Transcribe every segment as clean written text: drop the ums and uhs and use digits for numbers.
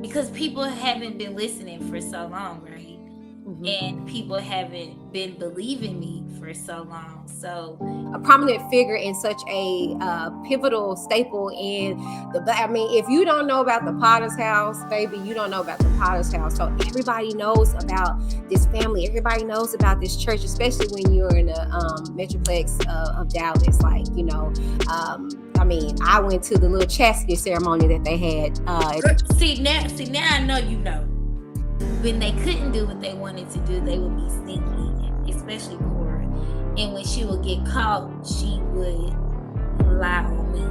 because people haven't been listening for so long, right? And people haven't been believing me for so long. So a prominent figure in such a pivotal staple in the I mean, if you don't know about the Potter's House, baby, you don't know about the Potter's House. So everybody knows about this family. Everybody knows about this church, especially when you're in the metroplex of Dallas. Like, you know, I mean, I went to the little chastity ceremony that they had. See now I know you know. When they couldn't do what they wanted to do, they would be sneaky, especially Cora. And when she would get caught, she would lie on me.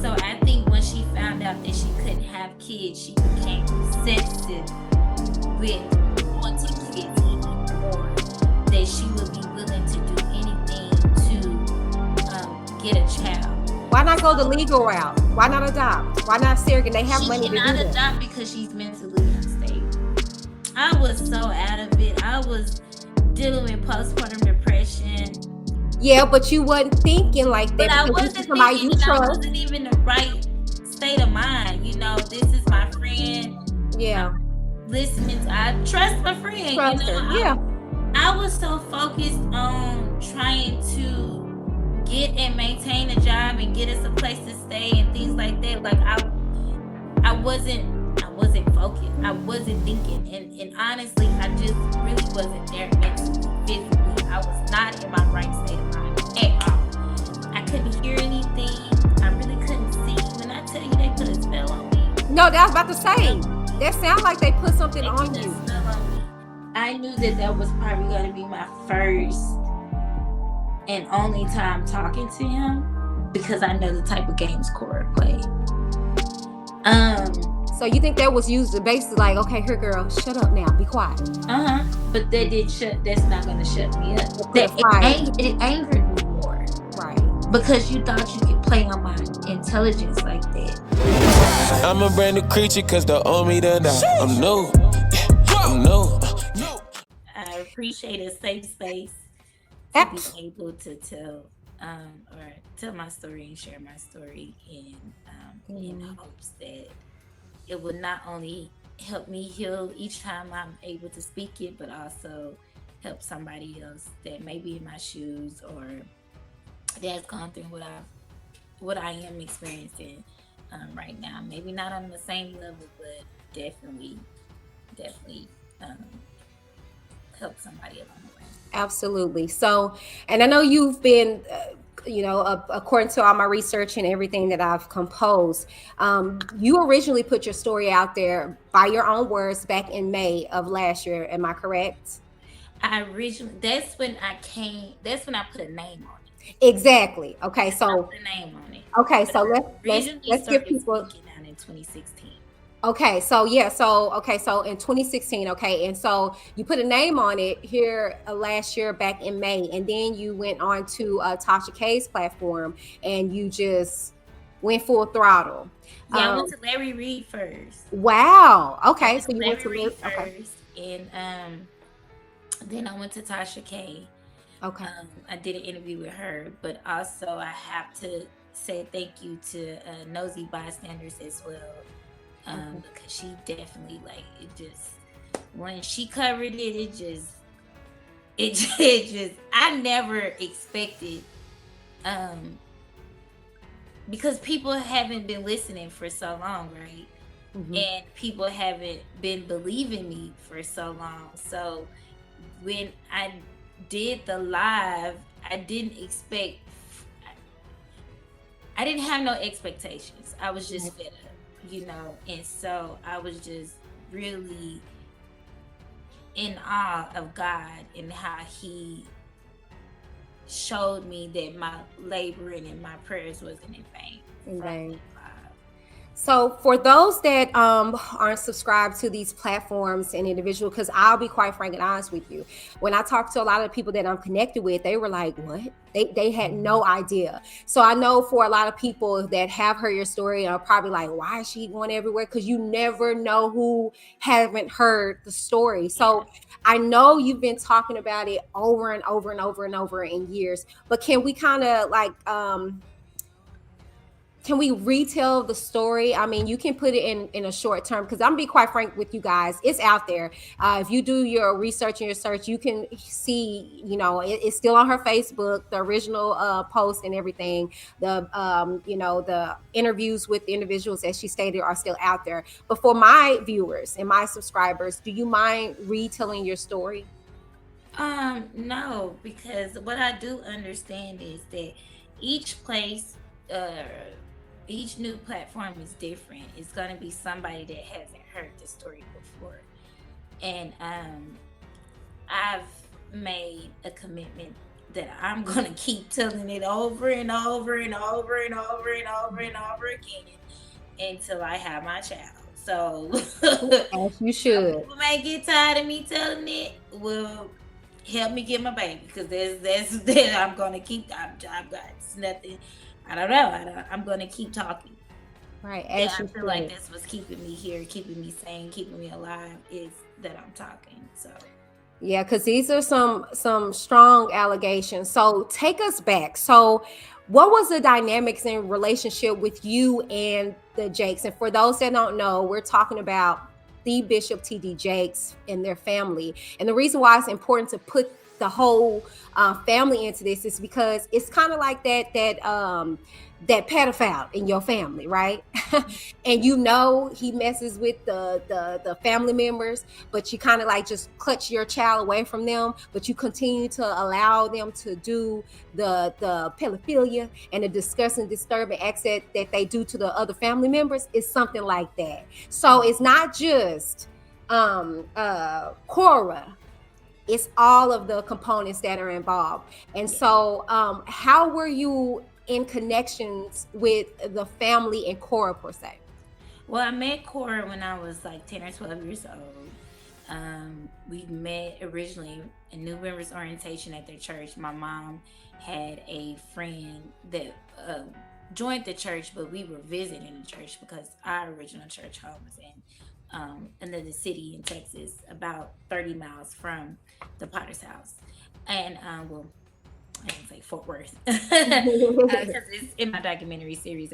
So I think when she found out that she couldn't have kids, she became obsessive with wanting kids even more. That she would be willing to do anything to get a child. Why not go the legal route? Why not adopt? Why not surrogate? They have money to do that. She cannot adopt because she's mentally unstable. I was so out of it. I was dealing with postpartum depression. Yeah, but you wasn't thinking like that. But I wasn't thinking, I wasn't even in the right state of mind. You know, this is my friend. Yeah. I trust my friend. Trust her. Yeah. I was so focused on trying to get and maintain a job and get us a place to stay and things like that. Like I wasn't focused. I wasn't thinking, and honestly, I just really wasn't there mentally, physically. I was not in my right state of mind at all. I couldn't hear anything. I really couldn't see. When I tell you they put a spell on me. No, that was about to say. That sounds like they put something on you. I knew that was probably going to be my first and only time talking to him because I know the type of games Cora played. So you think that was used to basically like, okay, here girl, shut up now, be quiet. But that's not gonna shut me up. It angered me more. Right. Because you thought you could play on my intelligence like that. I'm a brand new creature cause they owe me to die. I'm new. I'm new. I appreciate a safe space to be able to tell my story and share my story in hopes that it would not only help me heal each time I'm able to speak it, but also help somebody else that may be in my shoes or that's gone through what I am experiencing right now. Maybe not on the same level, but definitely help somebody along the way. Absolutely. So, and I know you've been, according to all my research and everything that I've composed, you originally put your story out there by your own words back in May of last year. Am I correct? That's when I put a name on it. Exactly. Okay. So I put a name on it. Okay. So let's give people out in 2016. Okay, so so in 2016, okay, and so you put a name on it here last year back in May, and then you went on to Tasha K's platform, and you just went full throttle. Yeah, I went to Larry Reid first. Wow. Okay, so you went to Larry Reid first, and then I went to Tasha K. Okay. I did an interview with her, but also I have to say thank you to Nosy Bystanders as well. Because she definitely when she covered it just I never expected because people haven't been listening for so long, right? And people haven't been believing me for so long. So when I did the live, I didn't have no expectations. I was just fed up. And so I was just really in awe of God and how he showed me that my laboring and my prayers wasn't in vain. In vain. So for those that aren't subscribed to these platforms and individuals, because I'll be quite frank and honest with you, when I talk to a lot of people that I'm connected with, they were like, what? They had no idea. So I know for a lot of people that have heard your story are probably like, why is she going everywhere? Because you never know who haven't heard the story. So I know you've been talking about it over and over and over and over in years, but can we kind of can we retell the story? I mean, you can put it in a short term, because I'm gonna be quite frank with you guys. It's out there. If you do your research and your search, you can see, it's still on her Facebook, the original post and everything. The the interviews with the individuals, as she stated, are still out there. But for my viewers and my subscribers, do you mind retelling your story? No, because what I do understand is that each place, uh, each new platform is different. It's gonna be somebody that hasn't heard the story before, and I've made a commitment that I'm gonna keep telling it over and over and over and over and over and over again until I have my child. So As you some should. people may get tired of me telling it. Well, help me get my baby, because that's that I'm gonna keep. I've got nothing. I don't know. I'm gonna keep talking. Right, Yeah, as I you feel like should. that's what's keeping me here, keeping me sane, keeping me alive, is that I'm talking. So Yeah, because these are some strong allegations. So take us back. So what was the dynamics in relationship with you and the Jakes? And for those that don't know, we're talking about the Bishop T.D. Jakes and their family. And the reason why it's important to put the whole family into this is because it's kind of like that pedophile in your family, right? And he messes with the family members, but you kind of like just clutch your child away from them, but you continue to allow them to do the pedophilia and the disgusting, disturbing acts that they do to the other family members. Is something like that. So it's not just Cora, it's all of the components that are involved. And yeah. so how were you in connections with the family and Cora per se? Well, I met Cora when I was like 10 or 12 years old. We met originally in New Members Orientation at their church. My mom had a friend that joined the church, but we were visiting the church because our original church home was in another city in Texas, about 30 miles from the Potter's house. And well, I didn't say Fort Worth, because it's in my documentary series.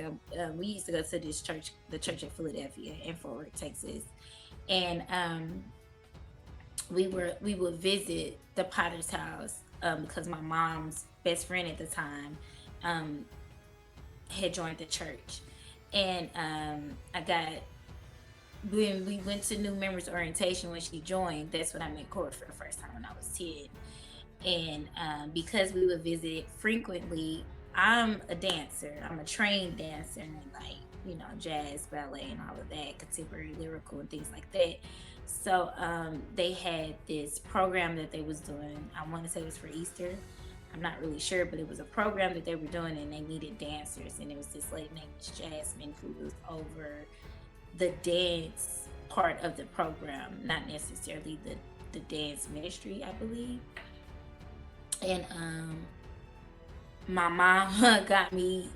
We used to go to this church, the Church of Philadelphia in Fort Worth, Texas, and we would visit the Potter's house because my mom's best friend at the time um, had joined the church, and I got when we went to new members orientation when she joined. That's when I met Cora for the first time when I was 10. And because we would visit frequently, I'm a dancer. I'm a trained dancer in, like, jazz, ballet, and all of that, contemporary lyrical and things like that. So they had this program that they was doing. I want to say it was for Easter. I'm not really sure, but it was a program that they were doing, and they needed dancers. And it was this lady named Jasmine who was over the dance part of the program, not necessarily the dance ministry, I believe. And my mom got me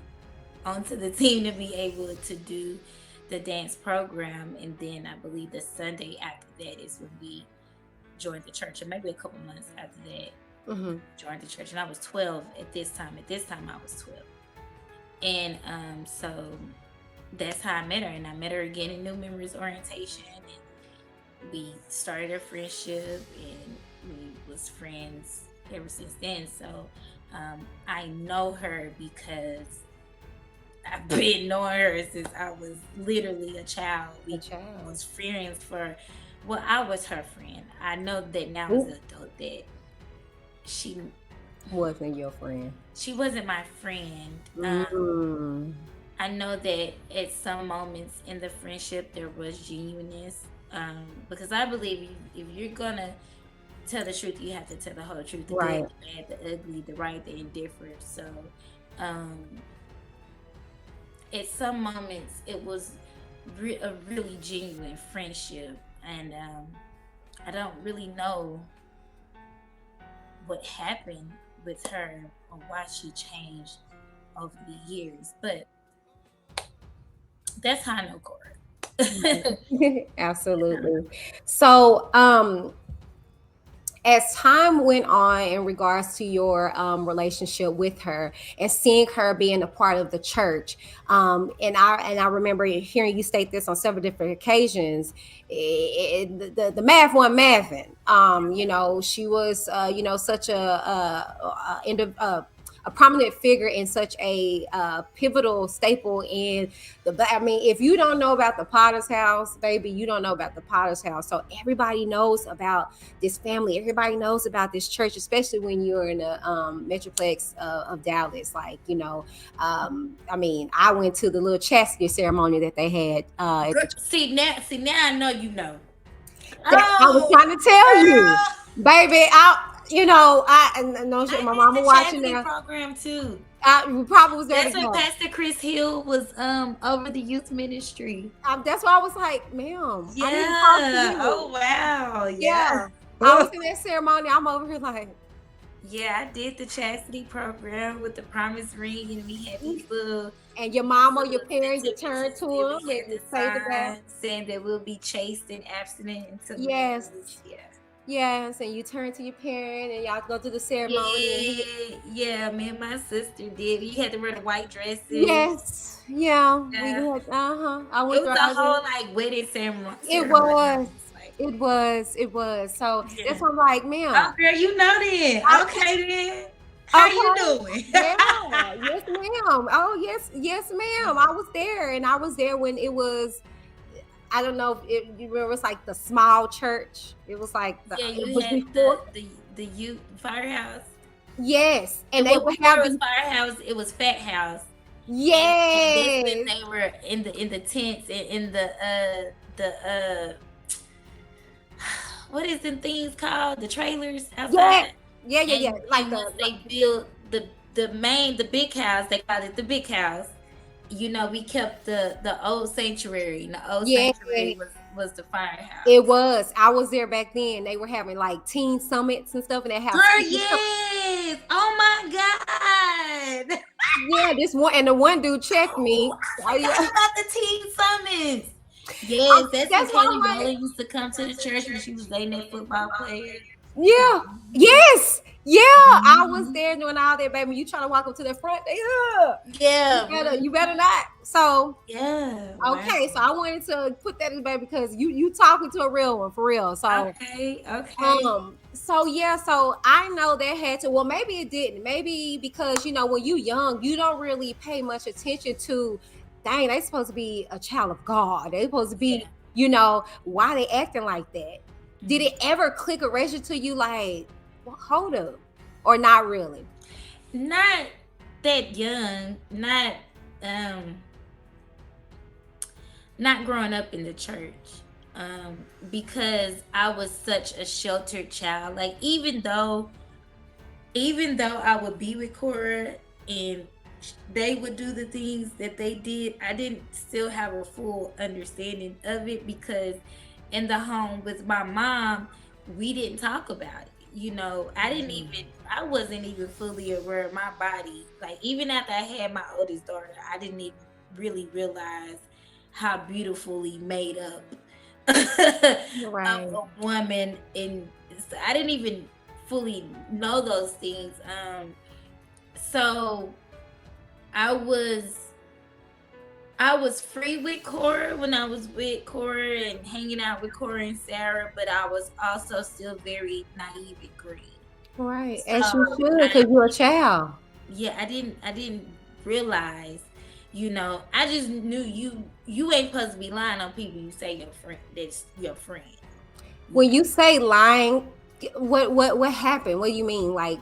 onto the team to be able to do the dance program. And then I believe the Sunday after that is when we joined the church, or maybe a couple months after that, Mhm. joined the church. And I was 12 at this time. At this time, I was 12. And so that's how I met her. And I met her again in New Members Orientation. And we started a friendship, and we was friends ever since then. So I know her because I've been knowing her since I was literally a child. A We child. was friends for, well, I was her friend. I know that now as Who an adult that she wasn't your friend? she wasn't my friend. Mm. I know that at some moments in the friendship there was genuineness, because I believe if you're gonna tell the truth, you have to tell the whole truth, the Right. good, the bad, the ugly, the right, the indifferent. So um, at some moments it was a really genuine friendship, and I don't really know what happened with her or why she changed over the years, but that's how I know Cora. Absolutely. So, as time went on in regards to your relationship with her and seeing her being a part of the church, and I remember hearing you state this on several different occasions, the math wasn't mathing. She was such a prominent figure and such a pivotal staple in I mean, if you don't know about the Potter's house, baby, you don't know about the Potter's house. So everybody knows about this family. Everybody knows about this church, especially when you're in the metroplex of Dallas. Like, I mean, I went to the little chastity ceremony that they had. See now I know you know. I was trying to tell you, baby. I know my mama watching now. Program too. We probably was there. That's when Pastor Chris Hill was over the youth ministry. That's why I was like, ma'am. Yeah. I didn't talk to you. Oh wow. Yeah. I was in that ceremony. I'm over here like. Yeah, I did the chastity program with the promise ring, and we had these little. And your mama, your parents, you turned to them and say to them, saying that we'll be chaste and abstinent until. Yes. Yeah. Yes, and you turn to your parent and y'all go to the ceremony. Yeah, me and my sister did. You had to wear the white dresses. Yes, yeah. We had, It was a whole like wedding ceremony. It was. So that's what I'm like, ma'am. Oh, girl, you know that. Okay, then. How you doing? Yeah, yes, ma'am. Oh, yes, ma'am. I was there, and I was there when it was. I don't know if you remember, it was like the small church. It was like you had the youth firehouse. Yes, and they would have the firehouse. It was Fat House. Yes, and they were in the tents and in the what is the things called, the trailers outside. Yeah. Like they built the big house. They called it the big house. We kept the old sanctuary. The old sanctuary was the firehouse. It was. I was there back then. They were having like teen summits and stuff in that house. Girl, yes. Oh my God. Yeah, the one dude checked me. I forgot about the teen summits. Yes, that's when Haley Bowling used to come to the church when she was dating that football player. Yeah. Yes. Yeah, I was there doing all that, baby. You trying to walk up to the front? Yeah. You better not. So yeah. Okay, so I wanted to put that in, baby, because you talking to a real one for real. So okay. So I know that had to. Well, maybe it didn't. Maybe because when you young, you don't really pay much attention to. Dang, they supposed to be a child of God. They supposed to be, why they acting like that. Mm-hmm. Did it ever click or register to you like? Well, hold up, or not really? Not that young, not growing up in the church, because I was such a sheltered child. Like even though I would be with Cora and they would do the things that they did, I didn't still have a full understanding of it, because in the home with my mom, we didn't talk about it. I wasn't even fully aware of my body. Like even after I had my oldest daughter, I didn't even really realize how beautifully made up right. of a woman, and so I didn't even fully know those things. So I was free with Cora when I was with Cora and hanging out with Cora and Sarah, but I was also still very naive and green. Right, so, as you should, because you're a child. Yeah, I didn't realize, I just knew you ain't supposed to be lying on people you say your friend, that's your friend. When you say lying, what happened? What do you mean? Like,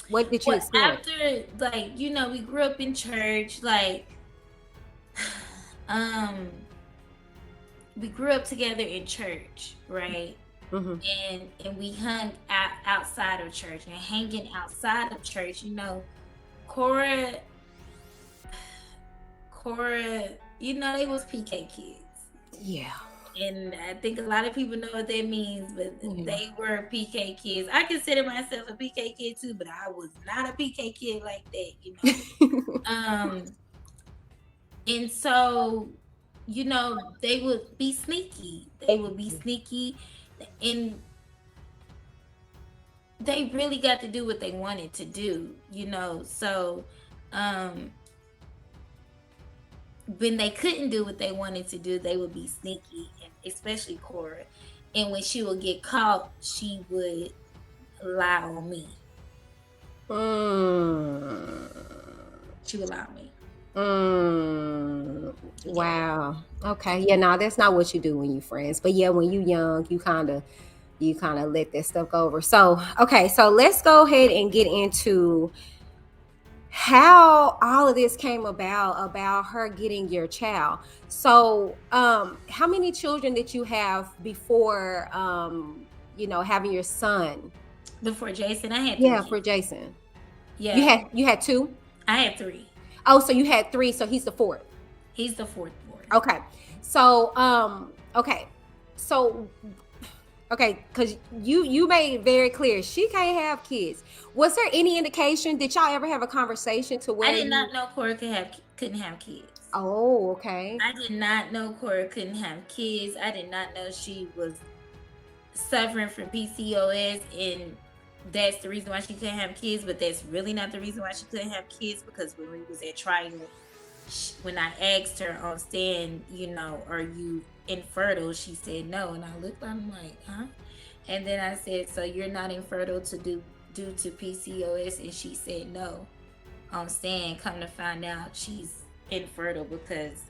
what did you experience? After, like, we grew up in church, like, we grew up together in church, right? Mm-hmm. And we hung out outside of church, and hanging outside of church, Cora, they was PK kids. Yeah. And I think a lot of people know what that means, but they were PK kids. I consider myself a PK kid too, but I was not a PK kid like that, And so, they would be sneaky. And they really got to do what they wanted to do, so when they couldn't do what they wanted to do, they would be sneaky, and especially Cora. And when she would get caught, she would lie on me. She would lie on me. Wow. Okay. Yeah, no, that's not what you do when you friends. But yeah, when you young, you kind of let that stuff go over. So, okay, so let's go ahead and get into how all of this came about her getting your child. So, how many children did you have before having your son? Before Jason, I had 3 kids. For Jason. Yeah. You had 2? I had 3. Oh, so you had 3, so he's the 4th. He's the 4th born. Okay. So, because you made it very clear she can't have kids. Was there any indication? Did y'all ever have a conversation to where I did not know Cora couldn't have kids. Oh, okay. I did not know Cora couldn't have kids. I did not know she was suffering from PCOS, and that's the reason why she couldn't have kids. But that's really not the reason why she couldn't have kids, because when we was at trial, when I asked her on stand, are you infertile, she said no, and I looked at her like, huh? And then I said, so you're not infertile due to PCOS? And she said no. On stand, come to find out she's infertile because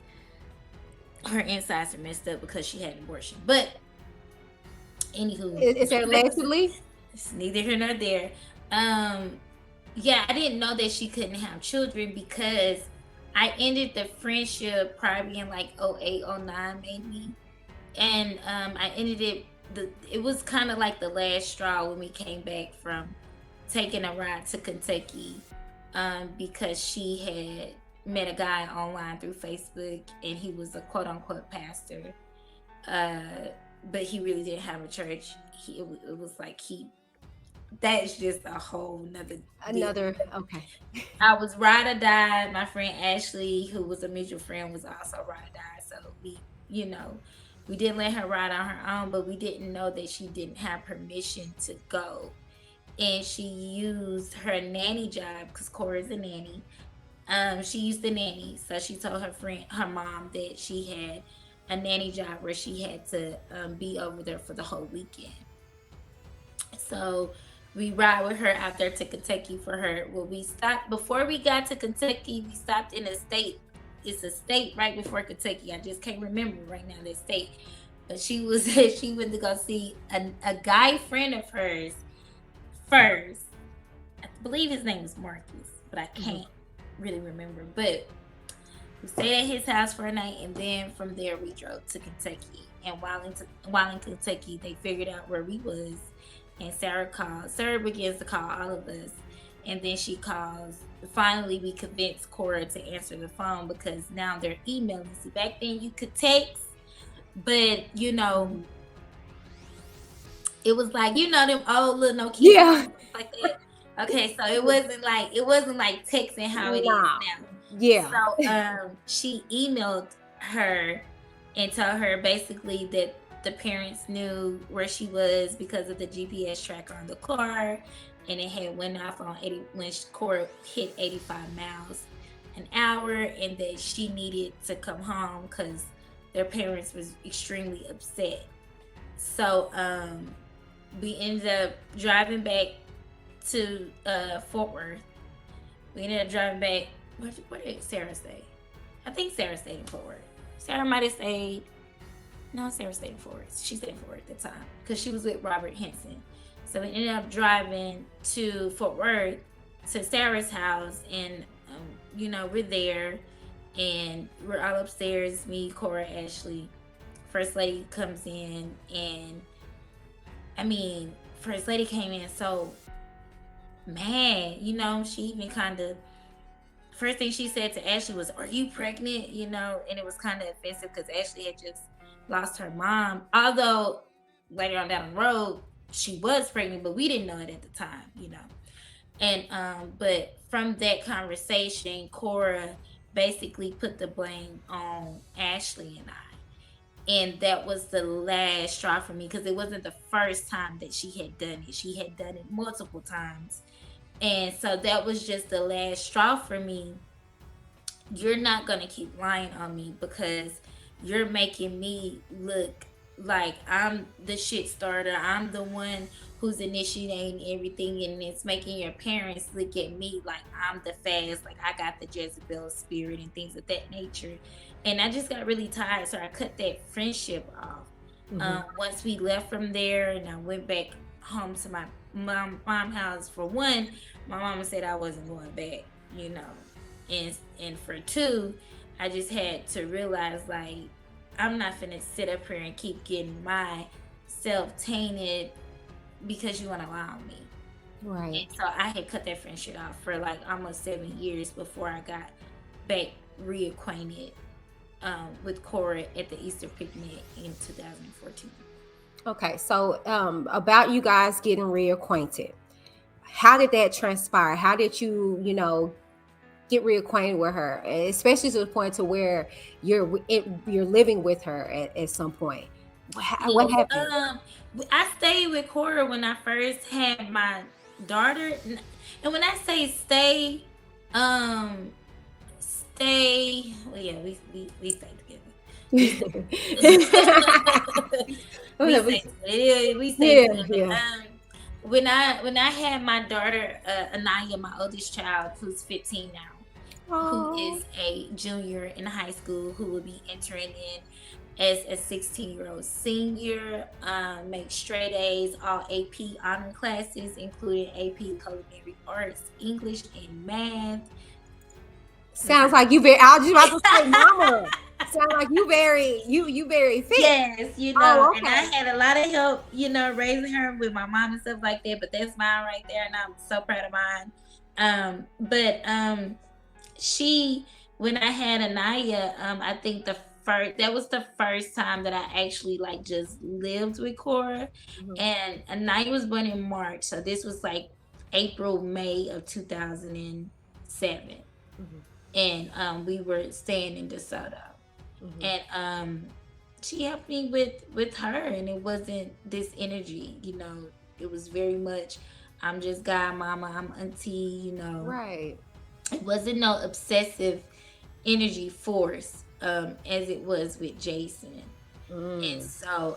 her insides are messed up because she had an abortion. But anywho, is that allegedly? It's neither here nor there. Yeah, I didn't know that she couldn't have children because I ended the friendship probably in like 08, 09 maybe. And I ended it was kind of like the last straw when we came back from taking a ride to Kentucky, because she had met a guy online through Facebook, and he was a quote unquote pastor. But he really didn't have a church. It was like that's just a whole another okay. I was ride or die. My friend Ashley, who was a mutual friend, was also ride or die. So we didn't let her ride on her own, but we didn't know that she didn't have permission to go. And she used her nanny job, because Cora's a nanny. She used the nanny. So she told her mom that she had a nanny job where she had to be over there for the whole weekend. So we ride with her out there to Kentucky for her. Well, we stopped before we got to Kentucky. We stopped in a state. It's a state right before Kentucky. I just can't remember right now the state. But she went to go see a guy friend of hers first. I believe his name is Marcus, but I can't really remember. But we stayed at his house for a night, and then from there we drove to Kentucky. And while in Kentucky, they figured out where we was. And Sarah begins to call all of us, and then she calls. Finally, we convinced Cora to answer the phone, because now they're emailing. See, back then you could text, but it was like them old little Nokia like that. Okay, so it wasn't like texting how it is now. Yeah. So she emailed her and told her basically that the parents knew where she was because of the GPS tracker on the car, and it had went off on 80 when Cora hit 85 miles an hour, and that she needed to come home because their parents was extremely upset. So we ended up driving back to Fort Worth. We ended up driving back. Where did Sarah stay? I think Sarah stayed in Fort Worth. Sarah might have stayed. No, Sarah stayed in Fort Worth. She stayed in Fort Worth at the time because she was with Robert Henson. So we ended up driving to Fort Worth to Sarah's house, and we're there, and we're all upstairs. Me, Cora, Ashley. First Lady comes in, and First Lady came in so mad. She even kind of. First thing she said to Ashley was, "Are you pregnant?" And it was kind of offensive because Ashley had just lost her mom. Although later on down the road she was pregnant, but we didn't know it at the time, And but from that conversation, Cora basically put the blame on Ashley and I. And that was the last straw for me, because it wasn't the first time that she had done it. She had done it multiple times. And so that was just the last straw for me. You're not going to keep lying on me, because you're making me look like I'm the shit starter. I'm the one who's initiating everything, and it's making your parents look at me like I'm the fast, like I got the Jezebel spirit and things of that nature. And I just got really tired, so I cut that friendship off. Once we left from there, and I went back home to my mom house, for one, my mama said I wasn't going back, you know. And for two, I just had to realize, like, I'm not finna sit up here and keep getting myself tainted because you want to lie on me. Right. And so I had cut that friendship off for like almost 7 years before I got back reacquainted with Cora at the Easter picnic in 2014. Okay, so about you guys getting reacquainted, how did that transpire? How did you, get reacquainted with her, especially to the point to where you're living with her at some point? What happened? I stayed with Cora when I first had my daughter, and when I say stay, well, yeah, we stayed together. We stayed together. Yeah. When I had my daughter, Anaya, my oldest child, who's 15 now, who is a junior in high school, who will be entering in as a 16-year-old senior, make straight A's, all AP honor classes, including AP Culinary Arts, English, and Math. Sounds like you very. I was just about to say, Mama. Sounds like you very fit. Yes, okay. And I had a lot of help, raising her with my mom and stuff like that. But that's mine right there, and I'm so proud of mine. When I had Anaya, I think that was the first time that I actually like just lived with Cora. And Anaya was born in March, so this was like April, May of 2007. And we were staying in DeSoto. And she helped me with her, and it wasn't this energy, it was very much, I'm just godmama, I'm auntie, Right. It wasn't no obsessive energy force as it was with Jason. And so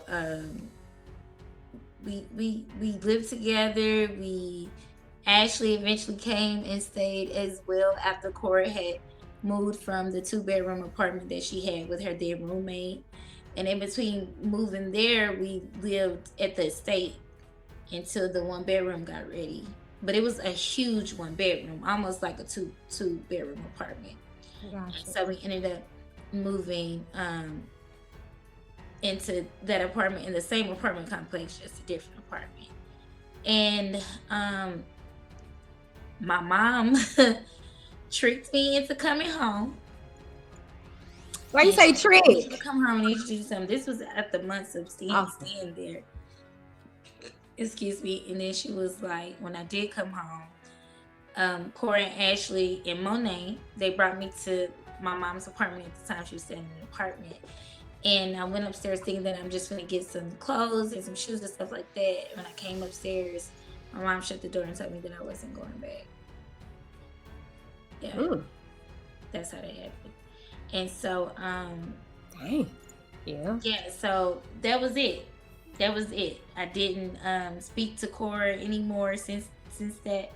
we lived together. We Ashley eventually came and stayed as well after Cora had moved from the 2-bedroom apartment that she had with her dead roommate. And in between moving there, we lived at the estate until the 1-bedroom got ready. But it was a huge 1-bedroom, almost like a two-bedroom apartment. Gotcha. So we ended up moving into that apartment, in the same apartment complex, just a different apartment. And my mom tricked me into coming home. Why you say trick? To come home and introduce you something. This was after months of staying there. Excuse me. And then she was like, when I did come home, Cora and Ashley and Monet, they brought me to my mom's apartment at the time. She was staying in an apartment. And I went upstairs thinking that I'm just going to get some clothes and some shoes and stuff like that. When I came upstairs, my mom shut the door and told me that I wasn't going back. Yeah. That's how that happened. And so, dang. Yeah. Yeah, so that was it. I didn't speak to Cora anymore since that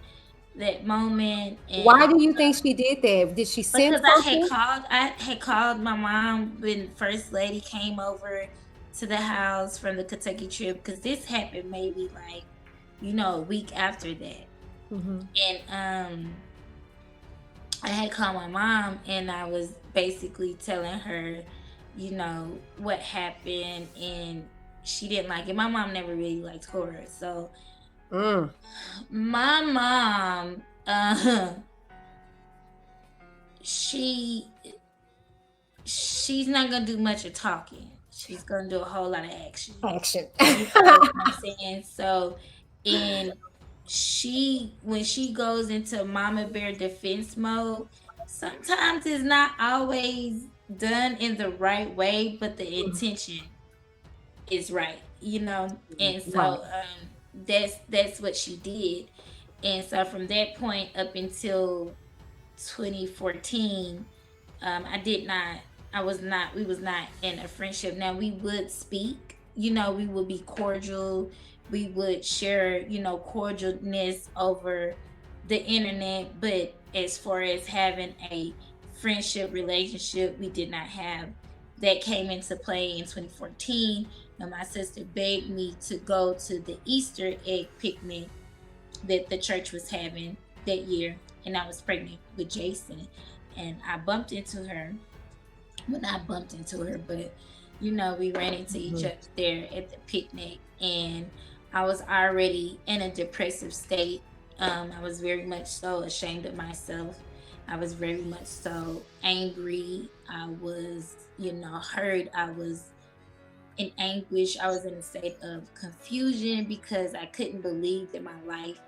moment. And why do you think she did that? Did she send something? Because I had called my mom when First Lady came over to the house from the Kentucky trip, because this happened maybe like, a week after that. And I had called my mom, and I was basically telling her, what happened, and she didn't like it. My mom never really liked Cora, so my mom, she's not gonna do much of talking. She's gonna do a whole lot of action. You know what I'm saying? So, and when she goes into mama bear defense mode, sometimes it's not always done in the right way, but the intention is right, and Right. so that's what she did. And so from that point up until 2014, I did not I was not we was not in a friendship. Now we would speak, we would be cordial, we would share, cordialness over the internet, but as far as having a friendship relationship, we did not have. That came into play in 2014 when my sister begged me to go to the Easter egg picnic that the church was having that year, and I was pregnant with Jason, and I bumped into her. Well, not bumped into her, but we ran into each other there at the picnic, and I was already in a depressive state. I was very much so ashamed of myself. I was very much so angry. I was, hurt. I was in anguish. I was in a state of confusion because I couldn't believe that my life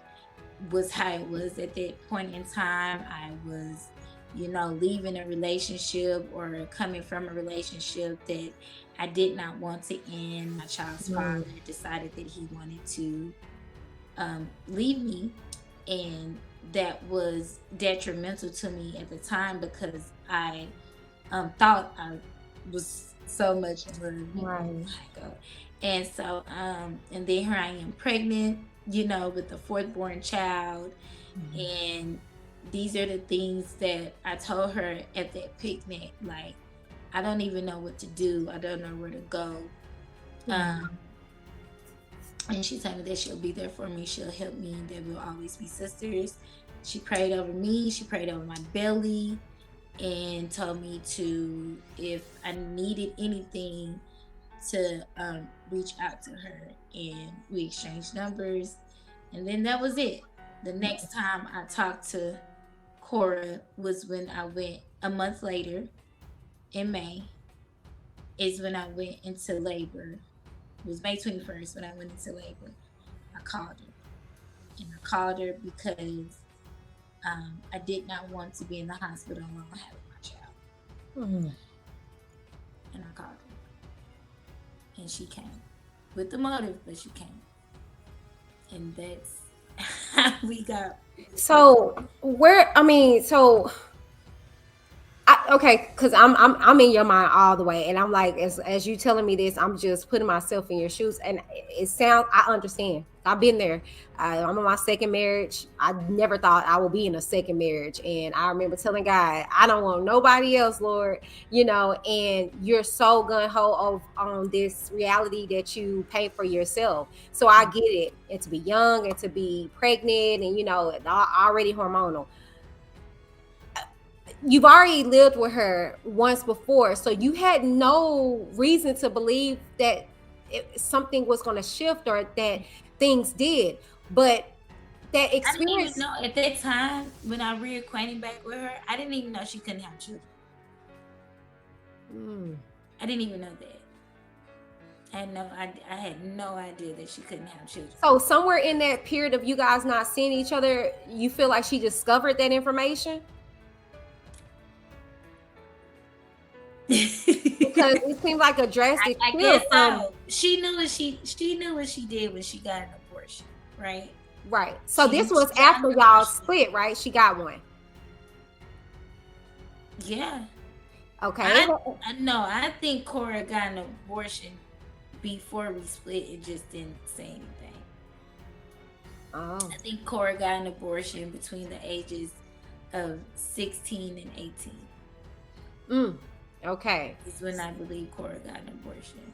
was how it was at that point in time. I was, leaving a relationship or coming from a relationship that I did not want to end. My child's father decided that he wanted to leave me, and that was detrimental to me at the time because I thought I was so much in love. Right. And so and then here I am pregnant, with the fourth born child. And these are the things that I told her at that picnic. Like, I don't even know what to do. I don't know where to go. And she told me that she'll be there for me. She'll help me, and that we'll always be sisters. She prayed over me. She prayed over my belly and told me to, if I needed anything, to reach out to her. And we exchanged numbers. And then that was it. The next time I talked to Cora was when I went a month later in May, is when I went into labor. It was May 21st when I went into labor. I called her. And I called her because I did not want to be in the hospital alone having my child. And I called her. And she came. With the motive, but she came. And that's how we got. So okay, because I'm in your mind all the way, and I'm like, as you telling me this, I'm just putting myself in your shoes, and I understand. I've been there. I'm in my second marriage. I never thought I would be in a second marriage, and I remember telling God, I don't want nobody else, Lord, and you're so gun ho on this reality that you paint for yourself. So I get it, and to be young and to be pregnant, and already hormonal. You've already lived with her once before, so you had no reason to believe that something was going to shift or that things did. But that experience, I didn't even know at that time when I reacquainted back with her, I didn't even know she couldn't have children. I didn't even know that. I had no idea that she couldn't have children. So somewhere in that period of you guys not seeing each other, you feel like she discovered that information? Because it seemed like a drastic. I guess so. She knew what she did when she got an abortion, right? Right. So this was after y'all split, right? She got one. Yeah. Okay. I think Cora got an abortion before we split. It just didn't say anything. Oh. I think Cora got an abortion between the ages of 16 and 18. Okay. Is when I believe Cora got an abortion.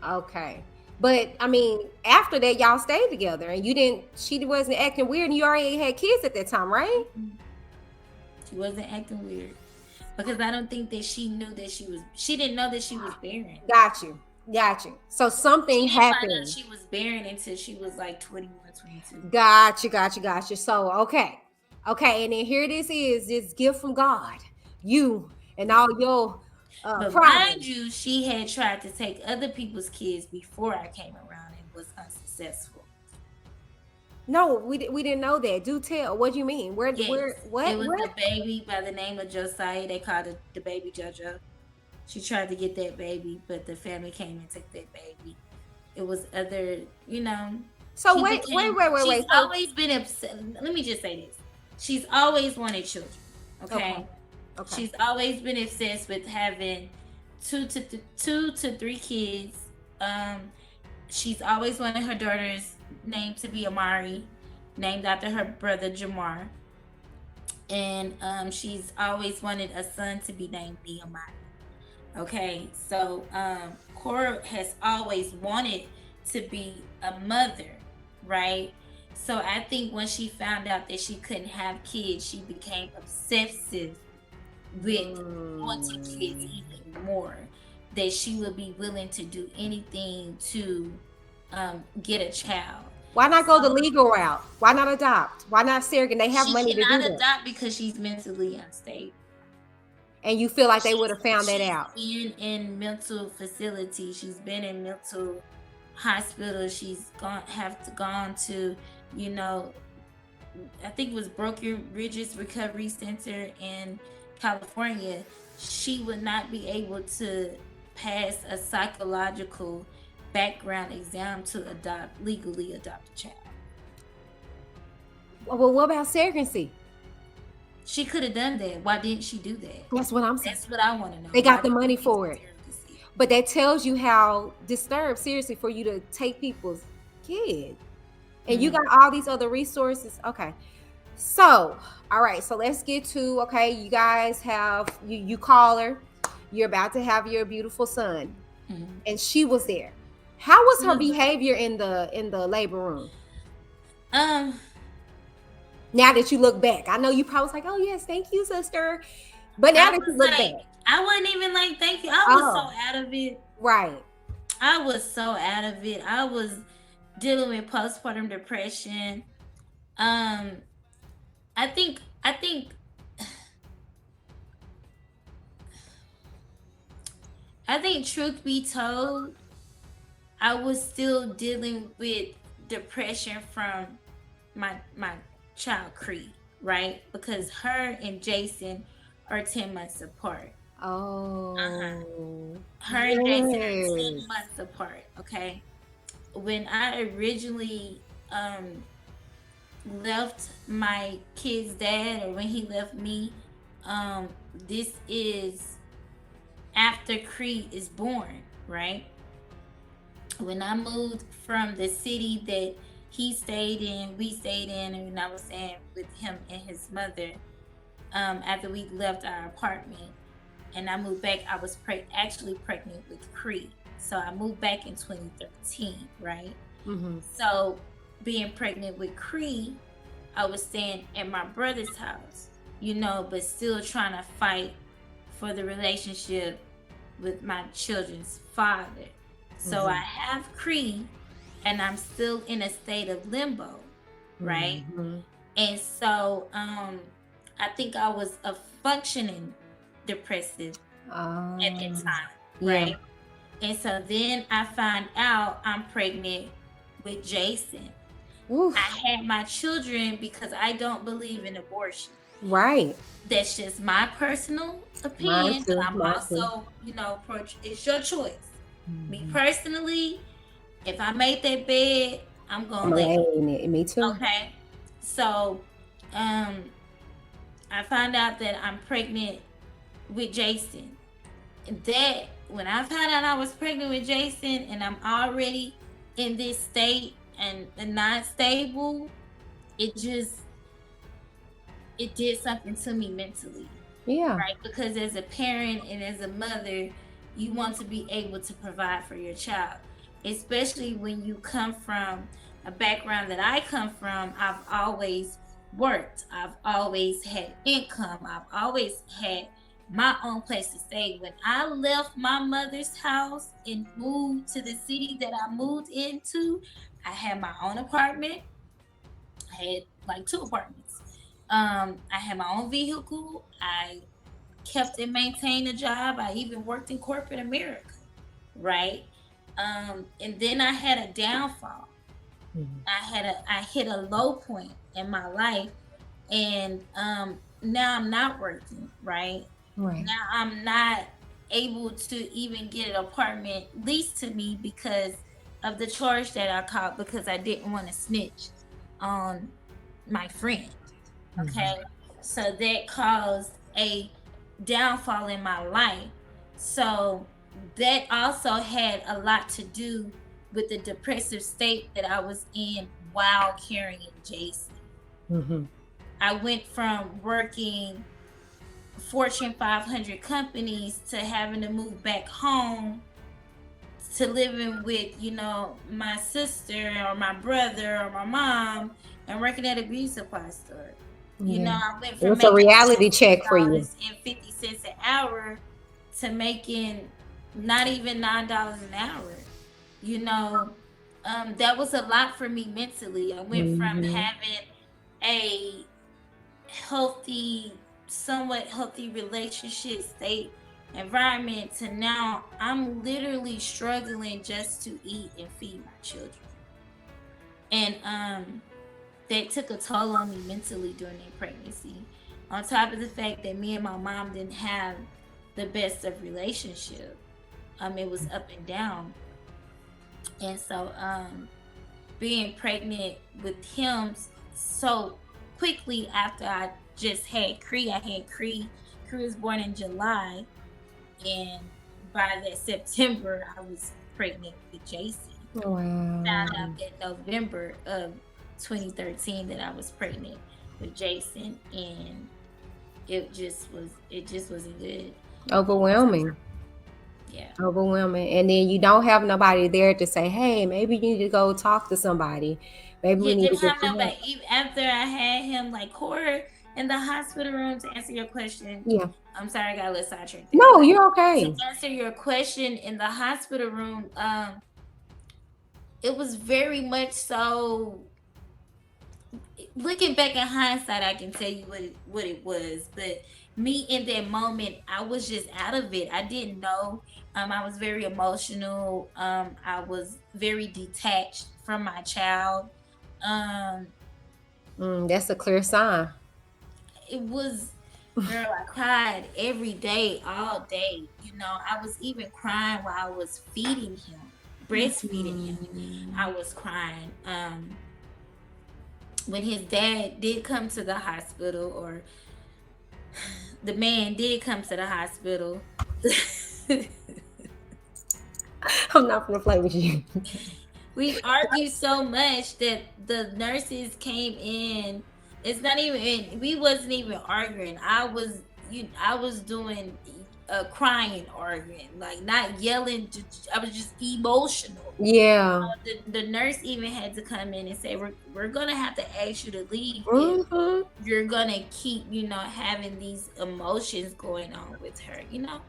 Okay. But I mean, after that, y'all stayed together, and she wasn't acting weird, and you already had kids at that time, right? She wasn't acting weird because I don't think that she knew that she didn't know that she was barren. Got you. So something happened. Find out she was barren until she was like 21, 22. Got you. So, okay. And then here this gift from God. You and all your but mind you, she had tried to take other people's kids before I came around and was unsuccessful. No, we didn't know that. Do tell. What do you mean? What? It was a baby by the name of Josiah. They called it the baby JoJo. She tried to get that baby, but the family came and took that baby. It was other, So she wait. she's So always been upset. Let me just say this. She's always wanted children. Okay. Okay. She's always been obsessed with having two to three kids. She's always wanted her daughter's name to be Amari, named after her brother Jamar. And she's always wanted a son to be named Nehemiah. Okay, so Cora has always wanted to be a mother, right? So I think when she found out that she couldn't have kids, she became obsessive with wanting kids even more. That she would be willing to do anything to get a child. Why not go the legal route? Why not adopt? Why not surrogate? They have money to do that. She cannot adopt because she's mentally unstable. And you feel like they would have found that out? She's been in mental facilities. She's been in mental hospitals. She's gone to, I think it was Broken Ridges Recovery Center in California. She would not be able to pass a psychological background exam to legally adopt a child. Well, what about surrogacy? She could have done that. Why didn't she do that? That's what I'm saying. That's what I want to know. They got the money for it. But that tells you how disturbed, seriously, for you to take people's kids. And you got all these other resources. Okay. So, all right. So let's get to, okay, you guys have, you call her. You're about to have your beautiful son. And she was there. How was her behavior in the labor room? Now that you look back, I know you probably was like, "Oh yes, thank you, sister." But now that you look back, I wasn't even like, "Thank you." I was so out of it. Right. I was so out of it. I was dealing with postpartum depression. I think. Truth be told, I was still dealing with depression from my child Creed, right? Because her and Jason are 10 months apart. Oh. Her and Jason are 10 months apart, okay? When I originally left my kid's dad, or when he left me, this is after Creed is born, right? When I moved from the city that we stayed in, and I was staying with him and his mother, after we left our apartment, and I moved back, I was actually pregnant with Creed. So I moved back in 2013, right? So being pregnant with Creed, I was staying at my brother's house, but still trying to fight for the relationship with my children's father. So I have Creed, and I'm still in a state of limbo, right? And so I think I was a functioning depressive at the time, right? And so then I find out I'm pregnant with Jason. I had my children because I don't believe in abortion. Right. That's just my personal opinion. But I'm also, it's your choice. Me personally, if I made that bed, I'm gonna lay it. Me too. Okay. So I found out that I'm pregnant with Jason. That when I found out I was pregnant with Jason and I'm already in this state and not stable, it did something to me mentally. Yeah. Right? Because as a parent and as a mother, you want to be able to provide for your child, especially when you come from a background that I come from. I've always worked. I've always had income. I've always had my own place to stay. When I left my mother's house and moved to the city that I moved into, I had my own apartment. I had like 2 apartments. I had my own vehicle. I kept and maintained a job. I even worked in corporate America, right? And then I had a downfall. I hit a low point in my life, and now I'm not working, right? Now I'm not able to even get an apartment leased to me because of the charge that I caught because I didn't want to snitch on my friend. Okay. So that caused a downfall in my life. So that also had a lot to do with the depressive state that I was in while carrying Jason. I went from working Fortune 500 companies to having to move back home to living with, my sister or my brother or my mom and working at a beauty supply store. I went from it's a reality check for you. And 50 cents an hour to making not even $9 an hour. That was a lot for me mentally. I went from having a somewhat healthy relationship state environment to now I'm literally struggling just to eat and feed my children. And that took a toll on me mentally during that pregnancy. On top of the fact that me and my mom didn't have the best of relationship. It was up and down. And so being pregnant with him so quickly after I just had Cree. I had Cree. Cree was born in July. And by that September, I was pregnant with Jason. Wow. Found out in November of 2013 that I was pregnant with Jason. And it just wasn't good. Overwhelming. Yeah. Overwhelming. And then you don't have nobody there to say, hey, maybe you need to go talk to somebody. Maybe we need to get nobody. Even after I had him, like, Cora in the hospital room, to answer your question. Yeah. I'm sorry, I got a little sidetracked. No, you're okay. To answer your question, in the hospital room, it was very much so. Looking back in hindsight, I can tell you what it was, but me in that moment, I was just out of it. I didn't know. I was very emotional. I was very detached from my child. That's a clear sign. It was, girl, I cried every day, all day. I was even crying while I was feeding him, breastfeeding him. I was crying. When his dad did come to the hospital, or the man did come to the hospital. I'm not gonna play with you. We argued so much that the nurses came in. It's not even. We wasn't even arguing. I was doing crying, arguing, like not yelling. I was just emotional. Yeah. The nurse even had to come in and say, "We're gonna have to ask you to leave. You're gonna keep, having these emotions going on with her, Yeah.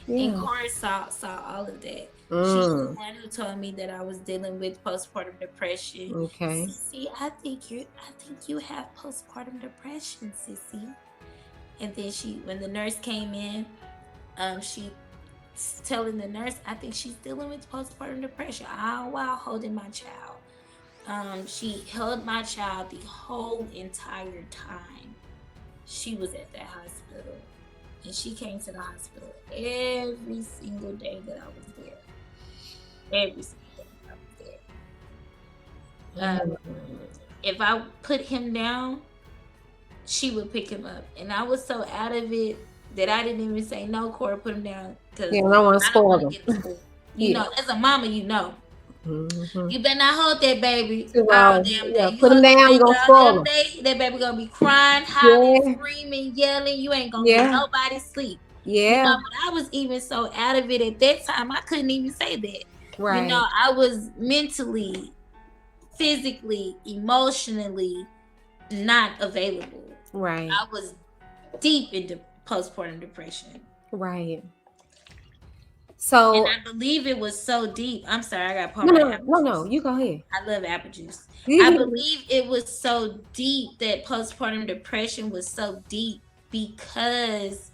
And Cora saw all of that. She's the one who told me that I was dealing with postpartum depression. Okay. Sissy, I think you have postpartum depression, Sissy. And then when the nurse came in, she telling the nurse, I think she's dealing with postpartum depression, all while holding my child. She held my child the whole entire time she was at that hospital. And she came to the hospital every single day that I was there. Every single day I was there. If I put him down, she would pick him up. And I was so out of it that I didn't even say, no, Cora, put him down. Because I don't want to spoil him. As a mama, You better not hold that baby all damn day. Put him down, you gonna spoil him. That baby gonna be crying, hollering, screaming, yelling. You ain't gonna get nobody sleep. Yeah. But I was even so out of it at that time, I couldn't even say that. Right. I was mentally, physically, emotionally not available. Right. I was deep into postpartum depression. Right. So, and I believe it was so deep. I'm sorry, I got pumped. No, you go ahead. I love apple juice. I believe it was so deep, that postpartum depression was so deep because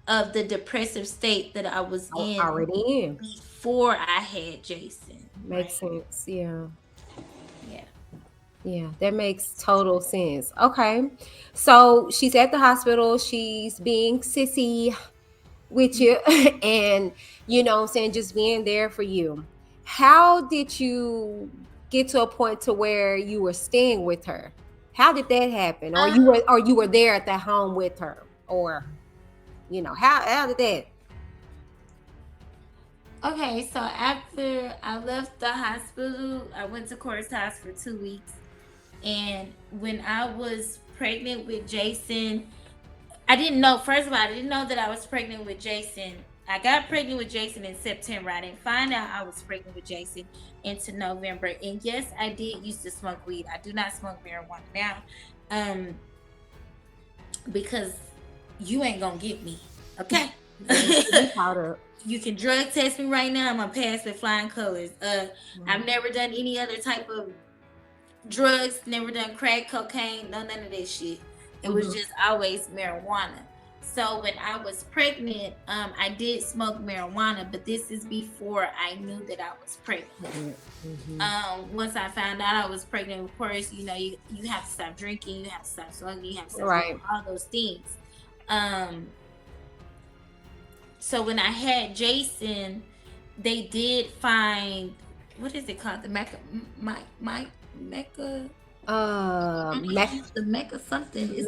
of the depressive state that I was already in before I had Jason. Makes sense. Yeah. Yeah. Yeah, that makes total sense. Okay. So she's at the hospital. She's being sissy. with you and what I'm saying, just being there for you. How did you get to a point to where you were staying with her? How did that happen? Or you were there at that home with her? Or how did that? Okay, so after I left the hospital, I went to Cora's house for 2 weeks. And when I was pregnant with Jason, I didn't know, first of all, I didn't know that I was pregnant with Jason. I got pregnant with Jason in September. I didn't find out I was pregnant with Jason into November. And yes, I did used to smoke weed. I do not smoke marijuana now. Because you ain't gonna get me. Okay. You can drug test me right now. I'm gonna pass with flying colors. I've never done any other type of drugs, never done crack, cocaine, none of that shit. It was just always marijuana. So when I was pregnant, I did smoke marijuana, but this is before I knew that I was pregnant. Once I found out I was pregnant, of course, you have to stop drinking, you have to stop smoking, you have to stop doing all those things. So when I had Jason, they did find, what is it called? The Mecca something. It's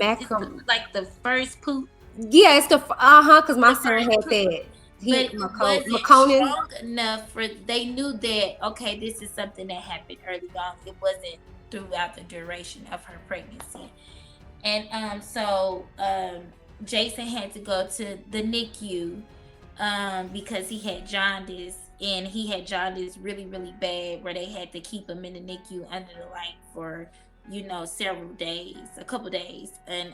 like the first poop. Yeah, it's because my son had that. But it wasn't strong enough they knew that, okay, this is something that happened early on. It wasn't throughout the duration of her pregnancy. And so Jason had to go to the NICU because he had jaundice, and he had jaundice really, really bad, where they had to keep him in the NICU under the light for, several days, a couple days. And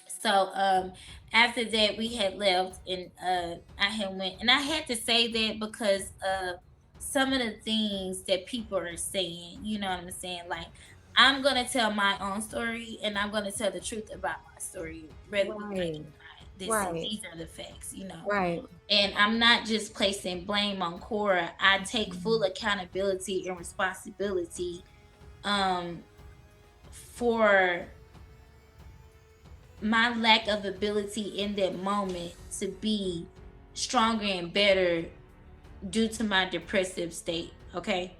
so after that, we had left, and I had went, and I had to say that because of some of the things that people are saying, you know what I'm saying? Like, I'm going to tell my own story, and I'm going to tell the truth about my story, rather than these are the facts, Right. And I'm not just placing blame on Cora. I take full accountability and responsibility for my lack of ability in that moment to be stronger and better due to my depressive state. Okay.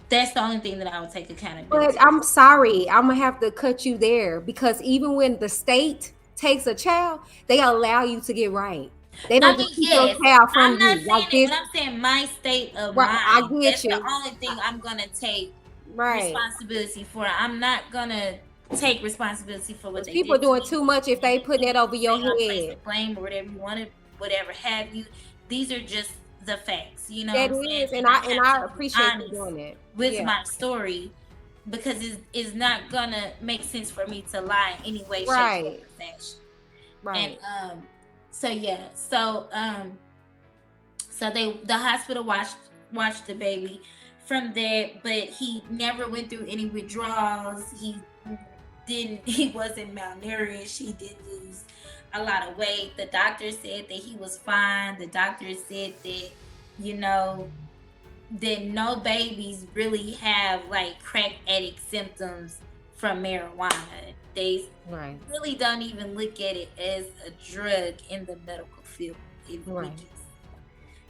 That's the only thing that I would take accountability. But I'm sorry, I'm gonna have to cut you there, because even when the state takes a child, they allow you to get right. They don't just keep your child from you. I'm not saying I'm saying my state of mind. I get That's you. the only thing I'm gonna take responsibility for. I'm not gonna take responsibility for what people are doing too much if they put that over your head. Blame or whatever you want to, whatever have you. These are just the facts, That is, and I appreciate you doing it with my story, because it's not gonna make sense for me to lie in any way, shape, or fashion. Right. And so the hospital watched the baby from there, but he never went through any withdrawals. He wasn't malnourished. He didn't lose a lot of weight. The doctor said that he was fine. The doctor said that, that no babies really have like crack addict symptoms from marijuana. They really don't even look at it as a drug in the medical field.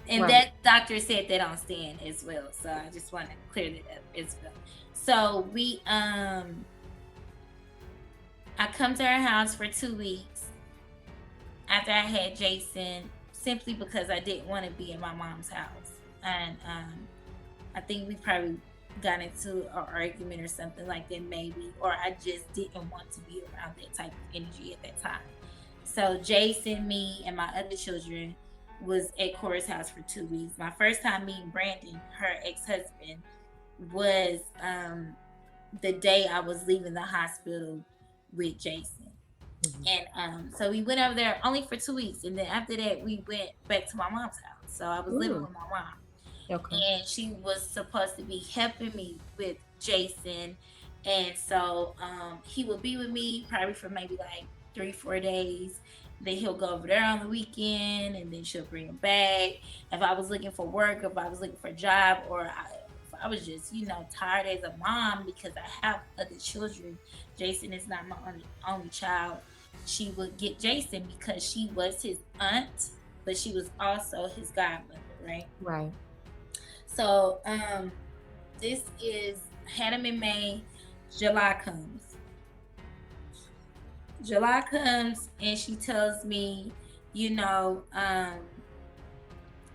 And that doctor said that on stand as well. So I just want to clear that up as well. So I come to her house for 2 weeks after I had Jason, simply because I didn't want to be in my mom's house. And I think we probably got into an argument or something like that, maybe, or I just didn't want to be around that type of energy at that time. So Jason, me, and my other children was at Cora's house for 2 weeks. My first time meeting Brandon, her ex-husband, was the day I was leaving the hospital with Jason. And so we went over there only for 2 weeks, and then after that we went back to my mom's house. So I was living with my mom. And she was supposed to be helping me with Jason, and so he would be with me probably for maybe like 3-4 days. Then he'll go over there on the weekend, and then she'll bring him back. If I was looking for work, if I was looking for a job, or if I was just, tired as a mom because I have other children. Jason is not my only child. she would get Jason because she was his aunt, but she was also his godmother, right? Right. So this is had him in May. July comes. And she tells me,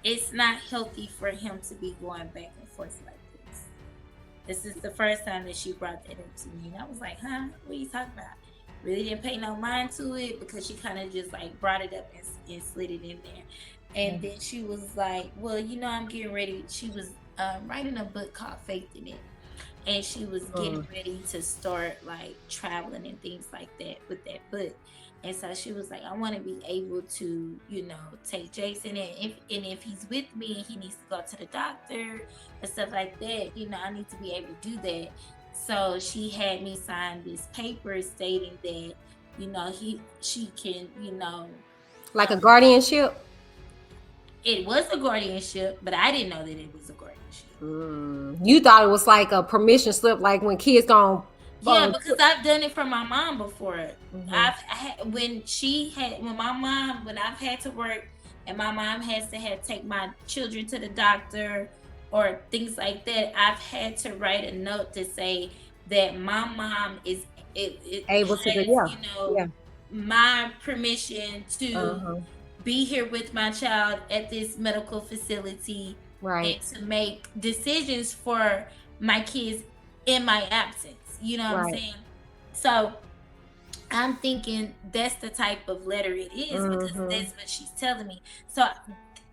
it's not healthy for him to be going back and forth like this. This is the first time that she brought that up to me. And I was like, huh? What are you talking about? Really didn't pay no mind to it because she kind of just like brought it up and slid it in there. And then she was like, well, I'm getting ready. She was writing a book called Faith in It. And she was getting ready to start like traveling and things like that with that book. And so she was like, I want to be able to, take Jason, and if he's with me and he needs to go to the doctor and stuff like that, I need to be able to do that. So she had me sign this paper stating that, she can, like a guardianship. It was a guardianship, but I didn't know that it was a guardianship. You thought it was like a permission slip, like when kids gone. Yeah, because I've done it for my mom before. When I've had to work and my mom has to take my children to the doctor or things like that, I've had to write a note to say that my mom is able to, my permission to be here with my child at this medical facility, right, and to make decisions for my kids in my absence. You know what I'm saying? So I'm thinking that's the type of letter it is, because that's what she's telling me. So,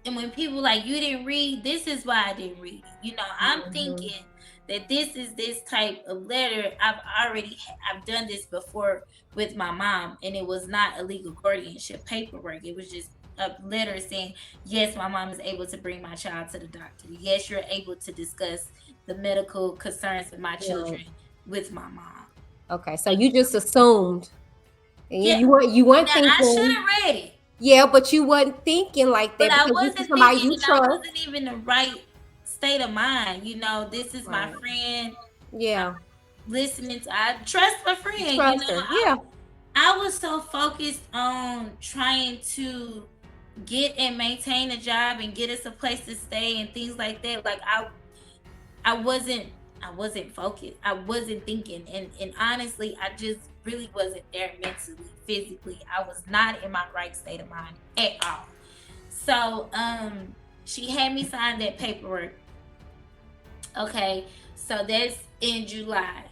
and when people like, you didn't read, this is why I didn't read it. I'm thinking that this is this type of letter. I've done this before with my mom, and it was not a legal guardianship paperwork. It was just a letter saying, yes, my mom is able to bring my child to the doctor. Yes, you're able to discuss the medical concerns of my children with my mom. Okay, so you just assumed. You weren't thinking. I should have read it. Yeah, but you wasn't thinking like that. But I wasn't thinking, I wasn't even in the right state of mind. This is my friend. Yeah. I trust my friend. Trust her. Yeah. I was so focused on trying to get and maintain a job and get us a place to stay and things like that. Like I wasn't focused. I wasn't thinking. And honestly, I just really wasn't there mentally, physically. I was not in my right state of mind at all. So she had me sign that paperwork. Okay, so that's in July,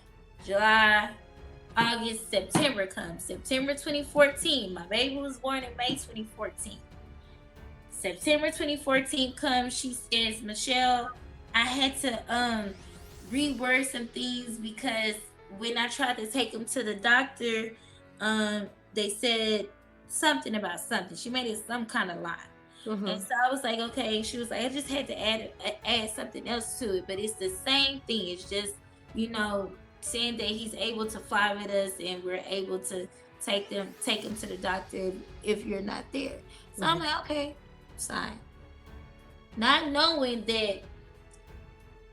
August, September comes. September 2014. My baby was born in May 2014. September 2014 comes. She says, Michelle, I had to reword some things because when I tried to take him to the doctor, they said something about something. She made it some kind of lie. And so I was like, okay. She was like, I just had to add something else to it, but it's the same thing. It's just, saying that he's able to fly with us and we're able to take him to the doctor if you're not there. So I'm like, okay, fine. Not knowing that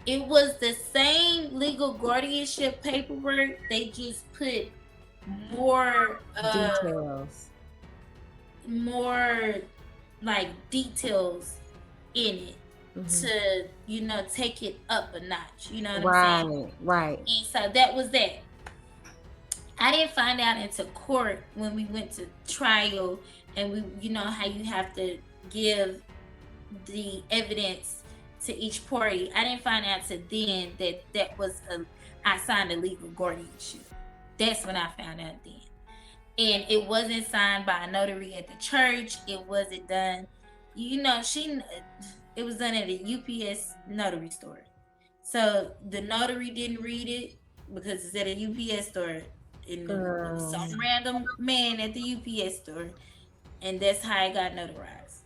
it was the same legal guardianship paperwork. They just put more details, more like details in it to, take it up a notch. You know what I'm saying? Right. And so that was that. I didn't find out until court when we went to trial, and we, how you have to give the evidence to each party. I didn't find out till then that was I signed a legal guardianship. That's when I found out then. And it wasn't signed by a notary at the church. It wasn't done, it was done at a UPS notary store. So the notary didn't read it because it's at a UPS store. And some random man at the UPS store. And that's how it got notarized.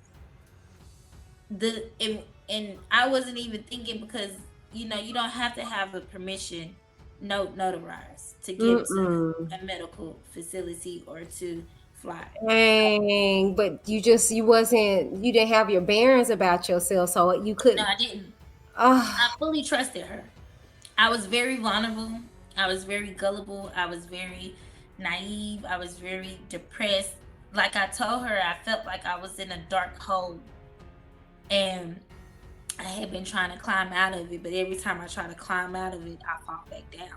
And I wasn't even thinking because, you don't have to have a permission note notarized to get to a medical facility or to fly. Dang, but you didn't have your bearings about yourself, so you couldn't. No, I didn't. I fully trusted her. I was very vulnerable. I was very gullible. I was very, naive. I was very depressed. Like I told her, I felt like I was in a dark hole, and I had been trying to climb out of it, but every time I try to climb out of it, I fall back down.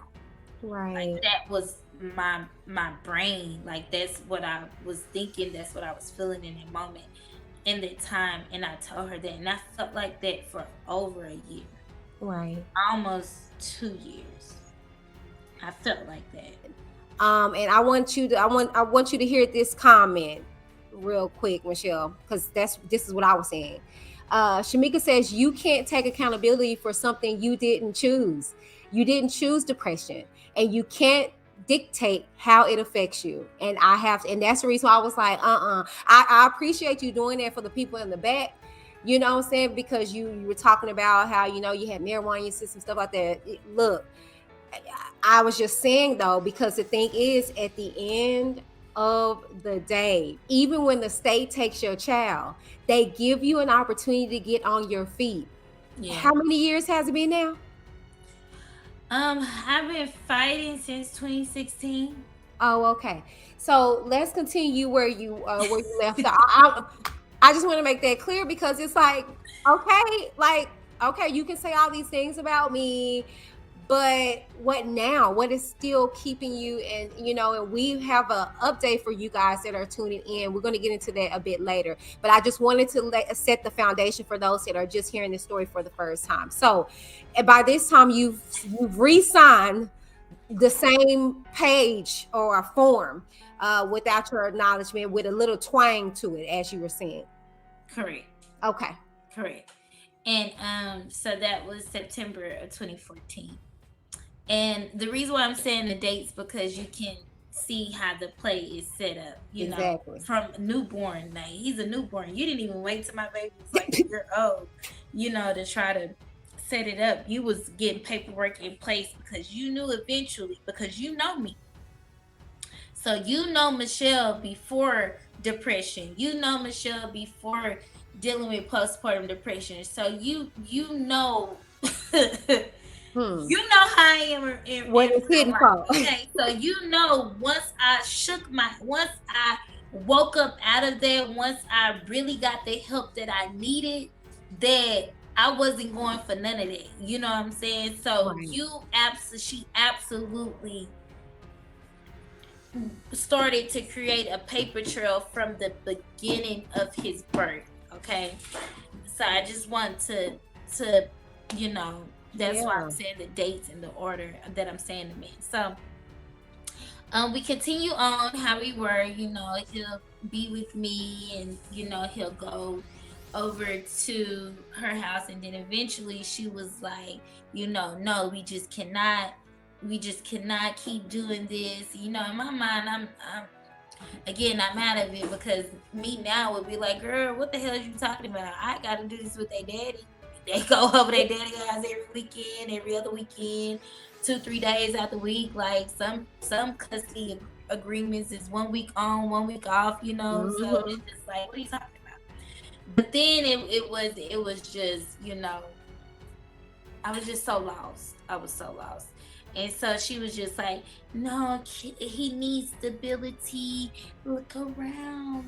Right. Like that was my brain. Like that's what I was thinking. That's what I was feeling in that moment, in that time. And I told her that, and I felt like that for over a year. Right. Almost 2 years. I felt like that. And I want you to hear this comment real quick, Michelle, because this is what I was saying. Shamika says you can't take accountability for something you didn't choose. You didn't choose depression, and you can't dictate how it affects you. And and that's the reason why I was like, I appreciate you doing that for the people in the back. You know what I'm saying? Because you were talking about how, you had marijuana in your system, stuff like that. Look, I was just saying though, because the thing is, at the end of the day, even when the state takes your child, they give you an opportunity to get on your feet. Yeah. How many years has it been now? I've been fighting since 2016. Oh, okay. So let's continue where you left off. I just want to make that clear, because it's like, okay, you can say all these things about me, but what now? What is still keeping you? And and we have an update for you guys that are tuning in. We're going to get into that a bit later, but I just wanted to set the foundation for those that are just hearing this story for the first time. So by this time, you've re-signed the same page or a form without your acknowledgement, with a little twang to it, as you were saying. Correct. Okay. Correct. And so that was September of 2014. And the reason why I'm saying the dates, because you can see how the play is set up, exactly. From newborn. Now, he's a newborn. You didn't even wait till my baby was like a year old, to try to set it up. You was getting paperwork in place because you knew eventually, because you know me. So Michelle before depression. Michelle before dealing with postpartum depression. So you know you know how I am what is hidden for. Okay, so once I woke up out of that, once I really got the help that I needed, that I wasn't going for none of that. You know what I'm saying? So right. She absolutely started to create a paper trail from the beginning of his birth. Okay, so I just want to that's why I'm saying the dates in the order that I'm saying them in. So we continue on how we were. He'll be with me, and he'll go over to her house, and then eventually she was like, no, we just cannot keep doing this. In my mind, I'm not mad of it, because me now would be like, girl, what the hell are you talking about? I gotta do this with their daddy. They go over their daddy house every weekend, every other weekend, 2-3 days out the week. Like some custody agreements is 1 week on, 1 week off, Mm-hmm. So it's just like, what are you talking about? But then it was just, I was just so lost. I was so lost. And so she was just like, no, he needs stability. Look around.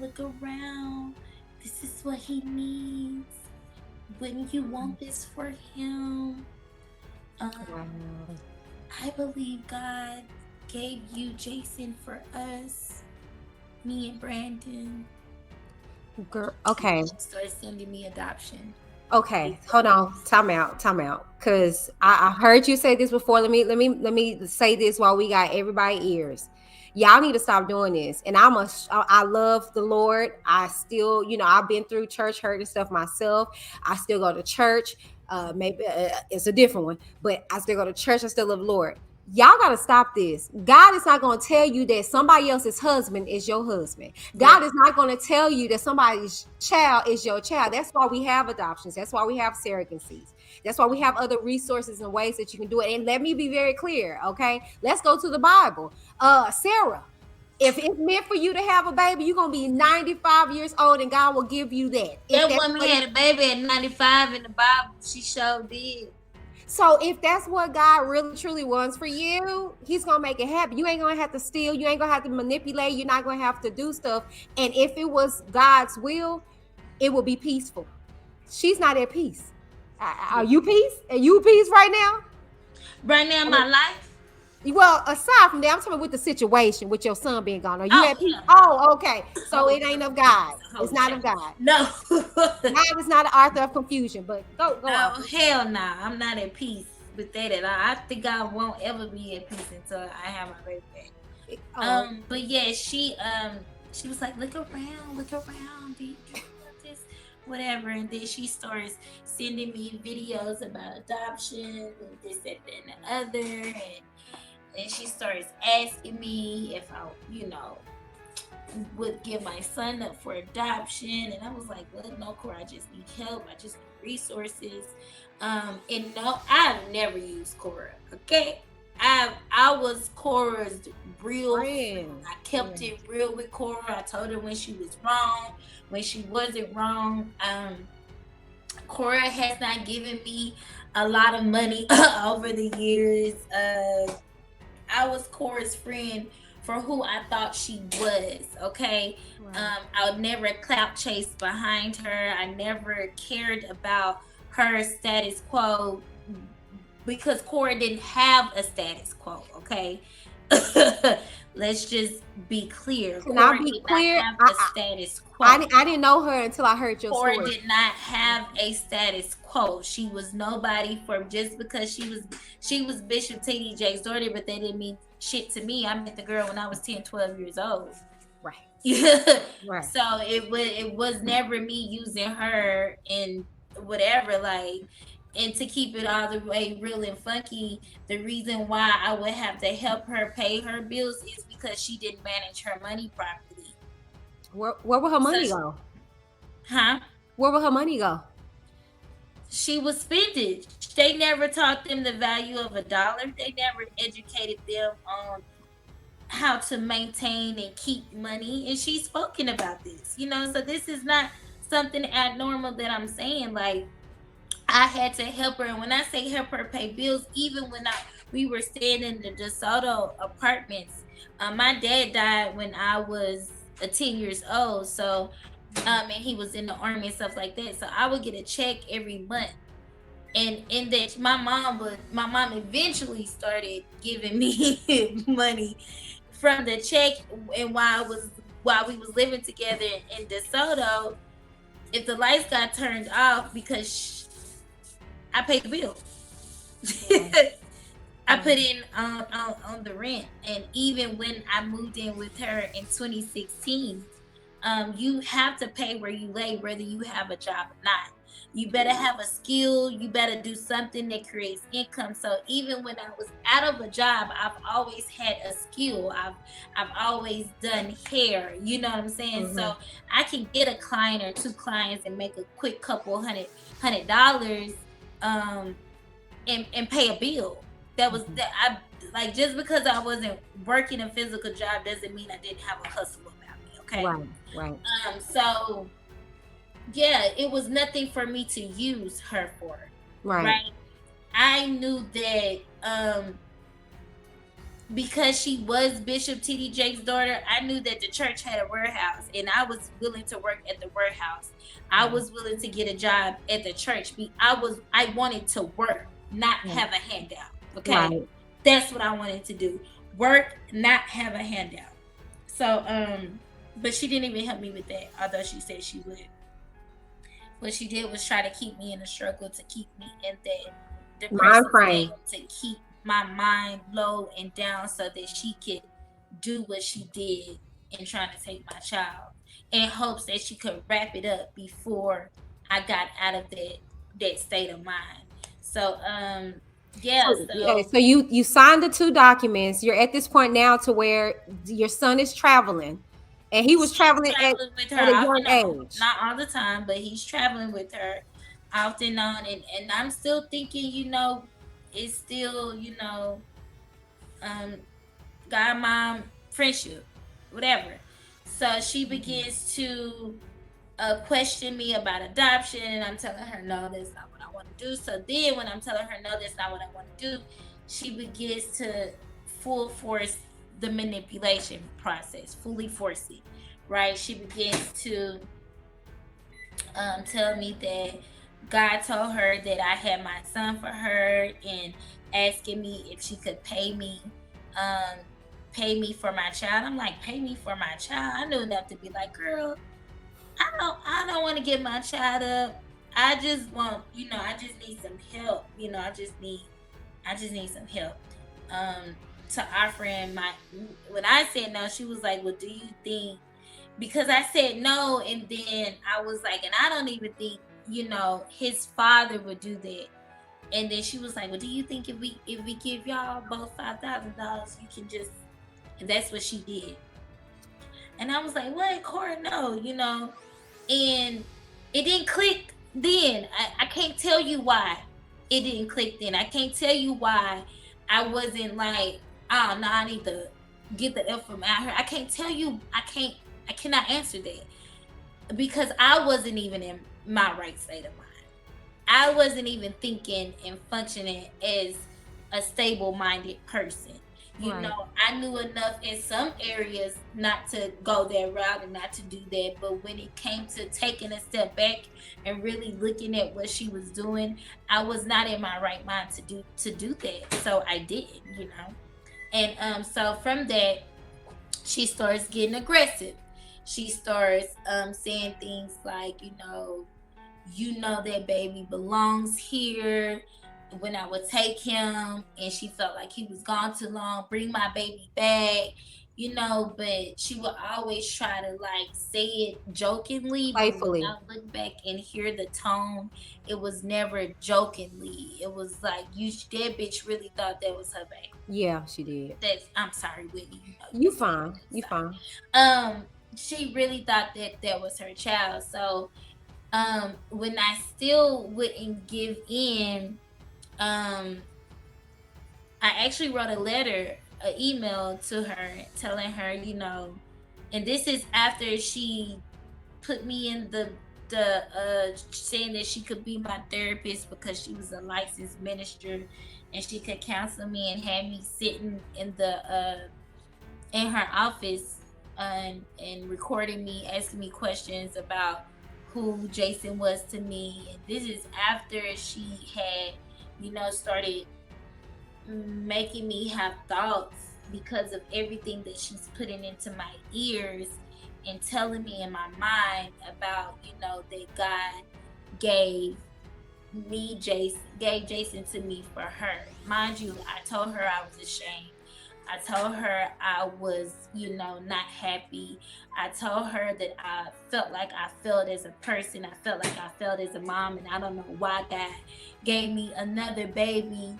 This is what he needs. Wouldn't you want this for him? I believe God gave you Jason for us, me and Brandon. Girl, okay. Started sending me adoption. Okay, hold on. Time out. Because I heard you say this before. Let me say this while we got everybody's ears. Y'all need to stop doing this. And I love the Lord. I still, I've been through church hurt and stuff myself. I still go to church. Maybe it's a different one, but I still go to church. I still love the Lord. Y'all got to stop this. God is not going to tell you that somebody else's husband is your husband. God is not going to tell you that somebody's child is your child. That's why we have adoptions. That's why we have surrogacies. That's why we have other resources and ways that you can do it. And let me be very clear, okay? Let's go to the Bible. Sarah, if it's meant for you to have a baby, you're going to be 95 years old, and God will give you that. That woman had a baby at 95 in the Bible. She sure did. So if that's what God really truly wants for you, he's going to make it happen. You ain't going to have to steal. You ain't going to have to manipulate. You're not going to have to do stuff. And if it was God's will, it will be peaceful. She's not at peace. Are you peace? Are you peace right now? Right now in my life? Well, aside from that, I'm talking with the situation with your son being gone. Are you at peace? Yeah. Oh, okay. So it ain't of God. It's not of God. No. God is not the author of confusion, but go on. Hell nah. I'm not at peace with that at all. I think I won't ever be at peace until I have my baby back. But yeah, she was like, look around, do you want this? Whatever. And then she starts sending me videos about adoption and this, that, and the other. And she starts asking me if I, would give my son up for adoption. And I was like, well, no, Cora, I just need help. I just need resources. And no, I've never used Cora, okay? I was Cora's real friend. I kept it real with Cora. I told her when she was wrong, when she wasn't wrong. Cora has not given me a lot of money over the years. I was Cora's friend for who I thought she was, okay? Right. I would never clout chase behind her. I never cared about her status quo because Cora didn't have a status quo, okay? Let's just be clear. Can I be clear? Have a status quo. I didn't know her until I heard your story. Cora did not have a status quo. She was nobody for just because she was Bishop T.D. Jakes' daughter, but that didn't mean shit to me. I met the girl when I was 10, 12 years old. Right. Right. So it was never me using her and whatever, like. And to keep it all the way real and funky, the reason why I would have to help her pay her bills is because she didn't manage her money properly. Where will her money go? Huh? Where will her money go? She was spending. They never taught them the value of $1. They never educated them on how to maintain and keep money. And she's spoken about this, so this is not something abnormal that I'm saying. Like, I had to help her, and when I say help her pay bills, even when we were staying in the DeSoto apartments, my dad died when I was 10 years old, so and he was in the army and stuff like that. So I would get a check every month, and in that my mom eventually started giving me money from the check, and while we was living together in DeSoto, if the lights got turned off because I paid the bill. I put in on the rent. And even when I moved in with her in 2016, you have to pay where you lay, whether you have a job or not. You better have a skill. You better do something that creates income. So even when I was out of a job, I've always had a skill. I've always done hair. You know what I'm saying? Mm-hmm. So I can get a client or two clients and make a quick couple $100 and pay a bill. That was that. I like, just because I wasn't working a physical job doesn't mean I didn't have a hustle about me. Okay. Right. So yeah, it was nothing for me to use her for. Right. I knew that because she was Bishop T.D. Jakes' daughter, I knew that the church had a warehouse, and I was willing to work at the warehouse. I was willing to get a job at the church. I wanted to work, not have a handout. Okay. Right. That's what I wanted to do. Work, not have a handout. So, but she didn't even help me with that, although she said she would. What she did was try to keep me in a struggle, to keep me in that mind frame, to keep my mind low and down so that she could do what she did in trying to take my child, in hopes that she could wrap it up before I got out of that state of mind. So so you signed the 2 documents. You're at this point now to where your son is traveling, and he was traveling with her at a young age. Not all the time, but he's traveling with her off and on, and I'm still thinking, it's still, God mom friendship, whatever. So she begins to question me about adoption, and I'm telling her, no, that's not what I want to do. So then when I'm telling her, no, that's not what I want to do, she begins to full force the manipulation process, fully force it, right? She begins to tell me that God told her that I had my son for her, and asking me if she could um, pay me for my child. I'm like, pay me for my child? I knew enough to be like, girl, I don't want to give my child up. I just want, I just need some help. I just need some help. Um, to offering my, when I said no, she was like, well, do you think, because I said no, and then I was like, and I don't even think, his father would do that. And then she was like, well, do you think if we give y'all both $5,000, you can just, and that's what she did. And I was like, what, Cora? No, and it didn't click then. I can't tell you why it didn't click then. I can't tell you why I wasn't like, oh no, I need to get the F from out here. I can't tell you. I cannot answer that, because I wasn't even in my right state of mind. I wasn't even thinking and functioning as a stable-minded person. Right. I knew enough in some areas not to go that route and not to do that. But when it came to taking a step back and really looking at what she was doing, I was not in my right mind to do that. So I didn't. And so from that, she starts getting aggressive. She starts saying things like, that baby belongs here. When I would take him and she felt like he was gone too long, bring my baby back, but she would always try to like say it jokingly. But when Playfully. I look back and hear the tone, it was never jokingly. It was like, that bitch really thought that was her baby. Yeah, she did. I'm sorry, Whitney. You fine. You fine. She really thought that was her child. So when I still wouldn't give in, I actually wrote an email to her telling her, and this is after she put me in the saying that she could be my therapist because she was a licensed minister and she could counsel me, and had me sitting in in her office and recording me, asking me questions about who Jason was to me. And this is after she had, started making me have thoughts because of everything that she's putting into my ears and telling me in my mind about, that God gave Jason to me for her. Mind you, I told her I was ashamed. I told her I was, not happy. I told her that I felt like I failed as a person. I felt like I failed as a mom, and I don't know why God gave me another baby.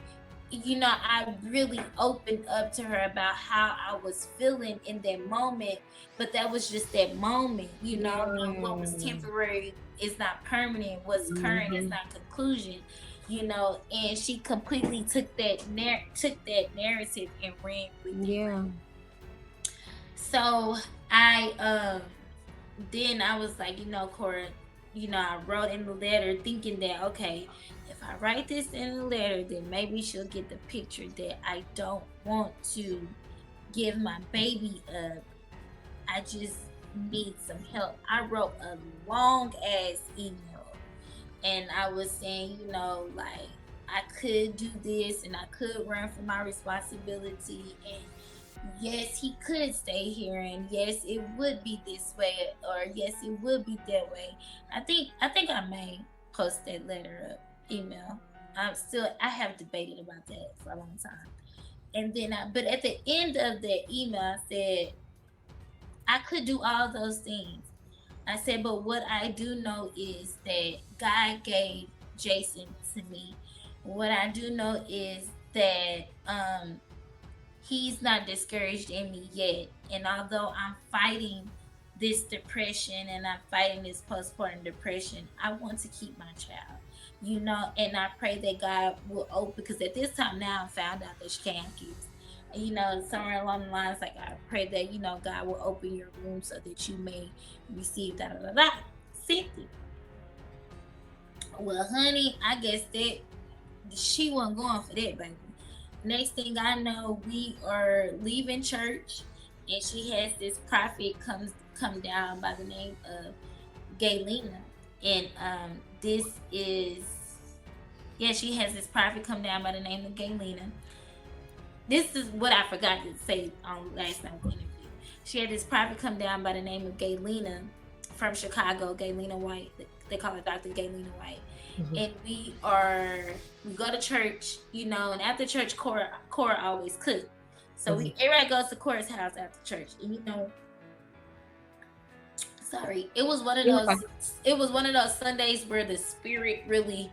I really opened up to her about how I was feeling in that moment, but that was just that moment. What was temporary is not permanent. What's current is not conclusion. And she completely took that narrative and ran with it. Yeah. So I then I was like, Cora, I wrote in the letter thinking that, okay, if I write this in the letter, then maybe she'll get the picture that I don't want to give my baby up. I just need some help. I wrote a long ass email, and I was saying, like, I could do this and I could run from my responsibility, and yes, he could stay here, and yes, it would be this way, or yes, it would be that way. I think I may post that email. I have debated about that for a long time. And then but at the end of the email, I said I could do all those things. I said, but what I do know is that God gave Jason to me. What I do know is that he's not discouraged in me yet. And although I'm fighting this depression and I'm fighting this postpartum depression, I want to keep my child. And I pray that God will open, because at this time now I found out that she can't have kids. Somewhere along the lines, like, I pray that, God will open your womb so that you may receive da-da-da-da. 50. Well, honey, I guess that she wasn't going for that, baby. Next thing I know, we are leaving church, and she has this prophet come down by the name of Galena, and this is she has this prophet come down by the name of Galena. This is what I forgot to say on last night's interview. She had this prophet come down by the name of Galena from Chicago, Galena White. They call her Dr. Galena White. Mm-hmm. And we go to church, you know, and after church, Cora always cooks. So everybody goes to Cora's house after church. And you know, it was one of those Sundays where the spirit really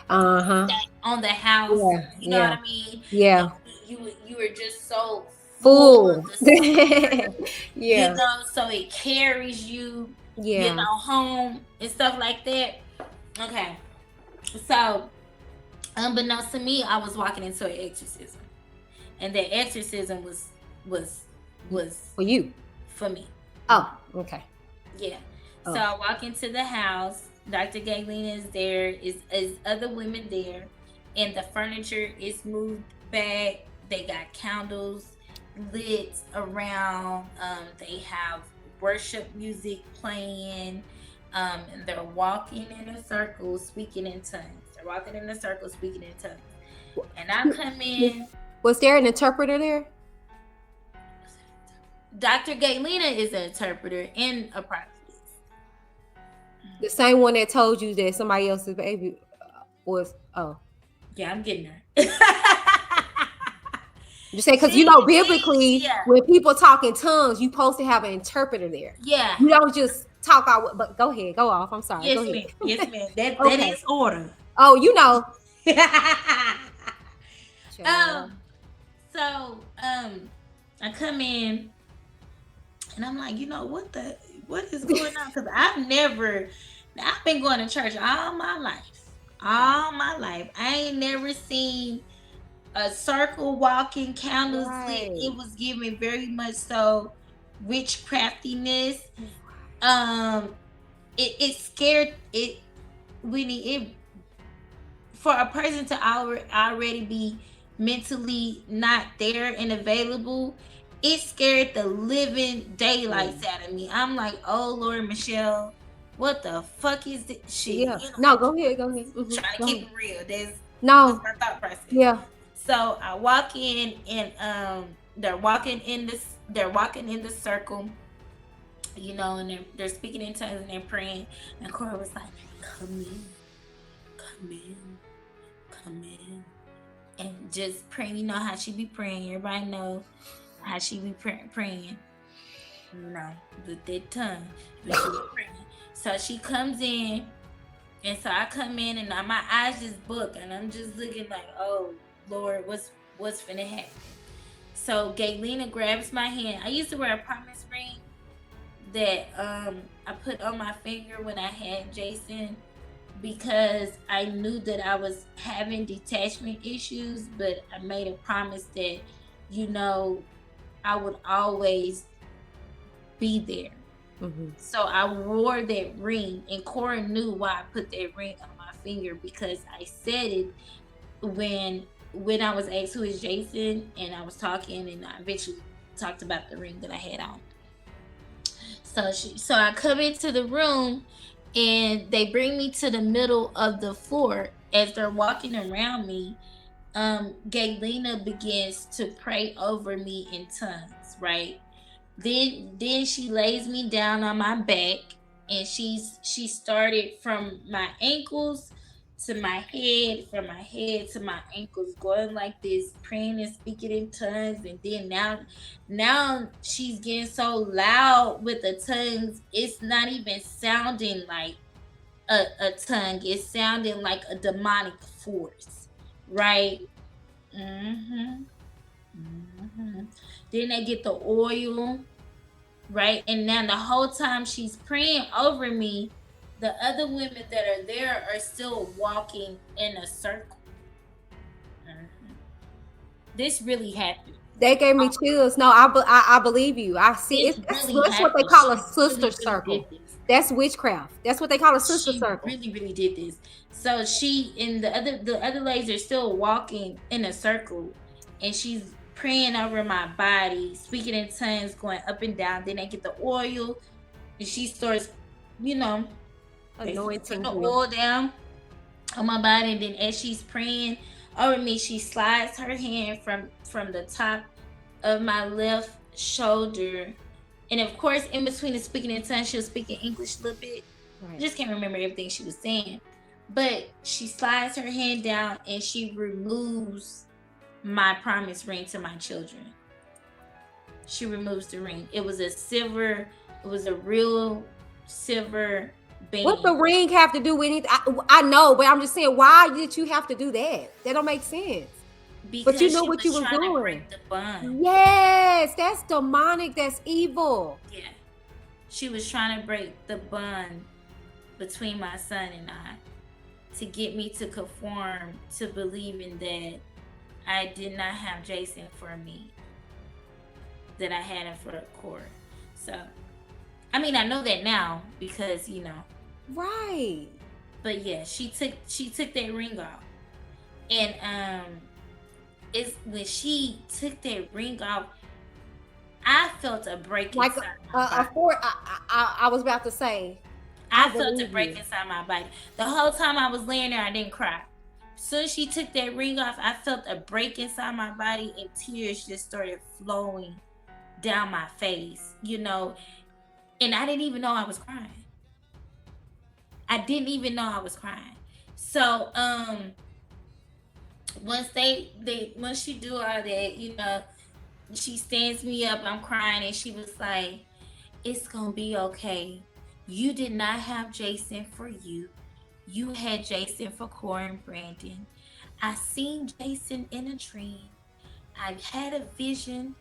on the house. You know what I mean? Yeah. You were just so full. You know, so it carries you, you know, home and stuff like that. Okay. So, unbeknownst to me, I was walking into an exorcism, and the exorcism was for you, for me. Oh, okay. Yeah. Oh. So I walk into the house. Dr. Galena is there. Is other women there, and the furniture is moved back. They got candles lit around. They have worship music playing. And they're walking in a circle, speaking in tongues. And I come in. Was there an interpreter there? Dr. Galena is an interpreter and a prophet. The same one that told you that somebody else's baby was. Oh, yeah, I'm getting her. You say because you know biblically, when people talk in tongues, you supposed to have an interpreter there. Yeah, you don't just talk out. But go ahead, go off. I'm sorry. Yes, go ma'am. Ahead. Yes, ma'am. That is order. Oh, you know. So I come in, and I'm like, you know what is going on? Because I've been going to church all my life. I ain't never seen a circle walking, candles lit. It was giving very much so witchcraftiness. It scared it, Whitney. It for a person to already be mentally not there and available, it scared the living daylights out of me. I'm like, oh Lord, Michelle, what the fuck is this shit? Yeah. You know, no, go ahead. Mm-hmm. Trying to keep it real. That's my thought process. Yeah. So I walk in, and they're walking in the circle, you know, and they're speaking in tongues and they're praying. And Cora was like, come in, and just praying. You know how she be praying. Everybody know how she be praying. You know, with that tongue, but she be praying. So she comes in, and so I come in, and my eyes just book, and I'm just looking like, oh Lord, what's finna happen? So Galena grabs my hand. I used to wear a promise ring that I put on my finger when I had Jason, because I knew that I was having detachment issues, but I made a promise that, you know, I would always be there. Mm-hmm. So I wore that ring, and Cora knew why I put that ring on my finger, because I said it when I was asked who is Jason, and I was talking, and I eventually talked about the ring that I had on. So I come into the room, and they bring me to the middle of the floor. As they're walking around me, Galena begins to pray over me in tongues, right? Then she lays me down on my back, and she started from my ankles to my head, from my head to my ankles, going like this, praying and speaking in tongues. And then now she's getting so loud with the tongues, it's not even sounding like a tongue, it's sounding like a demonic force, right? Then they get the oil, right? And now the whole time she's praying over me, the other women that are there are still walking in a circle. This really happened. They gave me chills. No, I believe you. I see. It's really what they call a sister circle. That's witchcraft. That's what they call a sister She circle. really, really did this. So she and the other ladies are still walking in a circle, and she's praying over my body, speaking in tongues, going up and down. Then they get the oil, and she starts, you know, Anointing the you. oil down on my body. And then as she's praying over me, she slides her hand from the top of my left shoulder. And of course, in between the speaking in tongues, she was speaking English a little bit. Right. I just can't remember everything she was saying. But she slides her hand down and she removes my promise ring to my children. She removes the ring. It was a real silver band. What the ring have to do with anything? I know, but I'm just saying, why did you have to do that? That don't make sense. Because but you know what you was doing. To break the bond. Yes, that's demonic. That's evil. Yeah, she was trying to break the bond between my son and I, to get me to conform to believing that I did not have Jason for me, that I had him for Cora. So, I mean, I know that now because Right. But yeah, she took that ring off, and it's when she took that ring off, I felt a break inside my body. I was about to say, I felt a break inside my body. The whole time I was laying there, I didn't cry. As soon as she took that ring off, I felt a break inside my body, and tears just started flowing down my face, and I didn't even know I was crying. So, once she do all that, she stands me up, I'm crying, and she was like, "It's gonna be okay. You did not have Jason for you. You had Jason for Cora and Brandon. I seen Jason in a dream. I had a vision.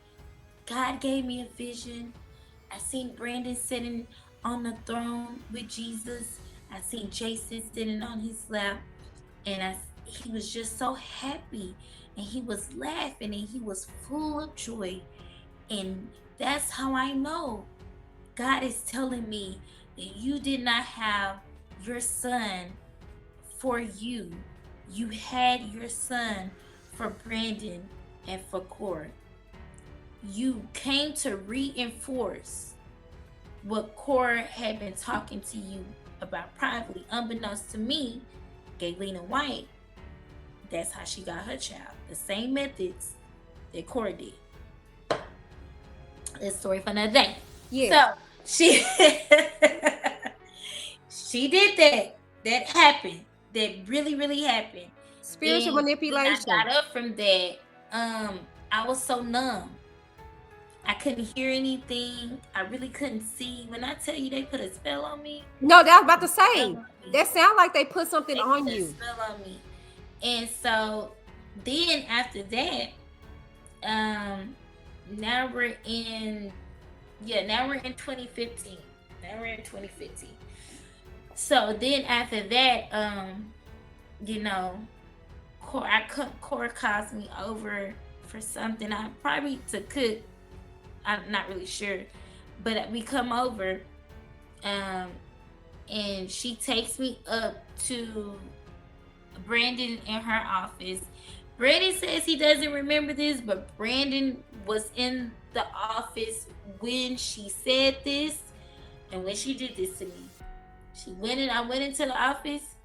God gave me a vision. I seen Brandon sitting on the throne with Jesus. I seen Jason sitting on his lap, and he was just so happy, and he was laughing, and he was full of joy. And that's how I know God is telling me that you did not have your son for you. You had your son for Brandon and for Cora. You came to reinforce what Cora had been talking to you about privately, unbeknownst to me, Gaylena White. That's how she got her child. The same methods that Cora did. It's a story for another day. Yeah. So she did that. That happened. That really, really happened. Spiritual manipulation. When I got up from that, I was so numb. I couldn't hear anything. I really couldn't see. When I tell you they put a spell on me. No, that was about to say. That sounds like they put something on you. They put a spell on me. And so then after that, now we're in 2015. So then after that, Cora calls me over for something. I probably to cook. I'm not really sure, but we come over, and she takes me up to Brandon in her office. Brandon says he doesn't remember this, but Brandon was in the office when she said this and when she did this to me. I went into the office.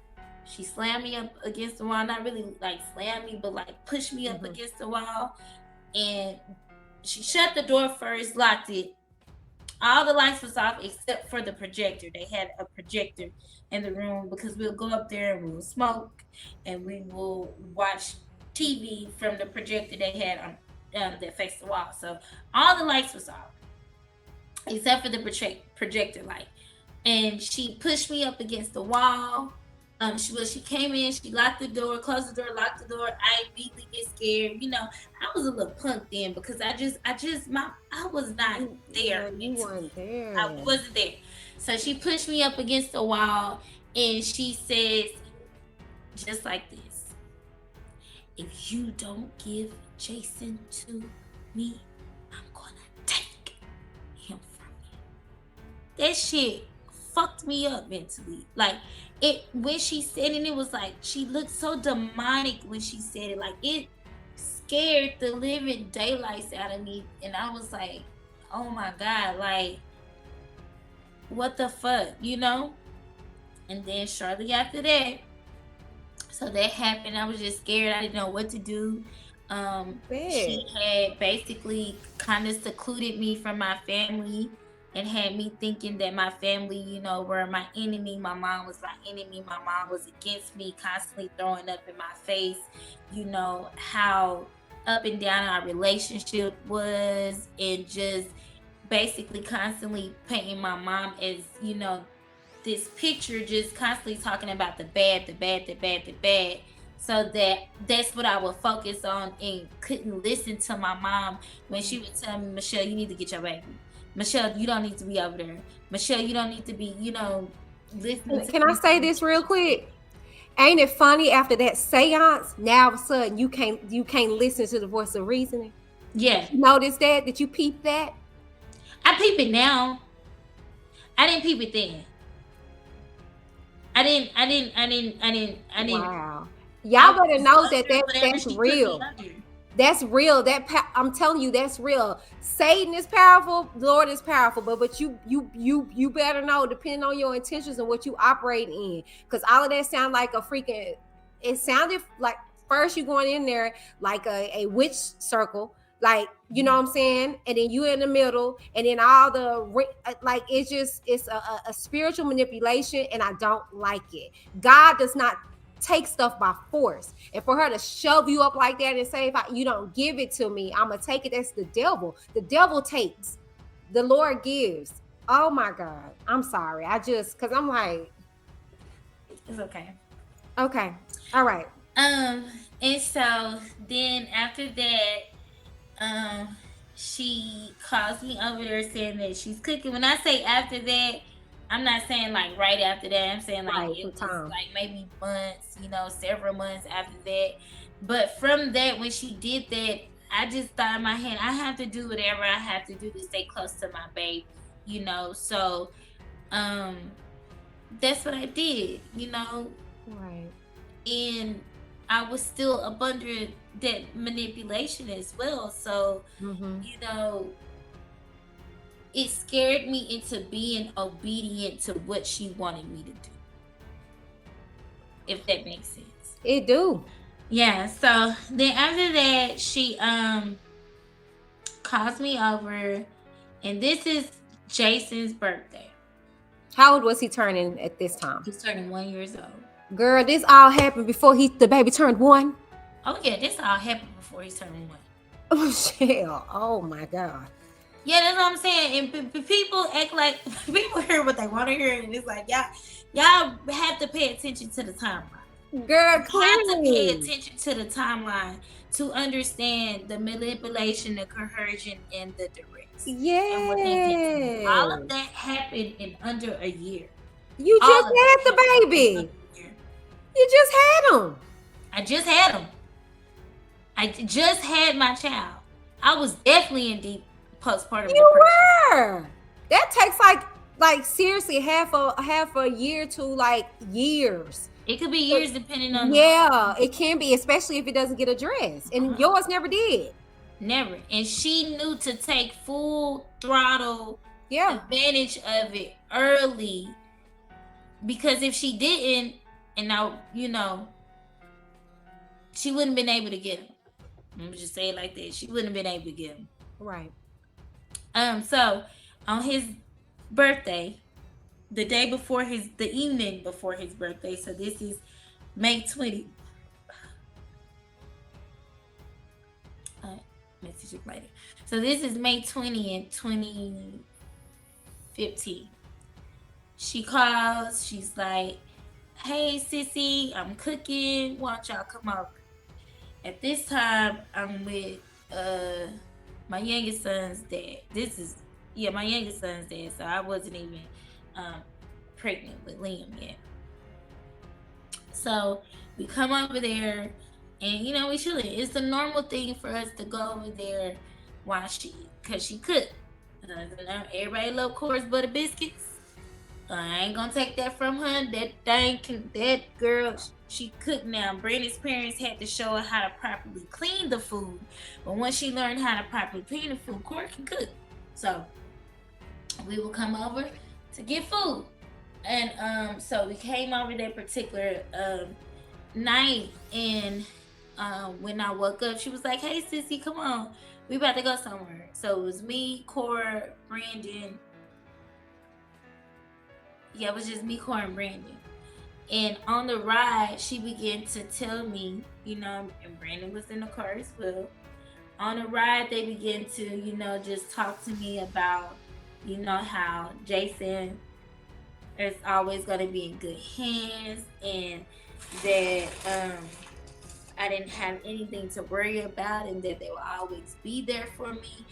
She slammed me up against the wall. Not really like slammed me, but like pushed me up against the wall. And she shut the door first, locked it. All the lights was off except for the projector. They had a projector in the room because we'll go up there and we'll smoke and we will watch TV from the projector they had on that faced the wall. So all the lights was off except for the projector light. And she pushed me up against the wall. She came in, she locked the door, closed the door, locked the door. I immediately get scared. I was a little punk then because I was not there. You weren't there. I wasn't there. So she pushed me up against the wall and she says, just like this, "If you don't give Jason to me, I'm gonna take him from you." That shit fucked me up mentally. Like when she said it, it was like she looked so demonic when she said it. Like it scared the living daylights out of me, and I was like, oh my God, like what the fuck, you know? And then shortly after that, so that happened. I was just scared. I didn't know what to do. She had basically kind of secluded me from my family and had me thinking that my family, you know, were my enemy. My mom was my enemy. My mom was against me, constantly throwing up in my face, you know, how up and down our relationship was, and just basically constantly painting my mom as, you know, this picture, just constantly talking about the bad, the bad, the bad, the bad. So that's what I would focus on, and couldn't listen to my mom when she would tell me, Michelle, you need to get your baby. Michelle, you don't need to be over there. Michelle, you don't need to be, you know, listening. Can I say this real quick? Ain't it funny, after that seance, now all of a sudden you can't listen to the voice of reasoning? Yeah. Did you notice that? Did you peep that? I peep it now. I didn't peep it then. I didn't. Wow. Y'all better know that's real. That's real. I'm telling you, that's real. Satan is powerful. Lord is powerful. But you better know, depending on your intentions and what you operate in, because all of that sound like a freaking. It sounded like first you going in there like a witch circle, like, you know what I'm saying, and then you in the middle, and then all the like it's a spiritual manipulation, and I don't like it. God does not take stuff by force, and for her to shove you up like that and say, if you don't give it to me, I'm gonna take it. That's the devil. The devil takes, the Lord gives. Oh my God, I'm sorry. Because I'm like, it's okay. Okay, all right. And so then after that, she calls me over there saying that she's cooking. When I say after that, I'm not saying like right after that. I'm saying like it was like maybe months, you know, several months after that. But from that, when she did that, I just thought in my head, I have to do whatever I have to do to stay close to my baby, you know. So, that's what I did, you know. Right. And I was still up under that manipulation as well. So, you know, it scared me into being obedient to what she wanted me to do. If that makes sense. It do. Yeah. So then after that, she calls me over, and this is Jason's birthday. How old was he turning at this time? He's turning 1 year old. Girl, this all happened before the baby turned 1? Oh yeah, this all happened before he's turning 1. Oh, Michelle. Oh my God. Yeah, that's what I'm saying. And people act like people hear what they want to hear, and it's like y'all have to pay attention to the timeline. Girl, you have to pay attention to the timeline to understand the manipulation, the coercion, and the duress. Yeah. All of that happened in under a year. You just had the baby. You just had him. I just had him. I just had my child. I was definitely in deep postpartum depression. You were. That takes like seriously half a year to like years. It could be years depending on. Yeah, it can be, especially if it doesn't get addressed. And yours never did. Never. And she knew to take full throttle advantage of it early, because if she didn't, and now, you know, she wouldn't have been able to get him. I'm gonna just say it like that. She wouldn't have been able to get him. Right. So on his birthday, the evening before his birthday, so this is May 20. Message it later. So this is May 20 in 2015. She calls, she's like, hey sissy, I'm cooking, why don't y'all come over? At this time, I'm with my youngest son's dad. My youngest son's dad, so I wasn't even pregnant with Liam yet. So we come over there, and you know, we chilling. It's the normal thing for us to go over there while because she cooked. Everybody love Cora's butter biscuits. I ain't gonna take that from her. That girl, she cooked now. Brandon's parents had to show her how to properly clean the food. But once she learned how to properly clean the food, Cora can cook. So we will come over to get food. And so we came over that particular night, and when I woke up, she was like, "Hey sissy, come on. We about to go somewhere." So it was me, Cora, Brandon. Yeah, it was just me, Cora, and Brandon. And on the ride, she began to tell me, and Brandon was in the car as well. On the ride, they began to, just talk to me about, how Jason is always going to be in good hands, and that I didn't have anything to worry about, and that they will always be there for me.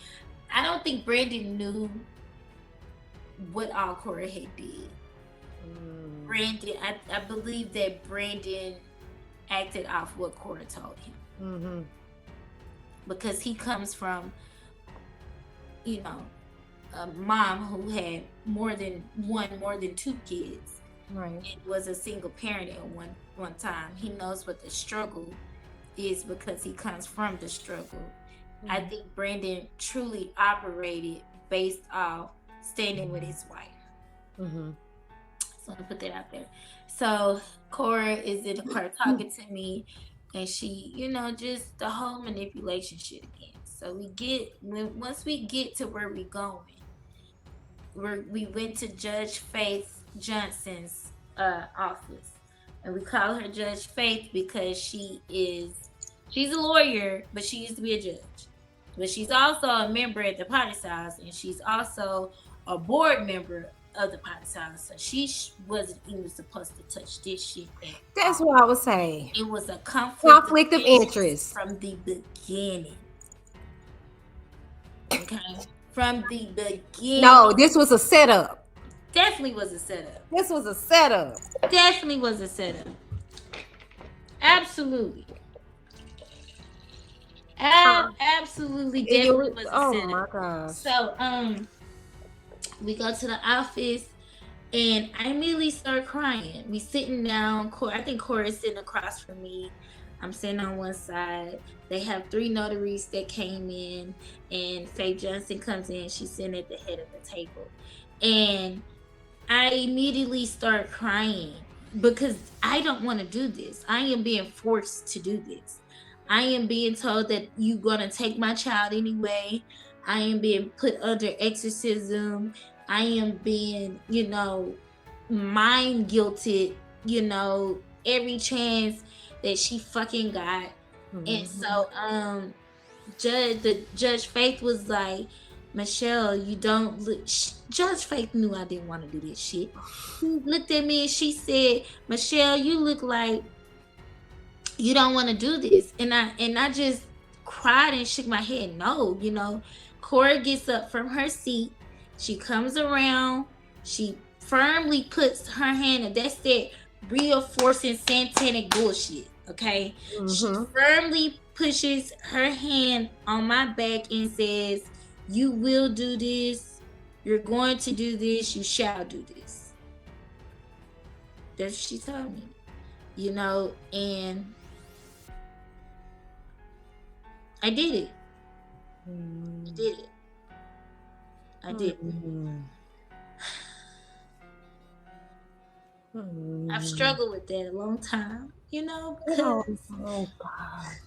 I don't think Brandon knew what all Cora had did. Brandon, I believe that Brandon acted off what Cora told him. Because he comes from, a mom who had more than two kids. Right. And was a single parent at one time. He knows what the struggle is because he comes from the struggle. I think Brandon truly operated based off standing with his wife. So I put that out there. So Cora is in the car talking to me, and she, just the whole manipulation shit again. So once we get to where we going, we went to Judge Faith Johnson's office, and we call her Judge Faith because she's a lawyer, but she used to be a judge. But she's also a member at the Potter's House, and she's also a board member of the Potter's House. So she wasn't even supposed to touch this shit. That's what I was saying. It was a conflict of interest from the beginning. Okay? From the beginning. No, this was a setup. Definitely was a setup. This was a setup. Definitely was a setup. Absolutely. Absolutely, definitely was a setup. Oh my gosh. So, we go to the office, and I immediately start crying. We sitting down. I think Cora is sitting across from me. I'm sitting on one side. They have 3 notaries that came in, and Faye Johnson comes in. She's sitting at the head of the table, and I immediately start crying because I don't want to do this. I am being forced to do this. I am being told that you're going to take my child anyway. I am being put under exorcism. I am being, mind guilted, every chance that she fucking got. And so Judge Faith was like, "Michelle, you don't look..." Judge Faith knew I didn't want to do this shit. She looked at me and she said, "Michelle, you look like you don't want to do this." And I just cried and shook my head. No, Cora gets up from her seat. She comes around. She firmly puts her hand, and that's that reinforcing satanic bullshit. Okay. She firmly pushes her hand on my back and says, "You will do this. You're going to do this. You shall do this." That's what she told me. And I did it. I did it. I did. I've struggled with that a long time, because oh God.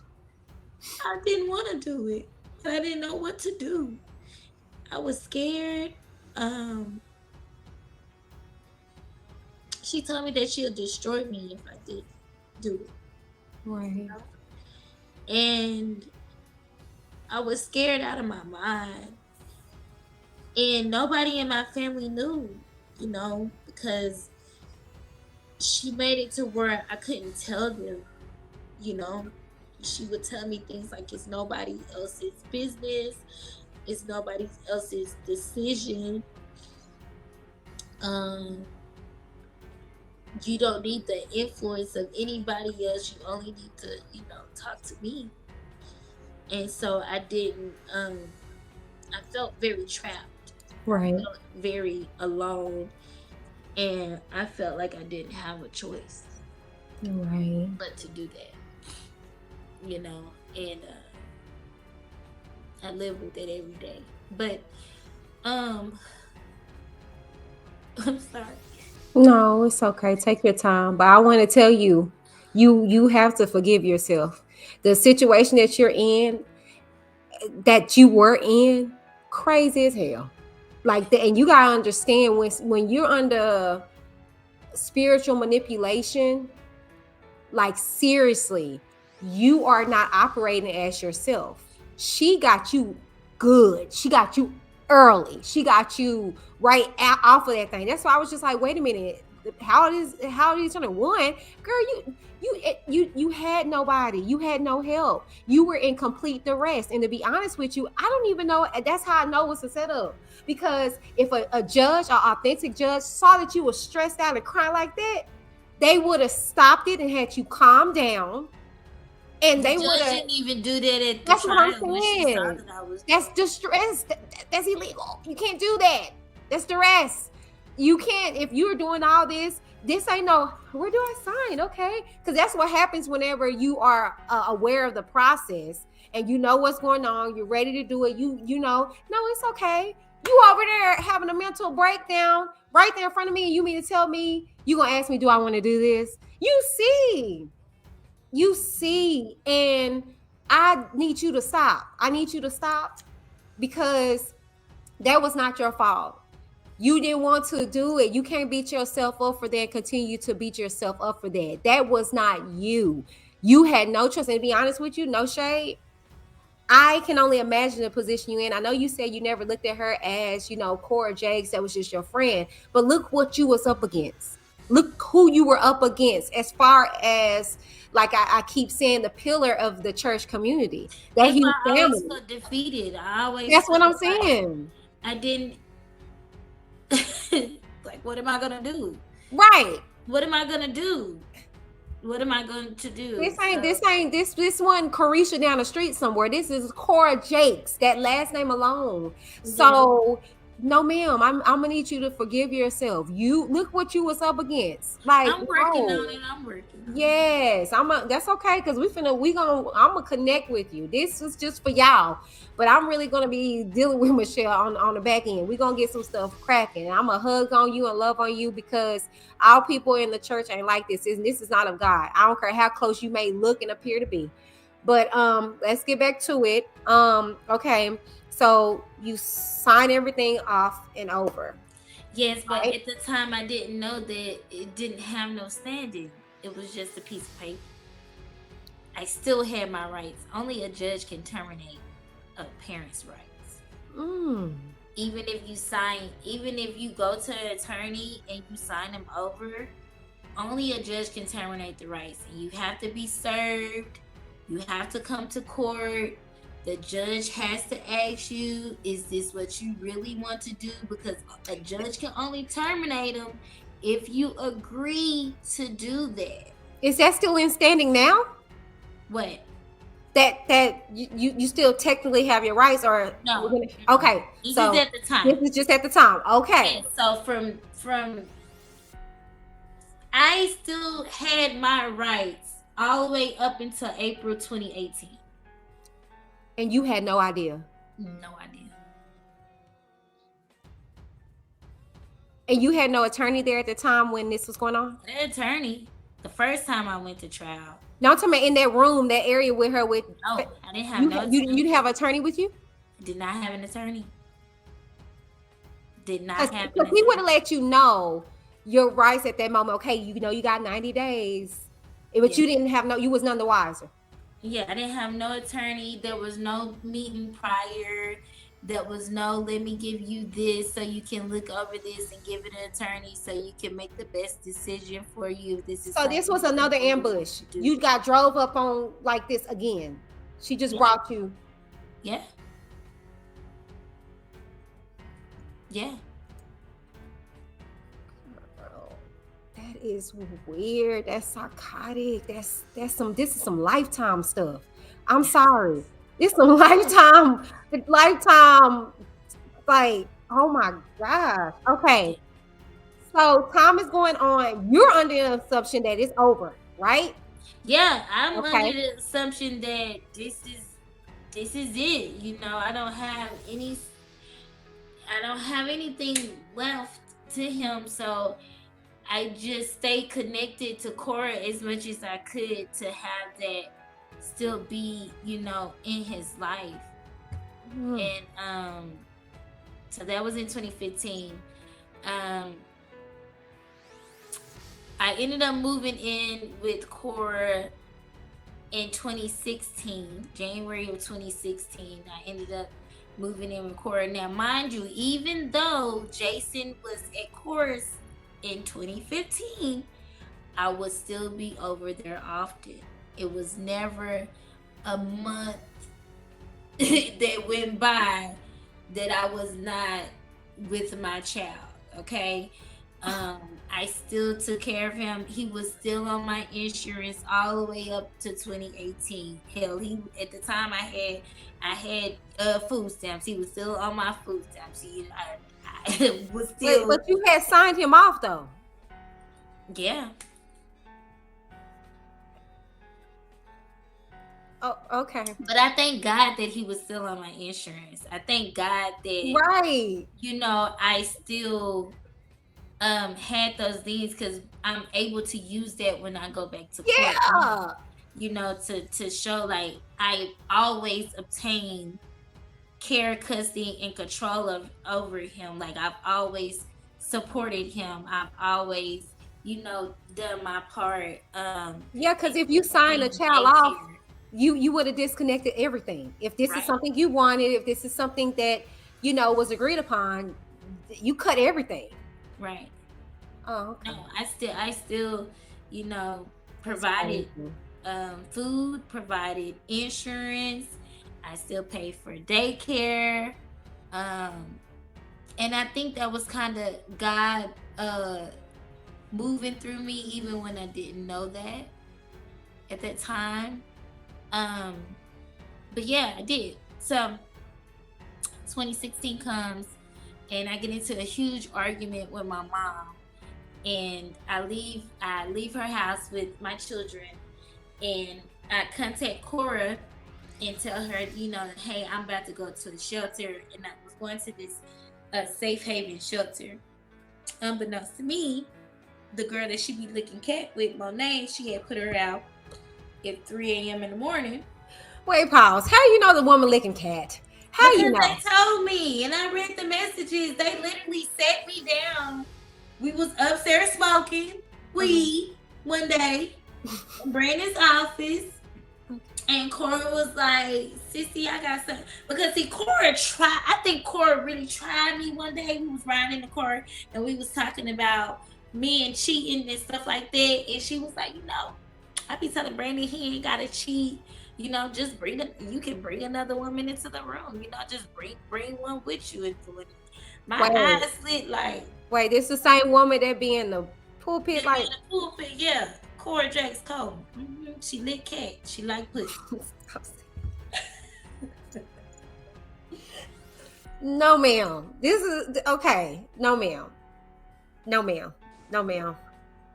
I didn't want to do it. I didn't know what to do. I was scared. She told me that she'll destroy me if I did do it. Right. And I was scared out of my mind. And nobody in my family knew, because she made it to where I couldn't tell them, She would tell me things like, it's nobody else's business. It's nobody else's decision. You don't need the influence of anybody else. You only need to, talk to me. And so I didn't, I felt very trapped. Right. I felt very alone. And I felt like I didn't have a choice, Right. but to do that, and I live with it every day. But I'm sorry. No, it's okay. Take your time. But I want to tell you, you have to forgive yourself. The situation that you're in, that you were in, crazy as hell. Like that, and you gotta understand when you're under spiritual manipulation, like seriously, you are not operating as yourself. She got you good. She got you early. She got you right off of that thing. That's why I was just like, wait a minute. How are you turning one? Girl, you had nobody. You had no help. You were in complete duress. And to be honest with you, I don't even know. That's how I know it's a setup. Because if a judge, an authentic judge, saw that you were stressed out and crying like that, they would have stopped it and had you calm down. And they would have. Didn't even do that at the That's trial what I'm when she saw saying. that I was. That's distress. That's illegal. You can't do that. That's duress. You can't. If you're doing all this ain't no. Where do I sign? Okay, because that's what happens whenever you are aware of the process and you know what's going on. You're ready to do it. You know. No, it's okay. You over there having a mental breakdown right there in front of me, and you mean to tell me you gonna ask me, do I want to do this? You see, and I need you to stop. I need you to stop because that was not your fault. You didn't want to do it. You can't beat yourself up for that and continue to beat yourself up for that. That was not you. You had no choice. And to be honest with you, no shade. I can only imagine the position you're in. I know you said you never looked at her as, Cora Jakes, that was just your friend. But look what you was up against. Look who you were up against as far as, like I keep saying, the pillar of the church community. That huge family. I always felt defeated. That's what I'm saying. I didn't. Like, what am I going to do? Right. What am I going to do? What am I going to do? This one Carisha down the street somewhere. This is Cora Jakes, that last name alone. Yeah. So no, ma'am, I'm gonna need you to forgive yourself. You look what you was up against. Like, I'm working on it. I'm working. Yes, that's okay, because I'm gonna connect with you. This is just for y'all, but I'm really gonna be dealing with Michelle on the back end. We're gonna get some stuff cracking. I'm gonna hug on you and love on you, because all people in the church ain't like this. This is not of God. I don't care how close you may look and appear to be. But let's get back to it. Okay. So you sign everything off and over. Yes, but right? At the time I didn't know that it didn't have no standing. It was just a piece of paper. I still had my rights. Only a judge can terminate a parent's rights. Even if you go to an attorney and you sign them over, only a judge can terminate the rights. And you have to be served. You have to come to court. The judge has to ask you, is this what you really want to do? Because a judge can only terminate them if you agree to do that. Is that still in standing now? What? That you still technically have your rights, or no? Okay, this is at the time. This is just at the time. Okay. And so from I still had my rights all the way up until April 2018. And you had no idea? No idea. And you had no attorney there at the time when this was going on? The attorney. The first time I went to trial. No, I'm talking about in that room, that area with her. No, I didn't have no attorney. You didn't have an attorney with you? Did not have an attorney. Did not have an attorney. Because he would have let you know your rights at that moment. Okay, you got 90 days. But you didn't have you was none the wiser. Yeah, I didn't have no attorney. There was no meeting prior. There was no, let me give you this so you can look over this and give it an attorney so you can make the best decision for you. This was another ambush. You got drove up on like this again. She just brought you. Yeah. Yeah. That is weird. That's psychotic. This is some Lifetime stuff. I'm sorry. It's some lifetime, like, oh my gosh. Okay. So time is going on. You're under the assumption that it's over, right? Yeah, I'm Okay. under the assumption that this is it. You know, I don't have anything left to him, so I just stay connected to Cora as much as I could to have that still be, you know, in his life. And so that was in 2015. I ended up moving in with Cora in 2016, January of 2016. I ended up moving in with Cora. Now, mind you, even though Jason was at Cora's in 2015, I would still be over there often. It was never a month that went by that I was not with my child, okay? I still took care of him. He was still on my insurance all the way up to 2018. Hell, he at the time I had food stamps. He was still on my food stamps. I was still. But you had signed him off though. Yeah. Oh, okay. But I thank God that he was still on my insurance. I thank God that, right, you know, I still had those things because I'm able to use that when I go back to court. Yeah. You know, to show like I always obtain care, custody, and control over him. Like I've always supported him. I've always, you know, done my part. Yeah, because if you sign a child off, you would have disconnected everything. If this is something you wanted, if this is something that, you know, was agreed upon, you cut everything. Right. Oh, okay. No, I still, you know, provided food, provided insurance. I still pay for daycare. And I think that was kind of God moving through me even when I didn't know that at that time. But yeah, I did. So 2016 comes and I get into a huge argument with my mom, and I leave her house with my children, and I contact Cora and tell her, you know, hey, I'm about to go to the shelter, and I was going to this safe haven shelter. Unbeknownst to me, the girl that she be licking cat with, Monet, she had put her out at 3 a.m. in the morning. Wait, pause. How you know the woman licking cat? How because you know? They told me, and I read the messages. They literally sat me down. We was upstairs smoking weed one day in Brandon's office, and Cora was like, "Sissy, I got something." Because see, Cora tried. I think Cora really tried me one day. We was riding in the car, and we was talking about men cheating and stuff like that. And she was like, you know, I be telling Brandon he ain't gotta cheat. You know, just you can bring another woman into the room. You know, just bring one with you into it. My eyes lit like. Wait, this the same woman that be in the pulpit, like in the pulpit, yeah. Cora Jakes Cole. Mm-hmm. She lit cat. She like pussy. No, ma'am. This is okay. No, ma'am. No, ma'am. No, ma'am.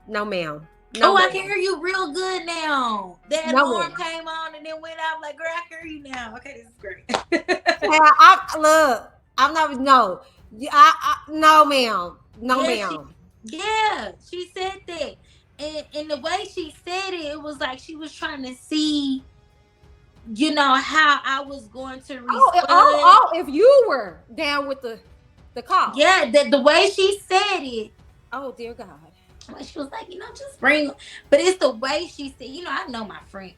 No, ma'am. No, I can hear you real good now. That alarm came on and then went out. Like, girl, I can hear you now. Okay, this is great. Yeah, I'm not. No, no, ma'am. No, ma'am. She said that, and the way she said it, it was like she was trying to see, you know, how I was going to respond. Oh, if you were down with the call. Yeah, the way she said it. Oh, dear God. She was like, you know, just bring. But it's the way she said, you know, I know my friend,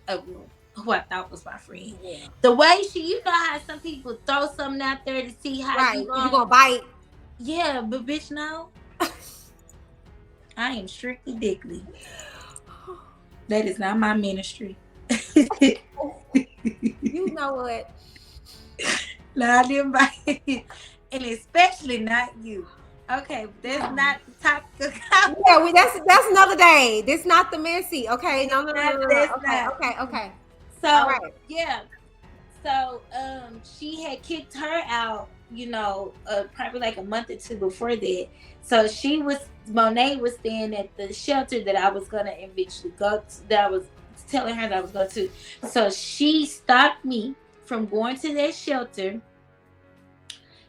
who I thought was my friend. Yeah. The way you know how some people throw something out there to see how you gonna bite. Yeah, but bitch, no. I am strictly dickly. That is not my ministry. You know what? No, I didn't bite. And especially not you. Okay, that's not the topic. Yeah, that's another day. This not the messy. Okay, no. Okay. So yeah. So she had kicked her out probably like a month or two before that. So Monet was staying at the shelter that I was gonna eventually go to, that I was telling her that I was going to. So she stopped me from going to that shelter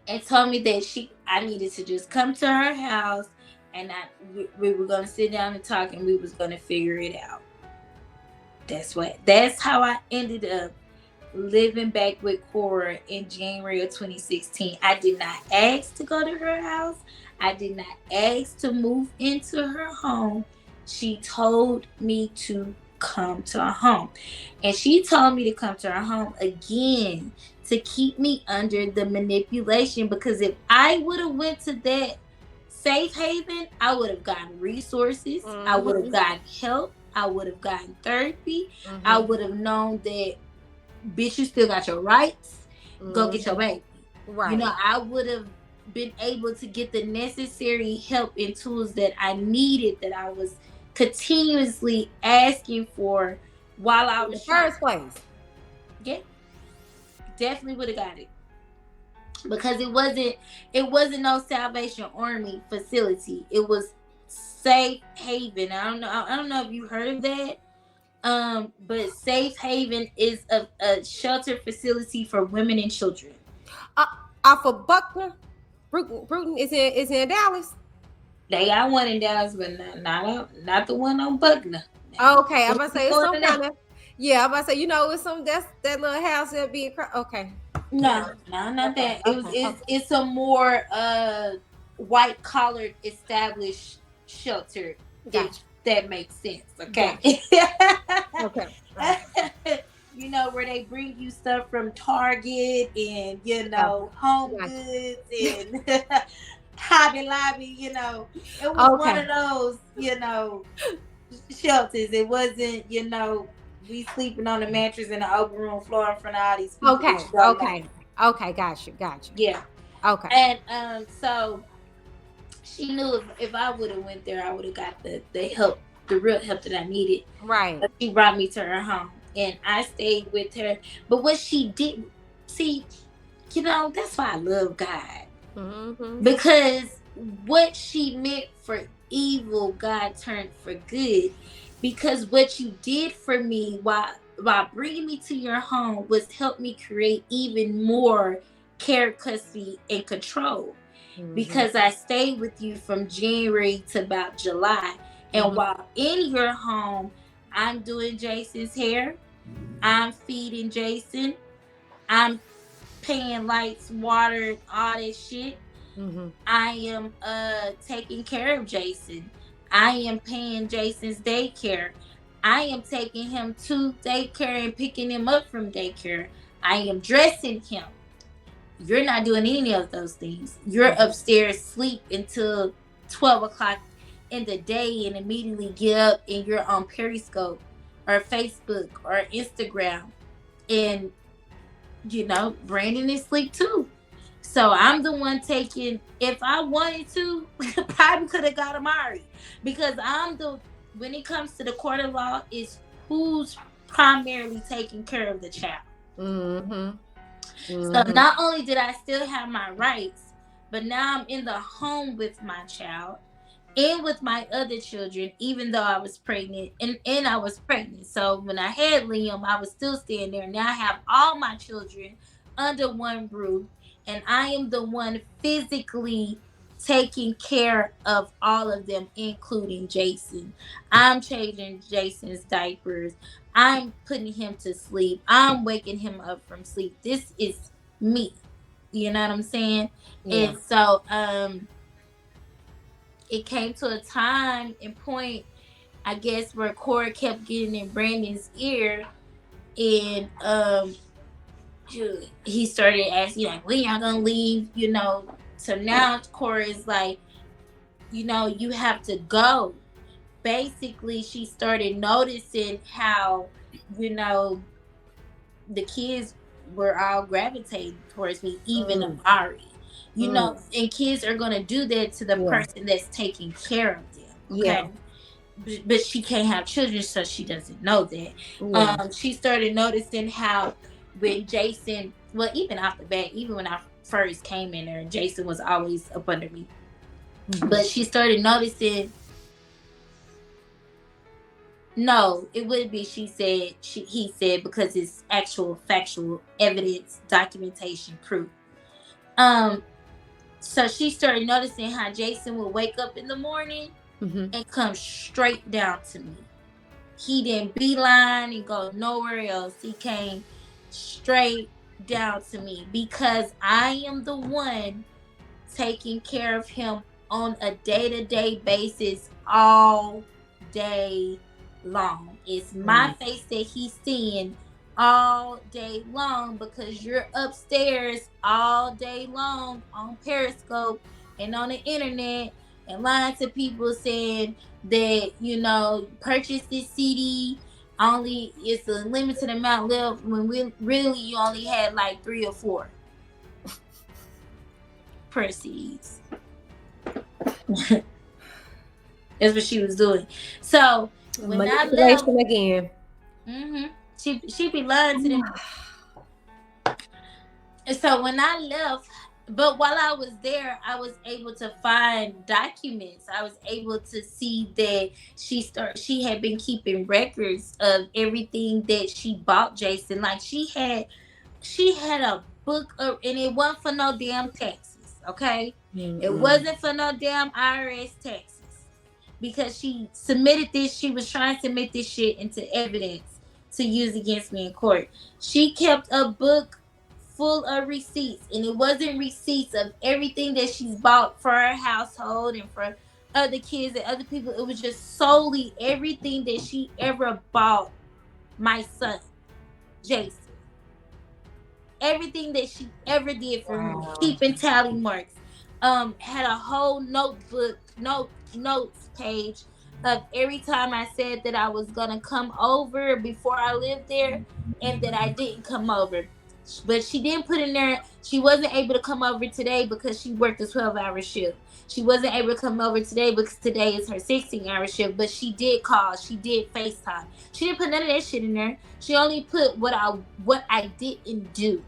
and told me that I needed to just come to her house, and we were gonna sit down and talk, and we was gonna figure it out. That's how I ended up living back with Cora in January of 2016. I did not ask to go to her house. I did not ask to move into her home. She told me to come to her home. And she told me to come to her home again to keep me under the manipulation, because if I would have went to that safe haven, I would have gotten resources. I would have gotten help. I would have gotten therapy. I would have known that, bitch, you still got your rights. Go get your baby. Right. I would have been able to get the necessary help and tools that I needed, that I was continuously asking for while I was in the first place. Yeah. Definitely would have got it. Because it wasn't no Salvation Army facility. It was Safe Haven. I don't know if you heard of that. But Safe Haven is a shelter facility for women and children. Off of Buckner, Bruton is in Dallas. They got one in Dallas, but not the one on Buckner. Okay, I'm about to say it's some kind of. Yeah, I'm about to say, it's some that little house that be okay. No, not that. It's a more white collared established shelter. Gotcha. That makes sense. Okay. Gotcha. Okay. Where they bring you stuff from Target and Home Goods and Hobby Lobby. It was one of those shelters. It wasn't we sleeping on a mattress in the open room floor in front of all these people. Okay, got you. Yeah. Okay. And so she knew if I would have went there, I would have got the help, the real help that I needed. Right. But she brought me to her home, and I stayed with her. But what she did, see, that's why I love God. Mm-hmm. Because what she meant for evil, God turned for good. Because what you did for me while bringing me to your home was help me create even more care, custody, and control. Mm-hmm. Because I stayed with you from January to about July. And while in your home, I'm doing Jason's hair. I'm feeding Jason. I'm paying lights, water, all that shit. Mm-hmm. I am taking care of Jason. I am paying Jason's daycare. I am taking him to daycare and picking him up from daycare. I am dressing him. You're not doing any of those things. You're upstairs, sleep until 12 o'clock in the day, and immediately get up and you're on Periscope or Facebook or Instagram. And, Brandon is asleep too. So I'm the one taking, if I wanted to, probably could have got Amari. Because when it comes to the court of law, is who's primarily taking care of the child. Mm-hmm. Mm-hmm. So not only did I still have my rights, but now I'm in the home with my child and with my other children, even though I was pregnant. And I was pregnant. So when I had Liam, I was still staying there. Now I have all my children under one roof. And I am the one physically taking care of all of them, including Jason. I'm changing Jason's diapers. I'm putting him to sleep. I'm waking him up from sleep. This is me. You know what I'm saying? Yeah. And so it came to a time and point, I guess, where Cora kept getting in Brandon's ear. And he started asking, like, when y'all gonna leave? So now Cora is like, you have to go. Basically, she started noticing how, the kids were all gravitating towards me, even Amari. And kids are gonna do that to the person that's taking care of them. Okay. Yeah. But she can't have children, so she doesn't know that. Yeah. She started noticing how when Jason, well, even off the bat, even when I first came in there. Jason was always up under me. But she started noticing. No, it would be. He said, because it's actual factual evidence, documentation, proof. So she started noticing how Jason would wake up in the morning and come straight down to me. He didn't beeline and go nowhere else. He came straight down to me because I am the one taking care of him on a day-to-day basis all day long. It's my face that he's seeing all day long because you're upstairs all day long on Periscope and on the internet and lying to people saying that, you know, purchase this CD, only it's a limited amount left when really you only had like 3 or 4 proceeds. That's what she was doing. So when manipulation I again. She be lying to them. And so when I left, but while I was there, I was able to find documents. I was able to see that she had been keeping records of everything that she bought Jason. Like she had a book of, and it wasn't for no damn taxes, okay? It wasn't for no damn IRS taxes. Because she submitted this, she was trying to submit this shit into evidence to use against me in court. She kept a book full of receipts, and it wasn't receipts of everything that she's bought for her household and for other kids and other people. It was just solely everything that she ever bought my son, Jason. Everything that she ever did for him, keeping tally marks. Had a whole notebook, notes page of every time I said that I was gonna come over before I lived there, and that I didn't come over. But she didn't put in there, she wasn't able to come over today because she worked a 12-hour shift. She wasn't able to come over today because today is her 16-hour shift, but she did call, she did FaceTime. She didn't put none of that shit in there. She only put what I didn't do.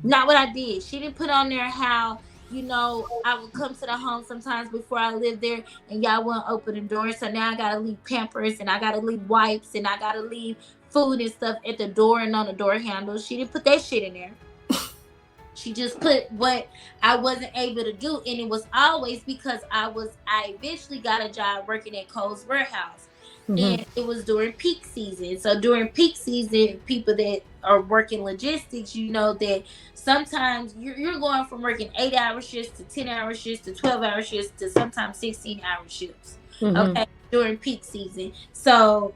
Not what I did. She didn't put on there how, you know, I would come to the home sometimes before I lived there and y'all wouldn't open the door. So now I got to leave Pampers and I got to leave wipes and I got to leave food and stuff at the door and on the door handle. She didn't put that shit in there. She just put what I wasn't able to do. And it was always because I eventually got a job working at Kohl's warehouse. And it was during peak season. So during peak season, people that are working logistics, you know that sometimes you're going from working 8-hour shifts to 10-hour shifts to 12-hour shifts to sometimes 16-hour shifts. Okay, during peak season. So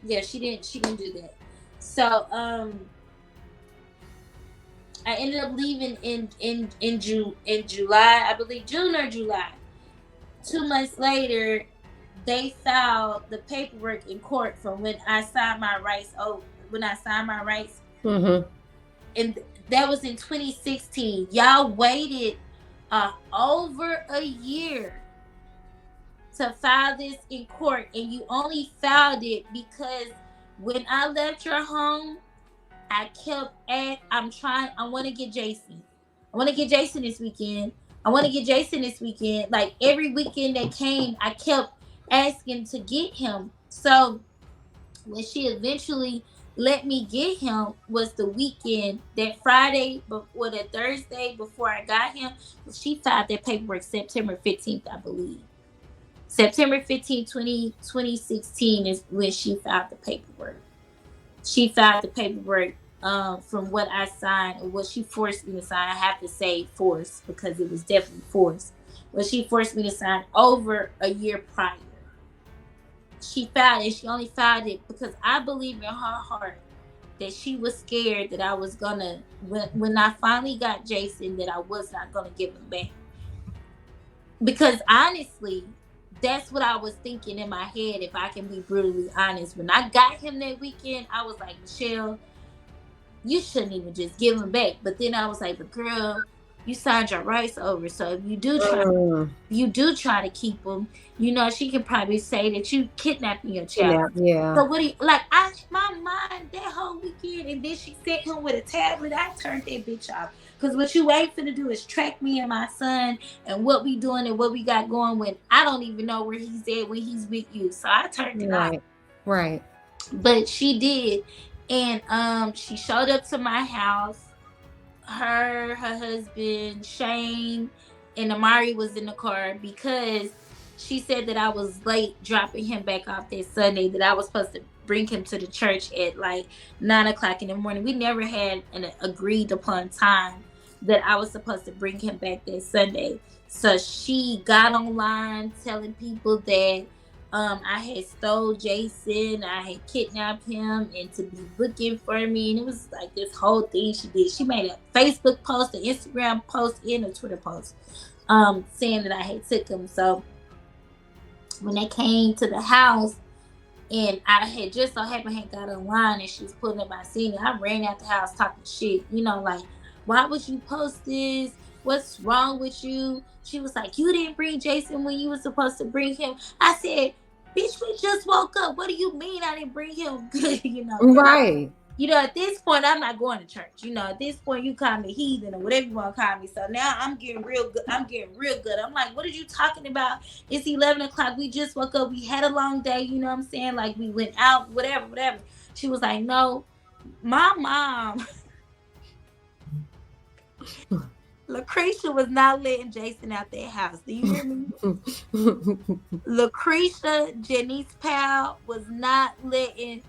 yeah, she didn't do that. So I ended up leaving in July, I believe June or July. 2 months later, they filed the paperwork in court from when I signed my rights. And that was in 2016. Y'all waited over a year to file this in court, and you only filed it because when I left your home, I kept I want to get Jason. I want to get Jason this weekend. I want to get Jason this weekend. Like every weekend that came, I kept asking to get him. So when she eventually let me get him was the weekend, that Friday or the Thursday before I got him. She filed that paperwork September 15th, I believe. September 15th, 2016 is when she filed the paperwork. She filed the paperwork from what I signed, or what she forced me to sign. I have to say forced because it was definitely forced. But she forced me to sign over a year prior. She filed it. She only filed it because I believe in her heart that she was scared that I was gonna, when I finally got Jason, that I was not gonna give him back. Because honestly, that's what I was thinking in my head, if I can be brutally honest. When I got him that weekend, I was like, Michelle, you shouldn't even just give him back. But then I was like, but girl, you signed your rights over. So if you do try to keep them, you know, she could probably say that you kidnapping your child. Yeah. So what do you like? My mind that whole weekend, and then she sent him with a tablet. I turned that bitch off. Cause what you ain't finna do is track me and my son and what we doing and what we got going when I don't even know where he's at when he's with you. So I turned it off. Right. But she did. And she showed up to my house. Her husband, Shane, and Amari was in the car because she said that I was late dropping him back off that Sunday, that I was supposed to bring him to the church at like 9 o'clock in the morning. We never had an agreed upon time that I was supposed to bring him back that Sunday. So she got online telling people that I had stole Jason, I had kidnapped him, and to be looking for me. And it was like this whole thing she did. She made a Facebook post, an Instagram post, and a Twitter post saying that I had took him. So when they came to the house, and I had just so happened had got online and she was putting up my scene, I ran out the house talking shit, you know, like, why would you post this? What's wrong with you? She was like, you didn't bring Jason when you were supposed to bring him. I said, bitch, we just woke up. What do you mean I didn't bring him? You know, right. You know, at this point, I'm not going to church. You know, at this point, you call me heathen or whatever you want to call me. So now I'm getting real good. I'm like, what are you talking about? It's 11 o'clock. We just woke up. We had a long day. You know what I'm saying? Like, we went out, whatever. She was like, no, my mom, Lucretia was not letting Jason out their house. Do you hear me? Lucretia, Janice's pal, was not letting.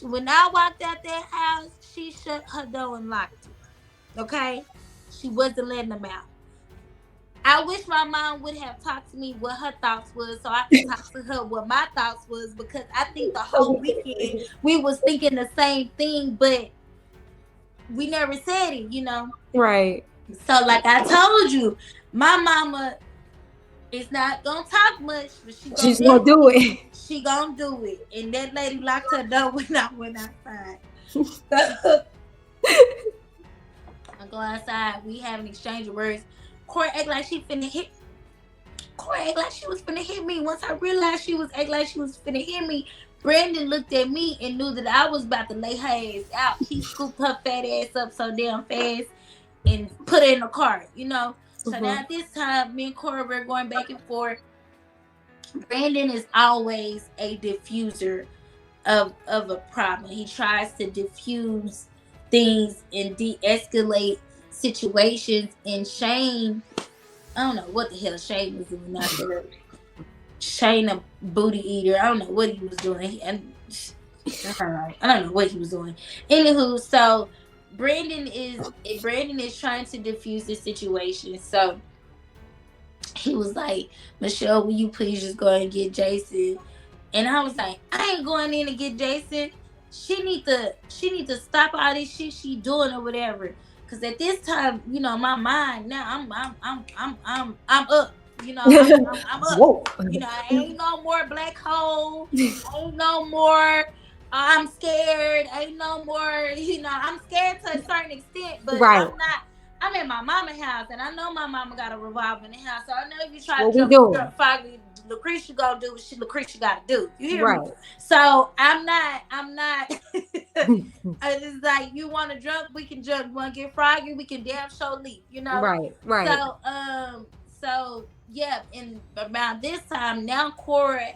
When I walked out that house, she shut her door and locked it. Okay? She wasn't letting them out. I wish my mom would have talked to me what her thoughts was so I could talk to her what my thoughts was, because I think the whole weekend we was thinking the same thing, but we never said it, you know? Right. So like I told you, my mama is not gonna talk much, but she's gonna do it. She gonna do it. And that lady locked her door when I went outside. So, I go outside, we have an exchange of words. Cora act like she finna hit. Cora act like she was finna hit me. Once I realized she was act like she was finna hit me, Brandon looked at me and knew that I was about to lay her ass out. He scooped her fat ass up so damn fast and put her in the car, you know. So now at this time, me and Cora were going back and forth. Brandon is always a diffuser of a problem. He tries to diffuse things and de-escalate situations. And Shane, I don't know what the hell Shane was doing out there. Shane, a booty eater. I don't know what he was doing. And I don't know what he was doing. Anywho, so Brandon is trying to diffuse the situation. So he was like, Michelle, will you please just go and get Jason? And I was like, I ain't going in to get Jason. She need to stop all this shit she doing or whatever. Cause at this time, you know, my mind now I'm up. You know, I'm up. Whoa. You know, I ain't no more black hole. Ain't no more. I'm scared. Ain't no more. You know, I'm scared to a certain extent, but I'm not. I'm in my mama's house, and I know my mama got a revolver in the house. So I know if you try to jump Foggy, Lucretia gonna do what Lucretia gotta do. You hear me? So I'm not. It's like, you want to jump, we can jump. You want to get froggy, we can damn sure leave. You know? Right. So yeah, and about this time now, Cora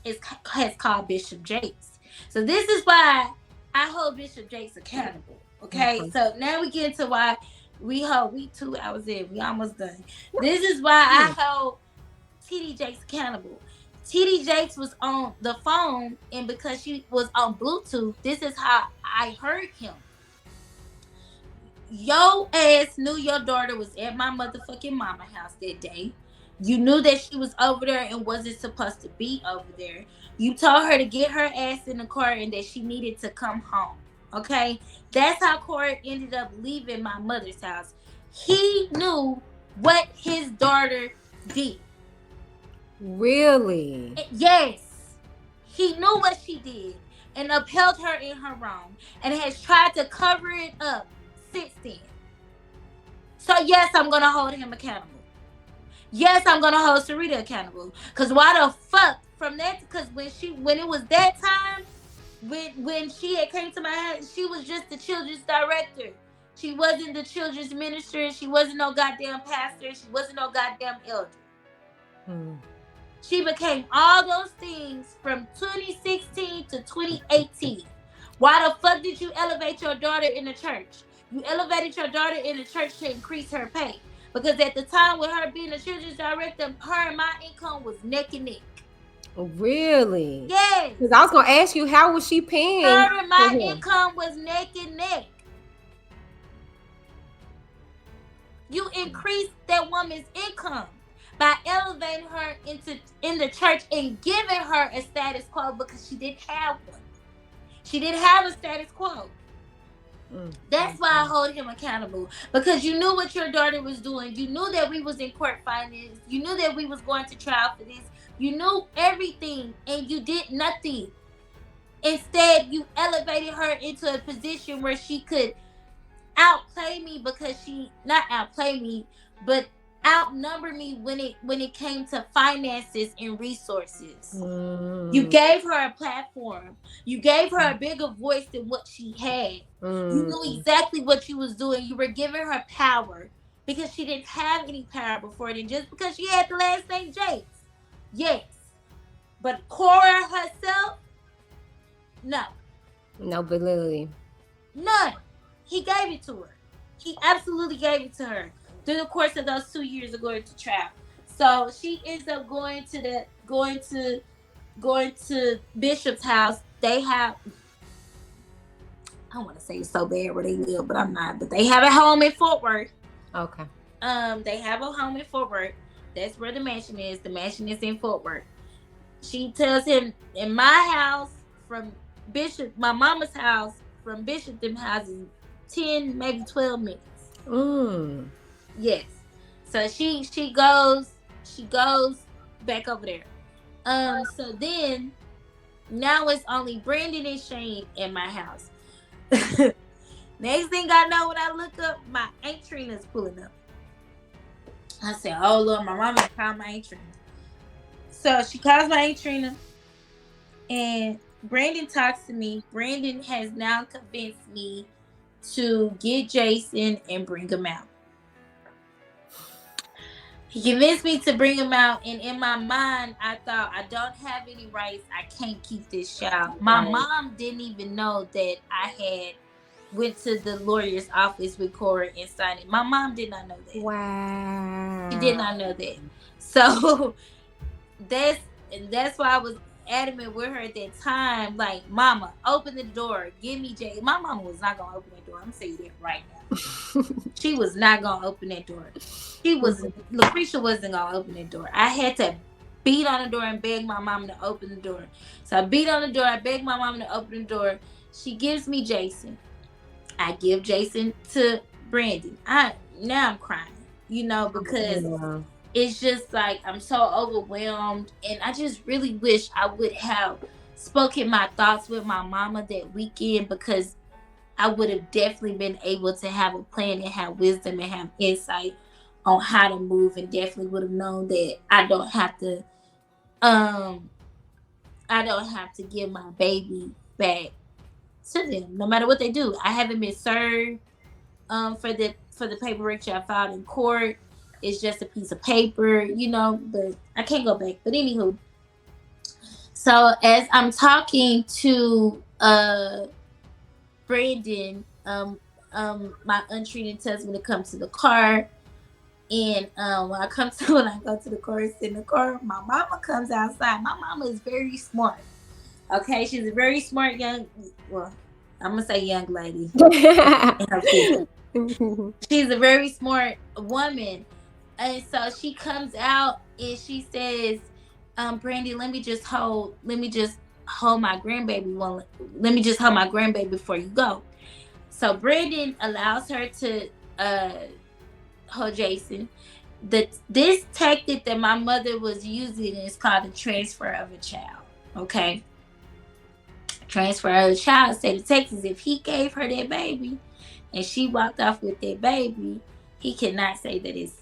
has called Bishop Jakes. So this is why I hold Bishop Jakes accountable. Okay. So now we get into why. We 2 hours in. We almost done. This is why I hold TD Jakes accountable. TD Jakes was on the phone, and because she was on Bluetooth, this is how I heard him. Your ass knew your daughter was at my motherfucking mama house that day. You knew that she was over there and wasn't supposed to be over there. You told her to get her ass in the car and that she needed to come home. Okay, that's how Cora ended up leaving my mother's house. He knew what his daughter did. Really? Yes. He knew what she did and upheld her in her wrong and has tried to cover it up since then. So yes, I'm gonna hold him accountable. Yes, I'm gonna hold Sarita accountable. Cause why the fuck from that? Cause when it was that time, when she had came to my house, she was just the children's director. She wasn't the children's minister. She wasn't no goddamn pastor. She wasn't no goddamn elder. She became all those things from 2016 to 2018. Why the fuck did you elevate your daughter in the church? You elevated your daughter in the church to increase her pay. Because at the time with her being the children's director, her and my income was neck and neck. Really? Yes. Because I was going to ask you, how was she paying? Her and my income was neck and neck. You increased that woman's income by elevating her in the church and giving her a status quo because she didn't have one. She didn't have a status quo. That's why I hold him accountable, because you knew what your daughter was doing. You knew that we was in court finance. You knew that we was going to trial for this. You knew everything, and you did nothing. Instead, you elevated her into a position where she could outplay me, because she not outplay me, but outnumber me when it came to finances and resources. You gave her a platform. You gave her a bigger voice than what she had. You knew exactly what you was doing. You were giving her power because she didn't have any power before then, just because she had the last name Jakes. Yes. But Cora herself, no. No validity. None. He gave it to her. He absolutely gave it to her through the course of those 2 years of going to trial. So she ends up going to Bishop's house. They have, I want to say it's so bad where they live, but I'm not. But they have a home in Fort Worth. Okay. They have a home in Fort Worth. That's where the mansion is. The mansion is in Fort Worth. She tells him, in my house from Bishop, my mama's house from Bishop, them houses 10, maybe 12 minutes. Yes. So she goes back over there. So then now it's only Brandon and Shane in my house. Next thing I know, when I look up, my Aunt Trina's pulling up. I said, oh Lord, my mama called my Aunt Trina. So she calls my Aunt Trina, and Brandon talks to me. Brandon has now convinced me to get Jason and bring him out. He convinced me to bring him out, and in my mind, I thought, I don't have any rights. I can't keep this child. My mom didn't even know that I had went to the lawyer's office with Cora and signed it. My mom did not know that. Wow. She did not know that. So that's why I was adamant with her at that time. Like, mama, open the door. Give me Jay. My mama was not gonna open that door. I'm saying that right now. She was not gonna open that door. Lucretia wasn't gonna open that door. I had to beat on the door and beg my mama to open the door. So I beat on the door. I begged my mama to open the door. She gives me Jason. I give Jason to Brandon. Now I'm crying, because it's just like I'm so overwhelmed, and I just really wish I would have spoken my thoughts with my mama that weekend, because I would have definitely been able to have a plan and have wisdom and have insight on how to move, and definitely would have known that I don't have to give my baby back to them, no matter what they do. I haven't been served for the paperwork I filed in court. It's just a piece of paper, but I can't go back. But anywho, so as I'm talking to Brandon, my untreated tells me to come to the car. And when I go to the car, sit in the car, my mama comes outside. My mama is very smart. Okay, she's a very smart I'm gonna say young lady. She's a very smart woman. And so she comes out and she says, Brandy, let me just hold my grandbaby. Let me just hold my grandbaby before you go. So Brandon allows her to hold Jason. This tactic that my mother was using is called the transfer of a child. Okay. Transfer of a child. State of Texas, if he gave her that baby and she walked off with that baby, he cannot say that it's,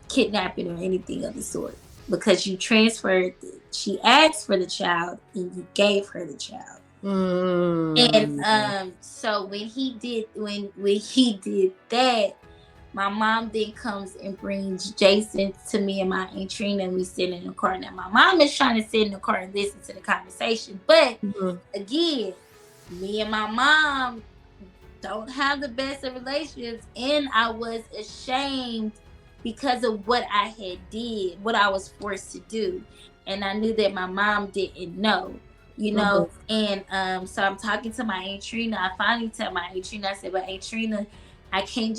kidnapping or anything of the sort, because you transferred. She asked for the child and you gave her the child. And so when he did that, my mom then comes and brings Jason to me and my Aunt Trina, and we sit in the car. Now my mom is trying to sit in the car and listen to the conversation, but again, me and my mom don't have the best of relationships, and I was ashamed because of what I had did, what I was forced to do, and I knew that my mom didn't know. And so I'm talking to my Aunt Trina. I finally tell my Aunt Trina, I said, "But Aunt Trina, I can't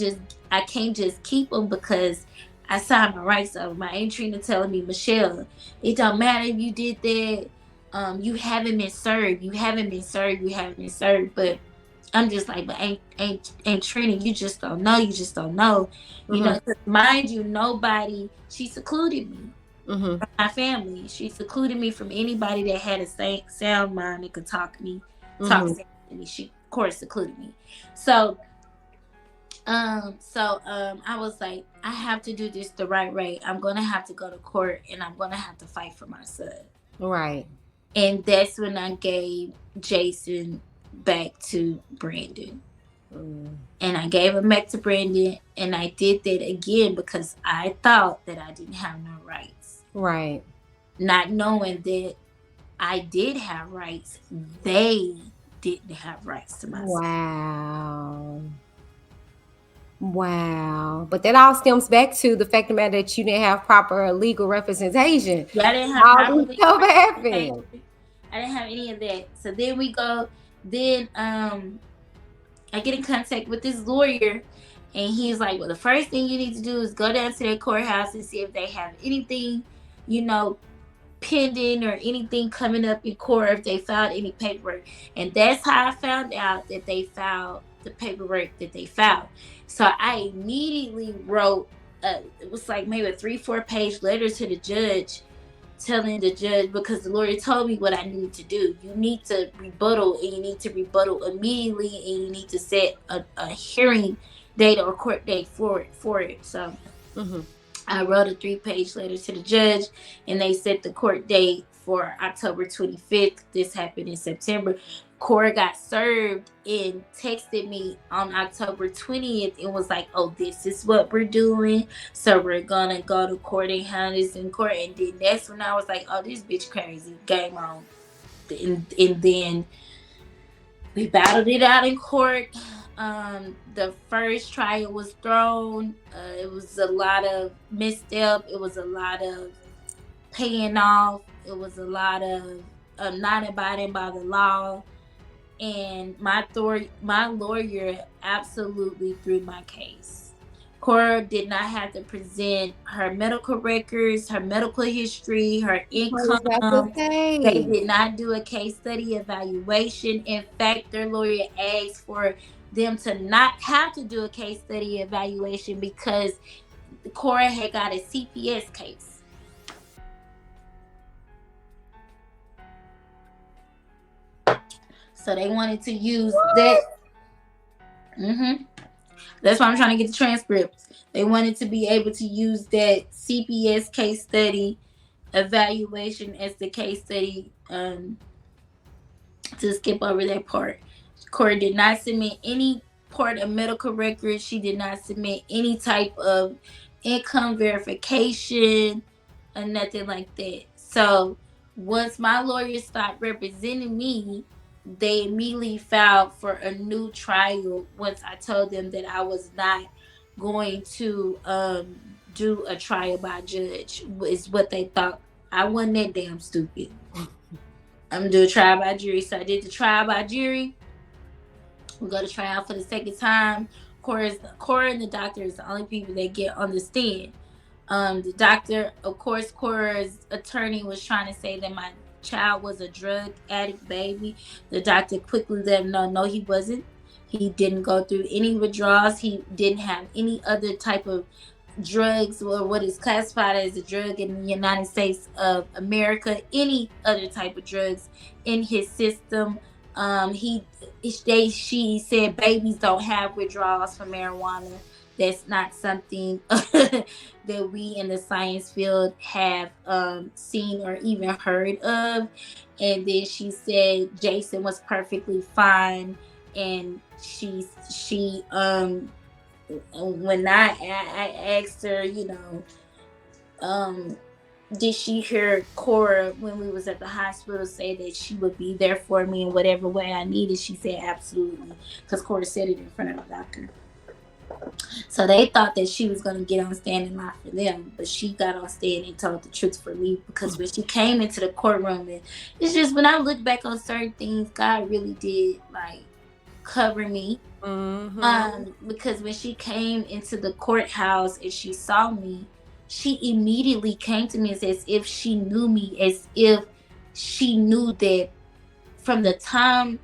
just keep them because I signed my rights over." My Aunt Trina telling me, "Michelle, it don't matter if you did that. You haven't been served. You haven't been served. You haven't been served." But I'm just like, "But Aunt Trina, you just don't know. You just don't know." Mind you, she secluded me. From my family. She secluded me from anybody that had a sound mind and could talk to me. She, of course, secluded me. So I was like, I have to do this the right way. I'm gonna have to go to court, and I'm gonna have to fight for my son. Right. And that's when I gave Jason back to Brandon. And I gave him back to Brandon, and I did that again because I thought that I didn't have no rights. Right. Not knowing that I did have rights, they didn't have rights to my son. Wow. But that all stems back to the fact of the matter that you didn't have proper legal representation. Yeah, I didn't have proper legal representation. I didn't have any of that. So then I get in contact with this lawyer, and he's like, "Well, the first thing you need to do is go down to the courthouse and see if they have anything, pending or anything coming up in court, if they filed any paperwork." And that's how I found out that they filed the paperwork that they filed. So I immediately wrote, it was like maybe a 3-4 page letter to the judge, telling the judge, because the lawyer told me what I needed to do. You need to rebuttal, and you need to rebuttal immediately, and you need to set a hearing date or court date for it. So I wrote a 3-page letter to the judge, and they set the court date for October 25th. This happened in September. Cora got served and texted me on October 20th and was like, "Oh, this is what we're doing. So we're gonna go to court and handle this in court." And then that's when I was like, "Oh, this bitch crazy. Game on." And then we battled it out in court. The first trial was thrown. It was a lot of misstep. It was a lot of paying off. It was a lot of not abiding by the law. And my lawyer absolutely threw my case. Cora did not have to present her medical records, her medical history, her income. They did not do a case study evaluation. In fact, their lawyer asked for them to not have to do a case study evaluation because Cora had got a CPS case. So they wanted to use that. That's why I'm trying to get the transcript. They wanted to be able to use that CPS case study evaluation as the case study, to skip over that part. Cora did not submit any part of medical records. She did not submit any type of income verification or nothing like that. So once my lawyer stopped representing me, they immediately filed for a new trial once I told them that I was not going to do a trial by judge, is what they thought. I wasn't that damn stupid. I'm gonna do a trial by jury. So I did the trial by jury. We go to trial for the second time. Cora and the doctor is the only people that get on the stand. The doctor, of course, Cora's attorney was trying to say that my child was a drug addict baby. The doctor quickly let him know, no, he wasn't. He didn't go through any withdrawals. He didn't have any other type of drugs or what is classified as a drug in the United States of America, any other type of drugs in his system. She said babies don't have withdrawals from marijuana. That's not something that we in the science field have seen or even heard of. And then she said Jason was perfectly fine, and she when I asked her, did she hear Cora when we was at the hospital say that she would be there for me in whatever way I needed? She said absolutely, because Cora said it in front of the doctor. So they thought that she was going to get on stand and lie for them, but she got on stand and told the truth for me, because when she came into the courtroom, and it's just, when I look back on certain things, God really did like cover me. Because when she came into the courthouse and she saw me, she immediately came to me as if she knew me, as if she knew that from the time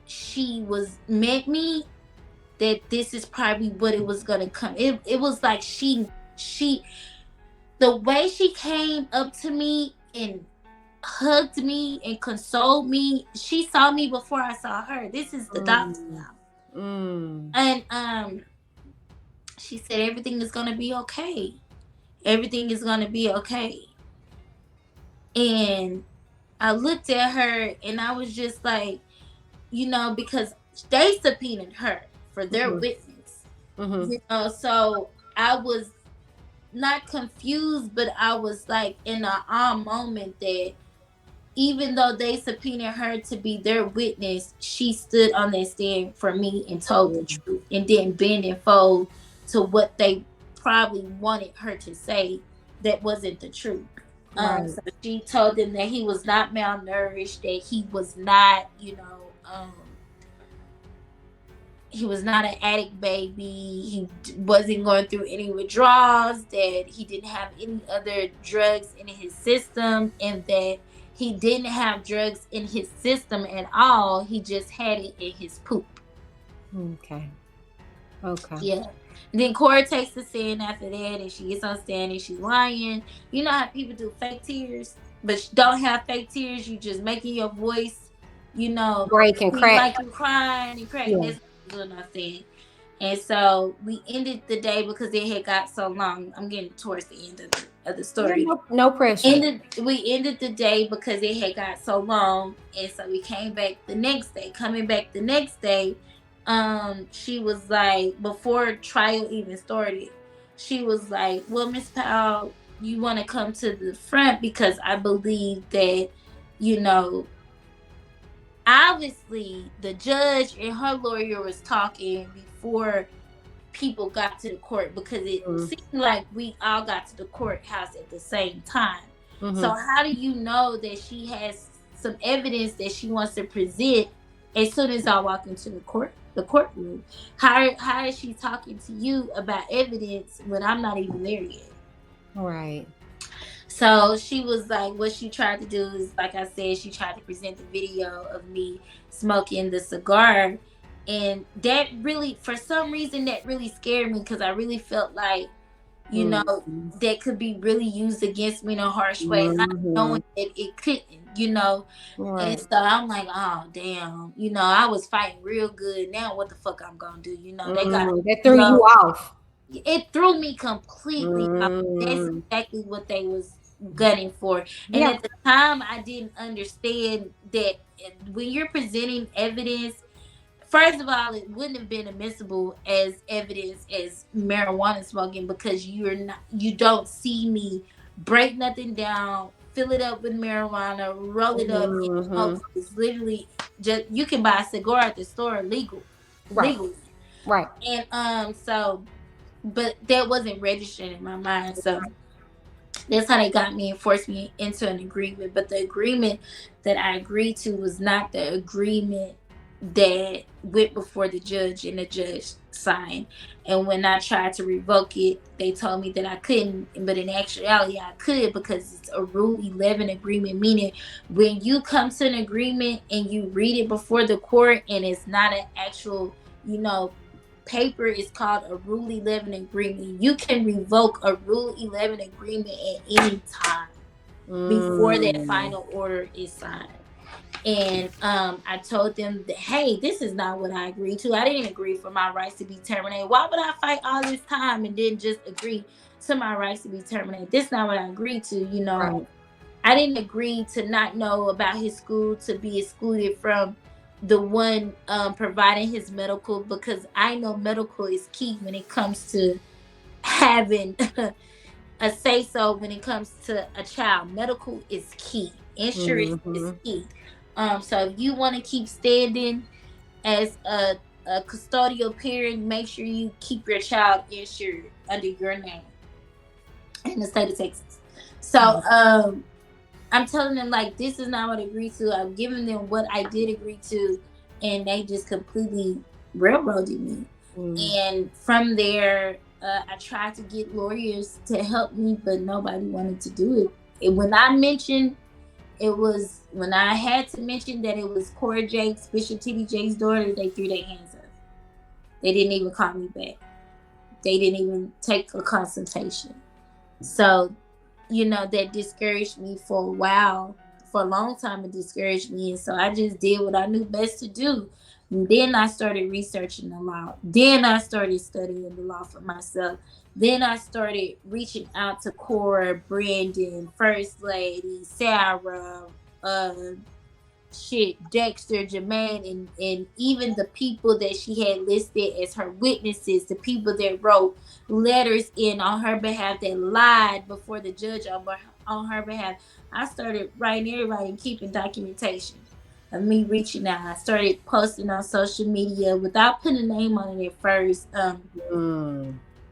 she met me, that this is probably what it was gonna come. It was like she the way she came up to me and hugged me and consoled me. She saw me before I saw her. This is the doctor now. And she said everything is gonna be okay. Everything is gonna be okay. And I looked at her and I was just like, because they subpoenaed her for their witness. So I was not confused, but I was like in an moment that even though they subpoenaed her to be their witness, she stood on that stand for me and told the truth, and didn't bend and fold to what they probably wanted her to say that wasn't the truth. So she told them that he was not malnourished, that he was not, he was not an addict baby. He wasn't going through any withdrawals, that he didn't have any other drugs in his system, and that he didn't have drugs in his system at all. He just had it in his poop. Okay. Yeah. And then Cora takes the stand after that, and she gets on stand and she's lying. You know how people do fake tears, but don't have fake tears. You just making your voice, break and crack, like you're crying and cracking. That's what I'm saying. And so we ended the day because it had got so long. I'm getting towards the end of the story. No pressure. We ended the day because it had got so long, and so we came back the next day. Coming back the next day, she was like, before trial even started, she was like, well, Miss Powell, you want to come to the front, because I believe that, obviously the judge and her lawyer was talking before people got to the court, because it seemed like we all got to the courthouse at the same time. So how do you know that she has some evidence that she wants to present as soon as I walk into the courtroom? How is she talking to you about evidence when I'm not even there yet? Right. So she was like, what she tried to do is, like I said, she tried to present the video of me smoking the cigar. And that really, for some reason, that really scared me, because I really felt like, that could be really used against me in a harsh way, not knowing that it couldn't, Right. And so I'm like, oh, damn, I was fighting real good. Now what the fuck I'm going to do? They threw you off. It threw me completely off. That's exactly what they was gunning for. And at the time, I didn't understand that when you're presenting evidence, first of all, it wouldn't have been admissible as evidence as marijuana smoking, because you don't see me break nothing down, fill it up with marijuana, roll it up, and smoke. It's literally just, you can buy a cigar at the store legally. Right. And so, but that wasn't registered in my mind. So that's how they got me and forced me into an agreement. But the agreement that I agreed to was not the agreement that went before the judge and the judge signed. And when I tried to revoke it, they told me that I couldn't, but in actuality I could, because it's a Rule 11 agreement, meaning when you come to an agreement and you read it before the court and it's not an actual, paper, is called a Rule 11 agreement. You can revoke a Rule 11 agreement at any time before that final order is signed. And I told them that, hey, this is not what I agreed to. I didn't agree for my rights to be terminated. Why would I fight all this time and then just agree to my rights to be terminated? This is not what I agreed to. Right. I didn't agree to not know about his school, to be excluded from the one providing his medical, because I know medical is key when it comes to having a say so when it comes to a child. Medical is key. Insurance is key. So if you want to keep standing as a custodial parent, make sure you keep your child insured under your name in the state of Texas. So I'm telling them, like, this is not what I agreed to. I'm giving them what I did agree to, and they just completely railroaded me. And from there, I tried to get lawyers to help me, but nobody wanted to do it. When I had to mention that it was Cora Jakes, Bishop T.D. Jakes' daughter, they threw their hands up. They didn't even call me back. They didn't even take a consultation. So, that discouraged me for a while. For a long time, it discouraged me. And so I just did what I knew best to do. And then I started researching the law. Then I started studying the law for myself. Then I started reaching out to Cora, Brandon, First Lady, Sarah, Dexter, Jermaine, and even the people that she had listed as her witnesses, the people that wrote letters in on her behalf, that lied before the judge on her behalf. I started writing everybody and keeping documentation of me reaching out. I started posting on social media without putting a name on it at first.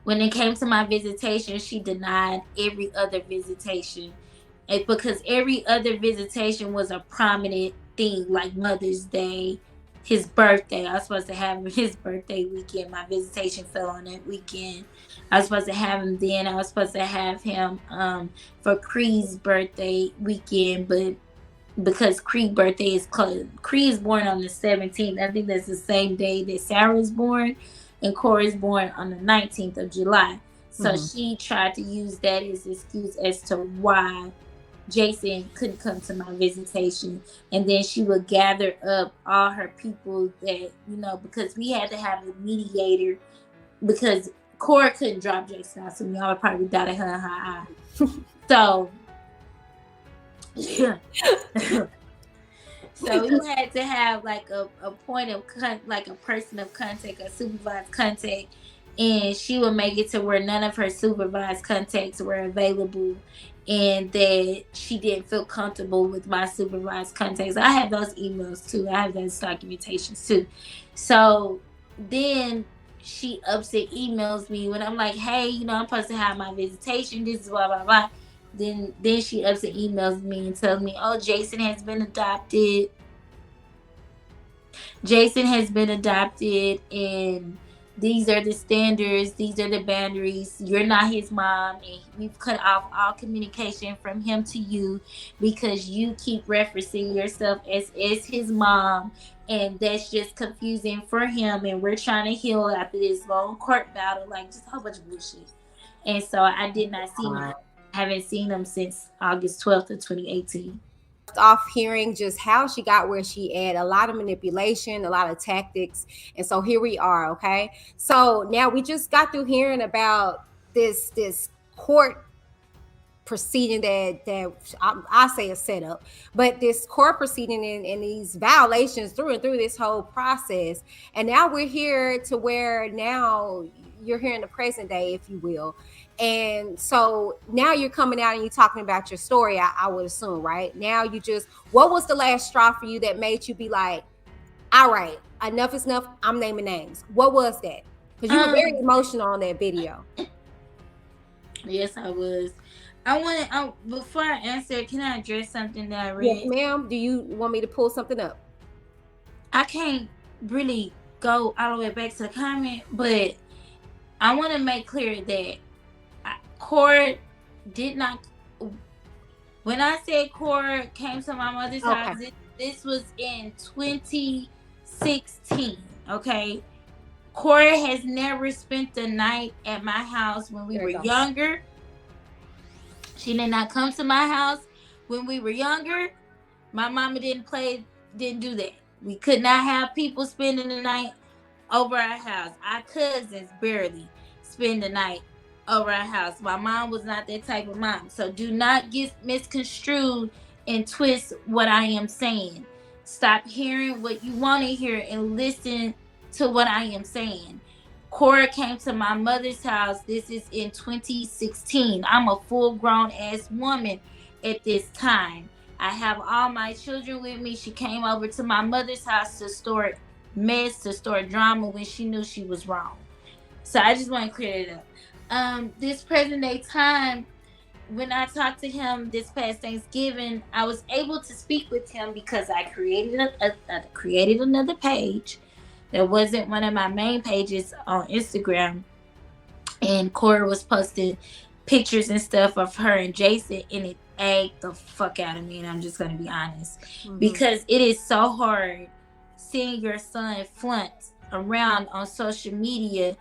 When it came to my visitation, she denied every other visitation. And because every other visitation was a prominent thing, like Mother's Day, his birthday. I was supposed to have him his birthday weekend. My visitation fell on that weekend. I was supposed to have him then. I was supposed to have him for Cree's birthday weekend, but because Cree's birthday is close. Cree is born on the 17th. I think that's the same day that Sarah's born, and Cora's born on the 19th of July. So she tried to use that as an excuse as to why Jason couldn't come to my visitation. And then she would gather up all her people that, because we had to have a mediator, because Cora couldn't drop Jason out, so y'all would probably dot her in her eye. So so we had to have like a point of like a person of contact, a supervised contact, and she would make it to where none of her supervised contacts were available, and that she didn't feel comfortable with my supervised contacts. I have those emails too. I have those documentations too. So then she upset emails me when I'm like, hey, I'm supposed to have my visitation. This is blah, blah, blah. Then she upset emails me and tells me, oh, Jason has been adopted. Jason has been adopted, and these are the standards, these are the boundaries. You're not his mom, and we've cut off all communication from him to you because you keep referencing yourself as his mom, and that's just confusing for him, and we're trying to heal after this long court battle, like just a whole bunch of bullshit. And so I did not see him. I haven't seen him since August 12th of 2018. Off hearing just how she got where she at, a lot of manipulation, a lot of tactics, and so here we are. Okay, so now we just got through hearing about this court proceeding that I say a setup, but this court proceeding and these violations through and through this whole process, and now we're here to where now you're here in the present day, if you will. And so now you're coming out and you're talking about your story, I would assume, right? Now what was the last straw for you that made you be like, all right, enough is enough, I'm naming names? What was that? Because you were very emotional on that video. Yes, I was. Before I answer, can I address something that I read? Yes, ma'am. Do you want me to pull something up? I can't really go all the way back to the comment, but I want to make clear that Cora did not. When I said Cora came to my mother's house, this was in 2016. Okay, Cora has never spent the night at my house when we were younger. She did not come to my house when we were younger. My mama didn't play didn't do that. We could not have people spending the night over our house. Our cousins barely spend the night over our house. My mom was not that type of mom. So do not get misconstrued and twist what I am saying. Stop hearing what you want to hear and listen to what I am saying. Cora came to my mother's house. This is in 2016. I'm a full grown ass woman at this time. I have all my children with me. She came over to my mother's house to start mess, to start drama when she knew she was wrong. So I just want to clear it up. This present day time, when I talked to him this past Thanksgiving, I was able to speak with him because I created another page that wasn't one of my main pages on Instagram, and Cora was posting pictures and stuff of her and Jason, and it egged the fuck out of me, and I'm just gonna be honest, because it is so hard seeing your son flaunt around on social media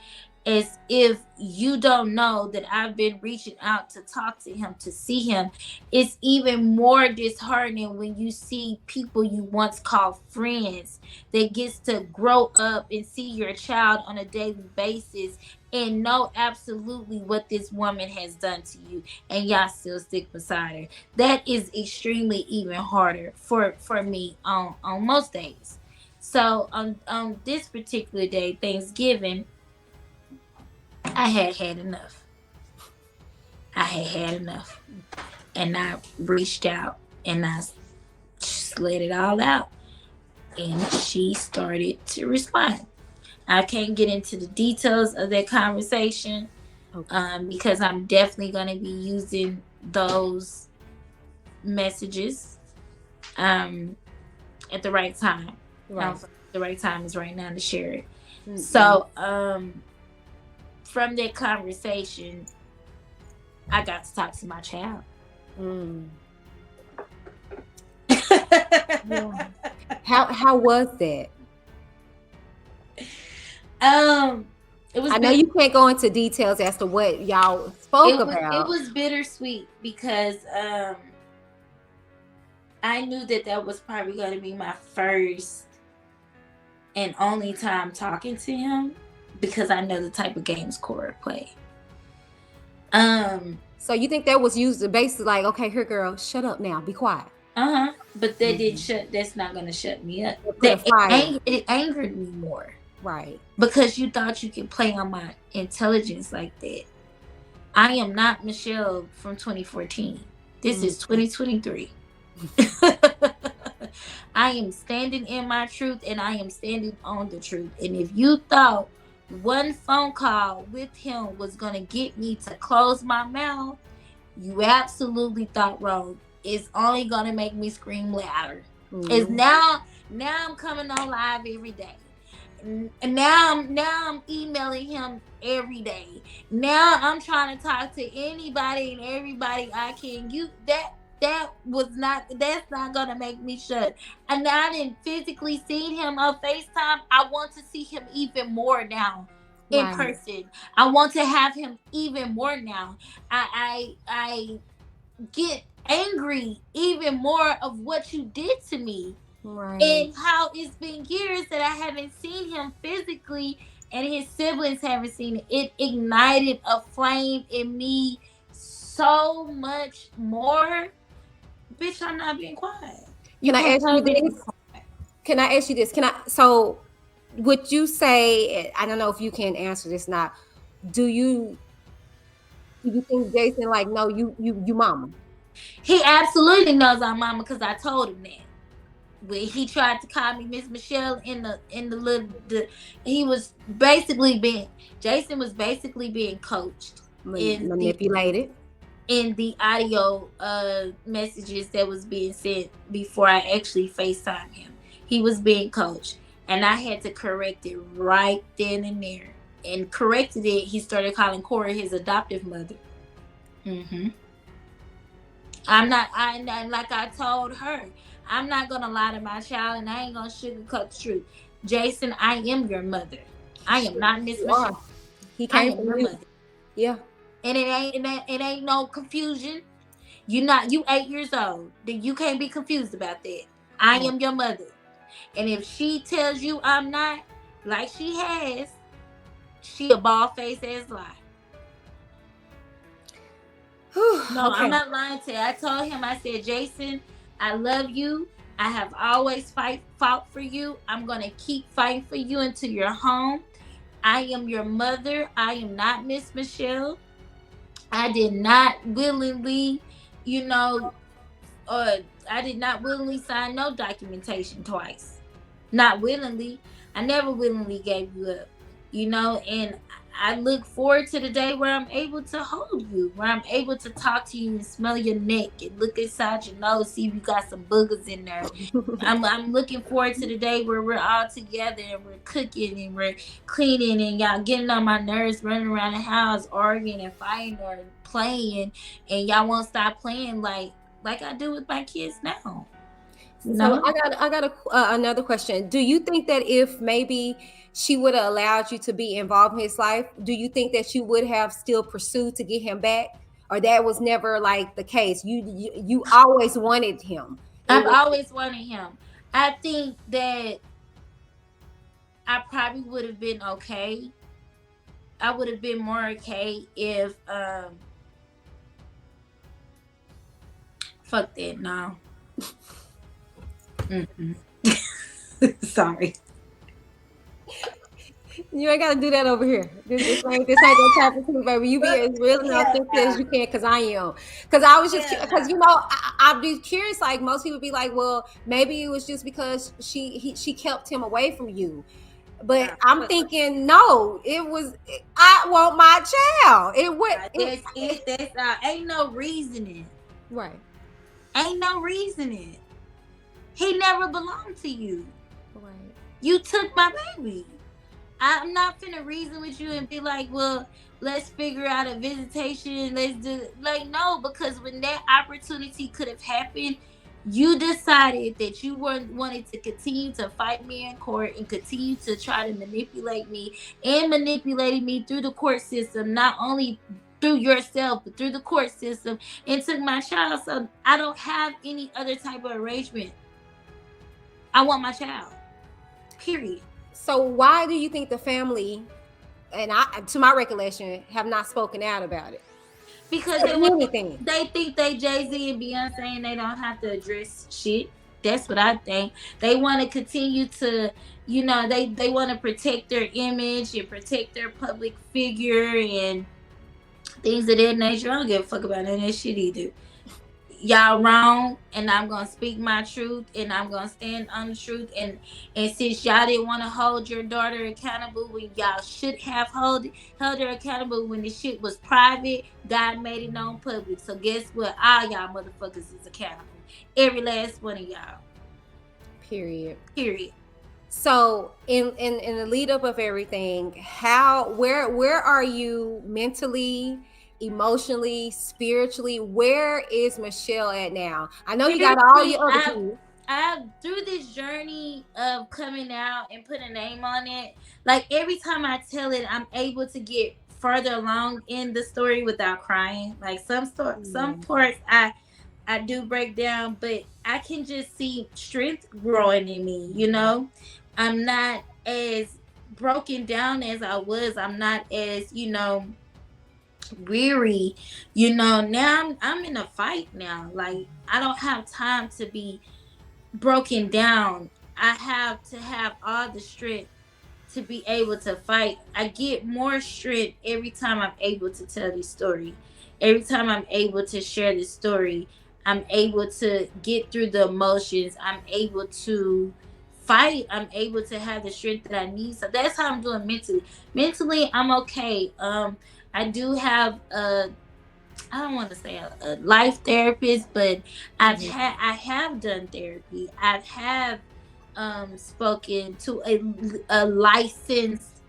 as if you don't know that I've been reaching out to talk to him, to see him. It's even more disheartening when you see people you once called friends that gets to grow up and see your child on a daily basis and know absolutely what this woman has done to you, and y'all still stick beside her. That is extremely even harder for me on most days. So on this particular day, Thanksgiving, I had enough. I had enough. And I reached out and I just let it all out. And she started to respond. I can't get into the details of that conversation, because I'm definitely going to be using those messages at the right time. Right. The right time is right now to share it. Mm-hmm. So from that conversation, I got to talk to my child. Yeah. How was that? It was. I know you can't go into details as to what y'all spoke about. It was bittersweet because I knew that was probably going to be my first and only time talking to him, because I know the type of games Cora play. So you think that was used to basically like, okay, here, girl, shut up now, be quiet. But that didn't shut. That's not going to shut me up. It angered me more. Right. Because you thought you could play on my intelligence like that. I am not Michelle from 2014. This is 2023. I am standing in my truth, and I am standing on the truth. And if you thought one phone call with him was going to get me to close my mouth, you absolutely thought wrong. It's only going to make me scream louder. It's now I'm coming on live every day. And now I'm emailing him every day. Now I'm trying to talk to anybody and everybody I can. That's not gonna make me shut. And now I didn't physically see him on FaceTime. I want to see him even more now in person. I want to have him even more now. I get angry even more of what you did to me. Right. And how it's been years that I haven't seen him physically, and his siblings haven't seen it. It ignited a flame in me so much more. Bitch, I'm not being quiet. Can I ask you this? So would you say, I don't know if you can answer this now, do you think Jason like, no, you mama? He absolutely knows I'm mama, because I told him that. When he tried to call me Miss Michelle Jason was basically being coached, manipulated in the audio messages that was being sent before I actually FaceTimed him. He was being coached, and I had to correct it right then and there. And corrected it. He started calling Cora his adoptive mother. Like I told her, I'm not going to lie to my child, and I ain't going to sugarcoat the truth. Jason, I am your mother. I am not Miss Michelle. I am your mother. Yeah. And it ain't no confusion. You 8 years old. You can't be confused about that. I am your mother. And if she tells you I'm not, like she has, she a bald face ass lie. No, Okay. I'm not lying to you. I told him, I said, Jason, I love you. I have always fought for you. I'm gonna keep fighting for you until you're home. I am your mother. I am not Miss Michelle. I did not willingly, you know, I did not willingly sign no documentation twice. Not willingly. I never willingly gave you up, and I look forward to the day where I'm able to hold you, where I'm able to talk to you and smell your neck and look inside your nose, see if you got some boogers in there. I'm looking forward to the day where we're all together and we're cooking and we're cleaning and y'all getting on my nerves, running around the house, arguing and fighting or playing, and y'all won't stop playing like I do with my kids now. So I got another question. Do you think that if maybe she would have allowed you to be involved in his life, do you think that you would have still pursued to get him back, or that was never like the case? You always wanted him. I've always wanted him. I think that I probably would have been okay. I would have been more okay if fuck that. No. Sorry. You ain't gotta do that over here. This ain't that type of thing, baby. You be as real and authentic as you can, cause I am. Cause I was just, cause I'd be curious. Like most people be like, well, maybe it was just because she kept him away from you. But I'm thinking, no, it was. I want my child. It would. Ain't no reasoning. Right. Ain't no reasoning. He never belonged to you. Right. You took my baby. I'm not finna reason with you and be like, well, let's figure out a visitation. Let's do no, because when that opportunity could have happened, you decided that you wanted to continue to fight me in court and continue to try to manipulate me and manipulated me through the court system, not only through yourself, but through the court system, and took my child. So I don't have any other type of arrangement. I want my child. Period. So why do you think the family, and to my recollection, have not spoken out about it? Because they think they Jay-Z and Beyonce and they don't have to address shit. That's what I think. They want to continue to, they want to protect their image and protect their public figure and things of that nature. I don't give a fuck about none of that shit either. Y'all wrong, and I'm gonna speak my truth, and I'm gonna stand on the truth. And since y'all didn't want to hold your daughter accountable when y'all should have held her accountable when the shit was private, God made it known public. So guess what? All y'all motherfuckers is accountable. Every last one of y'all. Period. So in the lead up of everything, where are you mentally, emotionally, spiritually? Where is Michelle at now? I know you got all your other people. I've through this journey of coming out and putting a name on it, like every time I tell it, I'm able to get further along in the story without crying. Like some parts I do break down, but I can just see strength growing in me, I'm not as broken down as I was. I'm not as, weary. Now I'm in a fight now. Like I don't have time to be broken down. I have to have all the strength to be able to fight. I get more strength every time I'm able to tell this story. Every time I'm able to share this story, I'm able to get through the emotions. I'm able to fight. I'm able to have the strength that I need. So that's how I'm doing mentally. Mentally, I'm okay. I do have I don't want to say a life therapist, but I have done therapy. I have spoken to a licensed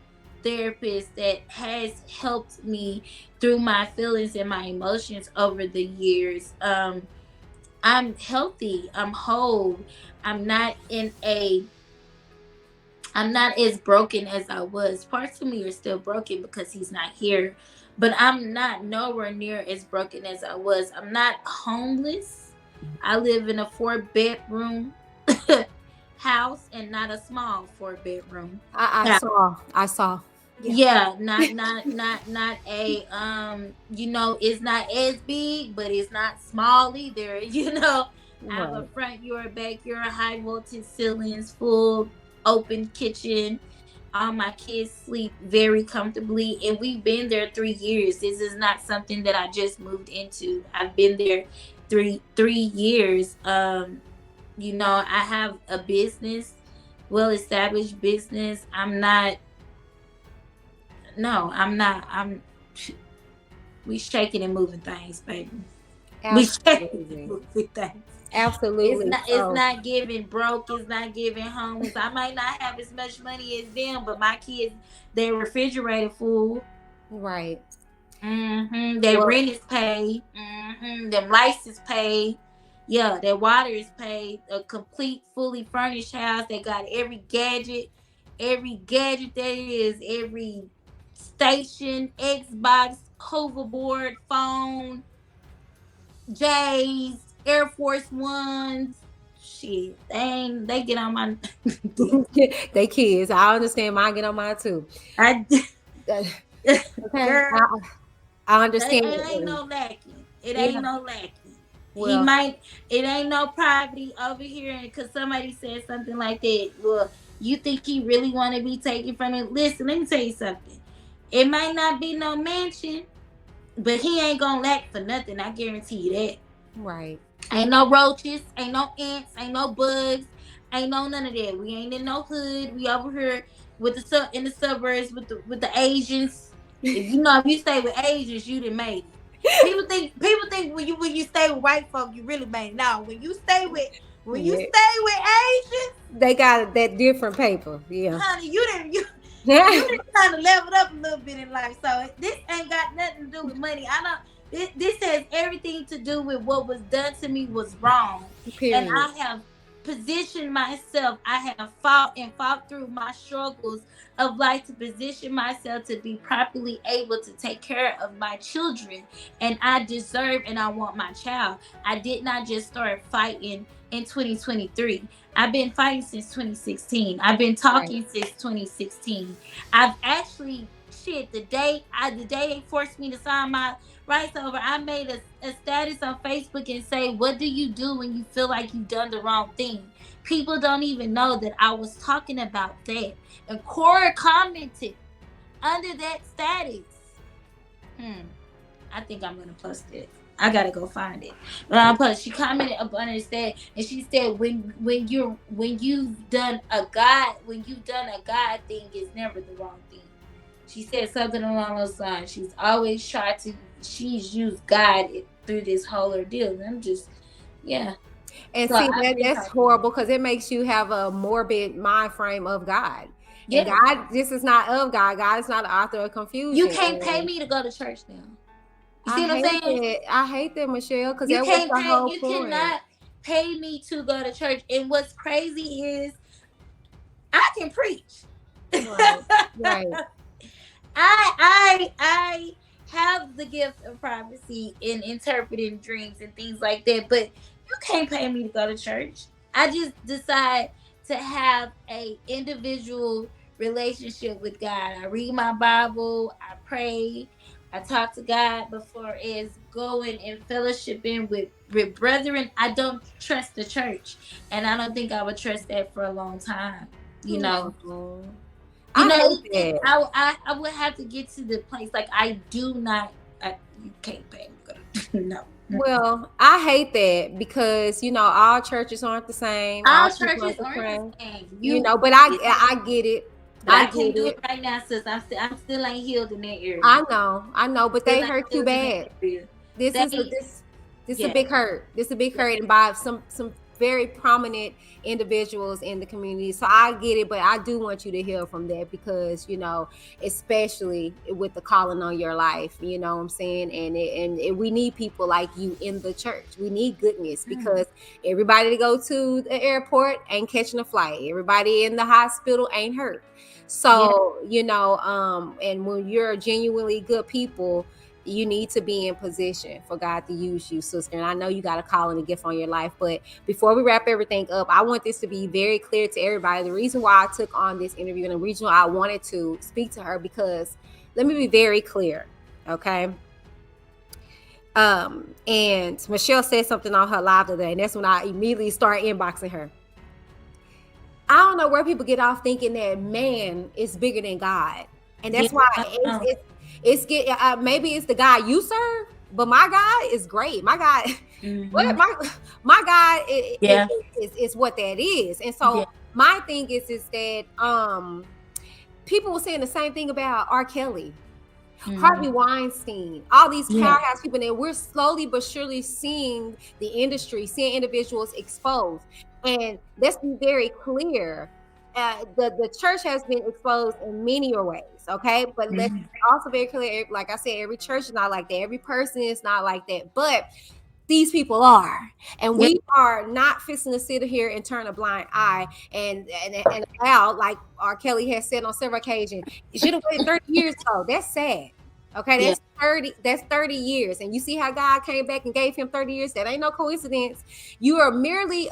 therapist that has helped me through my feelings and my emotions over the years. I'm healthy. I'm whole. I'm not as broken as I was. Parts of me are still broken because he's not here. But I'm not nowhere near as broken as I was. I'm not homeless. I live in a 4-bedroom house and not a small 4-bedroom. I saw. Yeah, not a it's not as big, but it's not small either. I have a front yard, backyard, high voltage ceilings, full open kitchen. All my kids sleep very comfortably, and we've been there 3 years. This is not something that I just moved into. I've been there three years. I have a business, well established business. We shaking and moving things, baby. We shaking and moving things. Absolutely. It's not giving broke. It's not giving homeless. I might not have as much money as them, but my kids, their refrigerator full. Right. Their rent is paid. Their lights is paid. Yeah, their water is paid. A complete, fully furnished house. They got every gadget there is, every station, Xbox, hoverboard, phone, J's, Air Force Ones. Shit, they get on my. They kids. I understand. Mine get on mine too. Okay. Girl, I understand. It ain't no lacking. It ain't no lacking. Well, it ain't no poverty over here, because somebody said something like that. Well, you think he really want to be taken from it? Listen, let me tell you something. It might not be no mansion, but he ain't gonna lack for nothing. I guarantee you that. Right. Ain't no roaches, ain't no ants, ain't no bugs, ain't no none of that. We ain't in no hood. We over here with in the suburbs with the Asians. If you stay with Asians, you done made it. People think when you stay with white folk, you really made it. No, when you stay with Asians, they got that different paper. Yeah, honey, you didn't kind of leveled up a little bit in life. So this ain't got nothing to do with money. I know this has everything to do with what was done to me was wrong. Period. And I have positioned myself. I have fought through my struggles of life to position myself to be properly able to take care of my children. And I deserve and I want my child. I did not just start fighting in 2023. I've been fighting since 2016. I've been talking since 2016. I've actually, the day they forced me to sign my rights over, I made a status on Facebook and say, what do you do when you feel like you've done the wrong thing? People don't even know that I was talking about that. And Cora commented under that status. I think I'm going to post it. I gotta go find it. But she commented up under that, and she said, "When you've done a God thing, is never the wrong thing." She said something along those lines. She's always she's used God through this whole ordeal. And I'm just, And so that's horrible, because it makes you have a morbid mind frame of God. Yeah. And God, this is not of God. God is not the author of confusion. You can't pay me to go to church now. You see what I'm saying? I hate that, Michelle, because that was the whole point. You cannot pay me to go to church. And what's crazy is I can preach. Right. I have the gift of prophecy in interpreting dreams and things like that, but you can't pay me to go to church. I just decide to have a individual relationship with God. I read my Bible, I pray, I talk to God before is going and fellowshipping with brethren. I don't trust the church, and I don't think I would trust that for a long time. I would have to get to the place like you can't pay me. No. Well, I hate that, because all churches aren't the same. All churches aren't the same. But I get it. I can't do it right now, sis. I'm still ain't healed in that area. I know, but they hurt you bad. This is a big hurt. This is a big hurt, and by some very prominent individuals in the community. So I get it, but I do want you to heal from that, because especially with the calling on your life, you know what I'm saying, and we need people like you in the church. We need goodness, because everybody to go to the airport ain't catching a flight. Everybody in the hospital ain't hurt. So and when you're genuinely good people, you need to be in position for God to use you, sister. And I know you got a call and a gift on your life, but before we wrap everything up, I want this to be very clear to everybody. The reason why I took on this interview and the reason why I wanted to speak to her, because let me be very clear, okay? And Michelle said something on her live today, and that's when I immediately start inboxing her. I don't know where people get off thinking that man is bigger than God, and that's why maybe it's the God you serve, but my God is great. My God, my God is what that is. And so my thing is that people were saying the same thing about R. Kelly. Harvey Weinstein, all these powerhouse people, and we're slowly but surely seeing the industry, seeing individuals exposed. And let's be very clear, the church has been exposed in many ways, okay? But let's be also very clear, like I said, every church is not like that. Every person is not like that. But these people are, and we are not fixing to sit here and turn a blind eye and allow, like R. Kelly has said on several occasions, you should have waited 30 years ago. That's sad. Okay, that's 30 years. And you see how God came back and gave him 30 years. That ain't no coincidence. You are merely,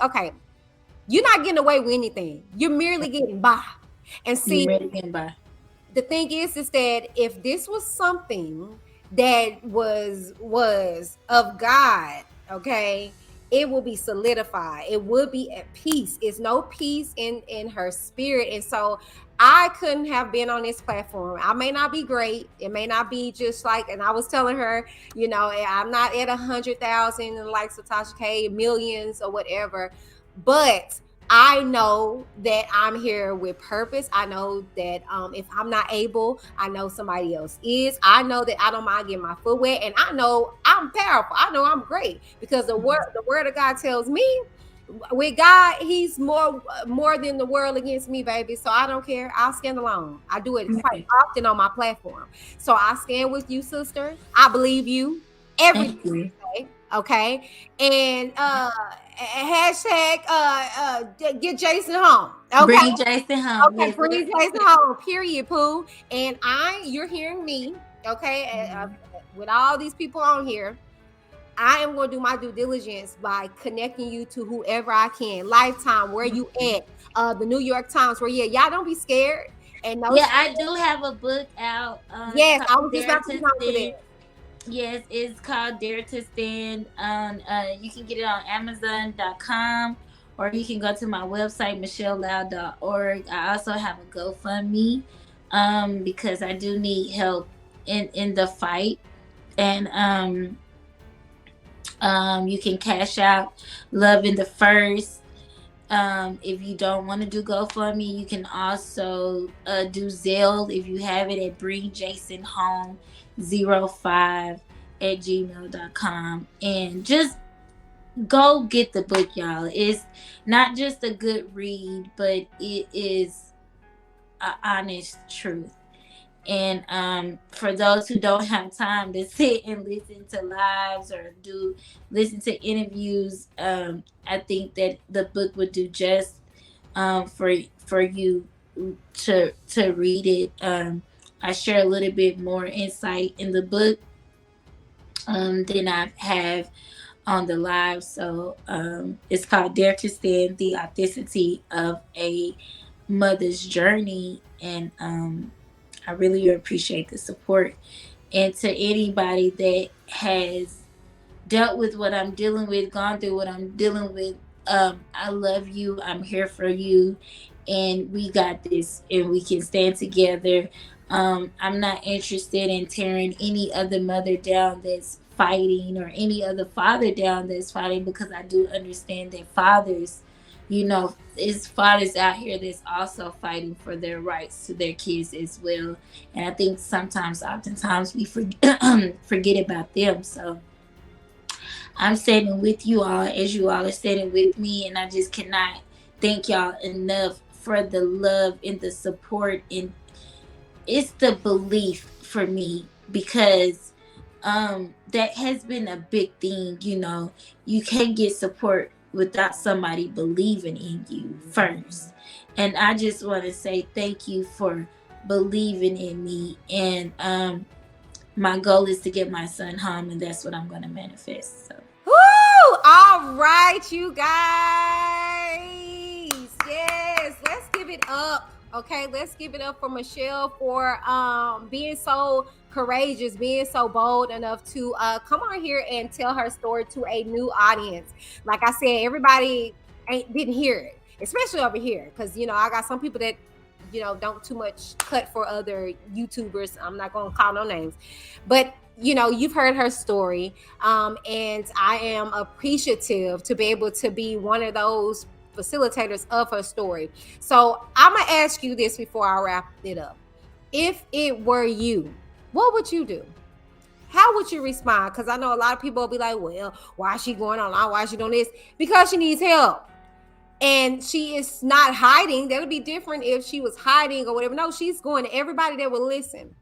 you're not getting away with anything. You're merely getting by. And see, the thing is that if this was something that was of God, okay, it will be solidified. It would be at peace. It's no peace in her spirit. And so I couldn't have been on this platform. I may not be great. It may not be just like, and I was telling her, I'm not at 100,000 like Satasha K, millions or whatever, but I know that I'm here with purpose. I know that if I'm not able, I know somebody else is. I know that I don't mind getting my foot wet, and I know I'm powerful. I know I'm great, because the word of God tells me, with God, he's more than the world against me, baby. So I don't care. I'll stand alone. I do it quite often on my platform. So I stand with you, sister. I believe you every day. Okay. And hashtag get Jason home. Okay. Bring Jason home. Okay, bring Jason home. Period, Pooh. And you're hearing me. Okay. With all these people on here, I am going to do my due diligence by connecting you to whoever I can. Lifetime, where you at? The New York Times, where y'all don't be scared. And I do have a book out. Yes, I was just about to talk to that. Yes, it's called Dare to Stand. You can get it on Amazon.com, or you can go to my website, michelleloud.org. I also have a GoFundMe because I do need help in the fight. And you can cash out Love in the First. If you don't want to do GoFundMe, you can also do Zelle if you have it at bringjasonhome05@gmail.com. And just go get the book, y'all. It's not just a good read, but it is an honest truth. And for those who don't have time to sit and listen to lives or listen to interviews, I think that the book would do just for you to read it. I share a little bit more insight in the book than I have on the live. So it's called Dare to Stand: The Authenticity of a Mother's Journey. And I really appreciate the support. And to anybody that has dealt with what I'm dealing with, gone through what I'm dealing with, I love you. I'm here for you. And we got this, and we can stand together. I'm not interested in tearing any other mother down that's fighting, or any other father down that's fighting, because I do understand that fathers, it's fathers out here that's also fighting for their rights to their kids as well. And I think oftentimes we forget about them. So I'm standing with you all as you all are standing with me, and I just cannot thank y'all enough for the love and the support. And it's the belief for me, because that has been a big thing. You can't get support without somebody believing in you first. And I just want to say thank you for believing in me. And my goal is to get my son home, and that's what I'm going to manifest. So. Woo! All right, you guys. Yes, let's give it up. Okay, let's give it up for Michelle for being so courageous, being so bold enough to come on here and tell her story to a new audience. Like I said, everybody didn't hear it, especially over here, because you know I got some people that don't too much cut for other YouTubers. I'm not gonna call no names, but you've heard her story, and I am appreciative to be able to be one of those facilitators of her story. So I'm gonna ask you this before I wrap it up. If it were you, what would you do? How would you respond? Because I know a lot of people will be like, well, why is she going online? Why is she doing this? Because she needs help. And she is not hiding. That'll be different if she was hiding or whatever. No, she's going to everybody that will listen.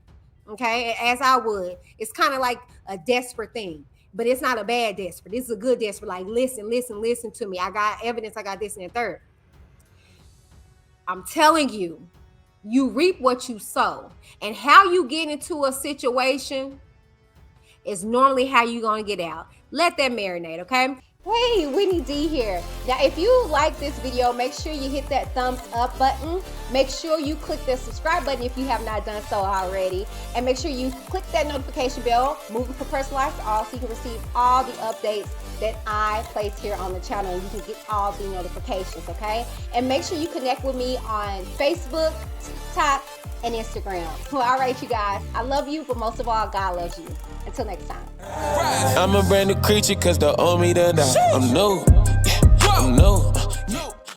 Okay, as I would. It's kind of like a desperate thing, but it's not a bad desperate. It's a good desperate. Like, listen to me. I got evidence. I got this and that third. I'm telling you, you reap what you sow. And how you get into a situation is normally how you're going to get out. Let that marinate, okay? Hey, Whitney D here. Now, if you like this video, make sure you hit that thumbs up button. Make sure you click the subscribe button if you have not done so already. And make sure you click that notification bell, moving from personalized to all, so you can receive all the updates that I place here on the channel. And you can get all the notifications, okay? And make sure you connect with me on Facebook, TikTok, and Instagram. Well, all right, you guys. I love you, but most of all, God loves you. Until next time. I'm a brand new creature, cause the old me done died. I'm new, yeah, I'm new.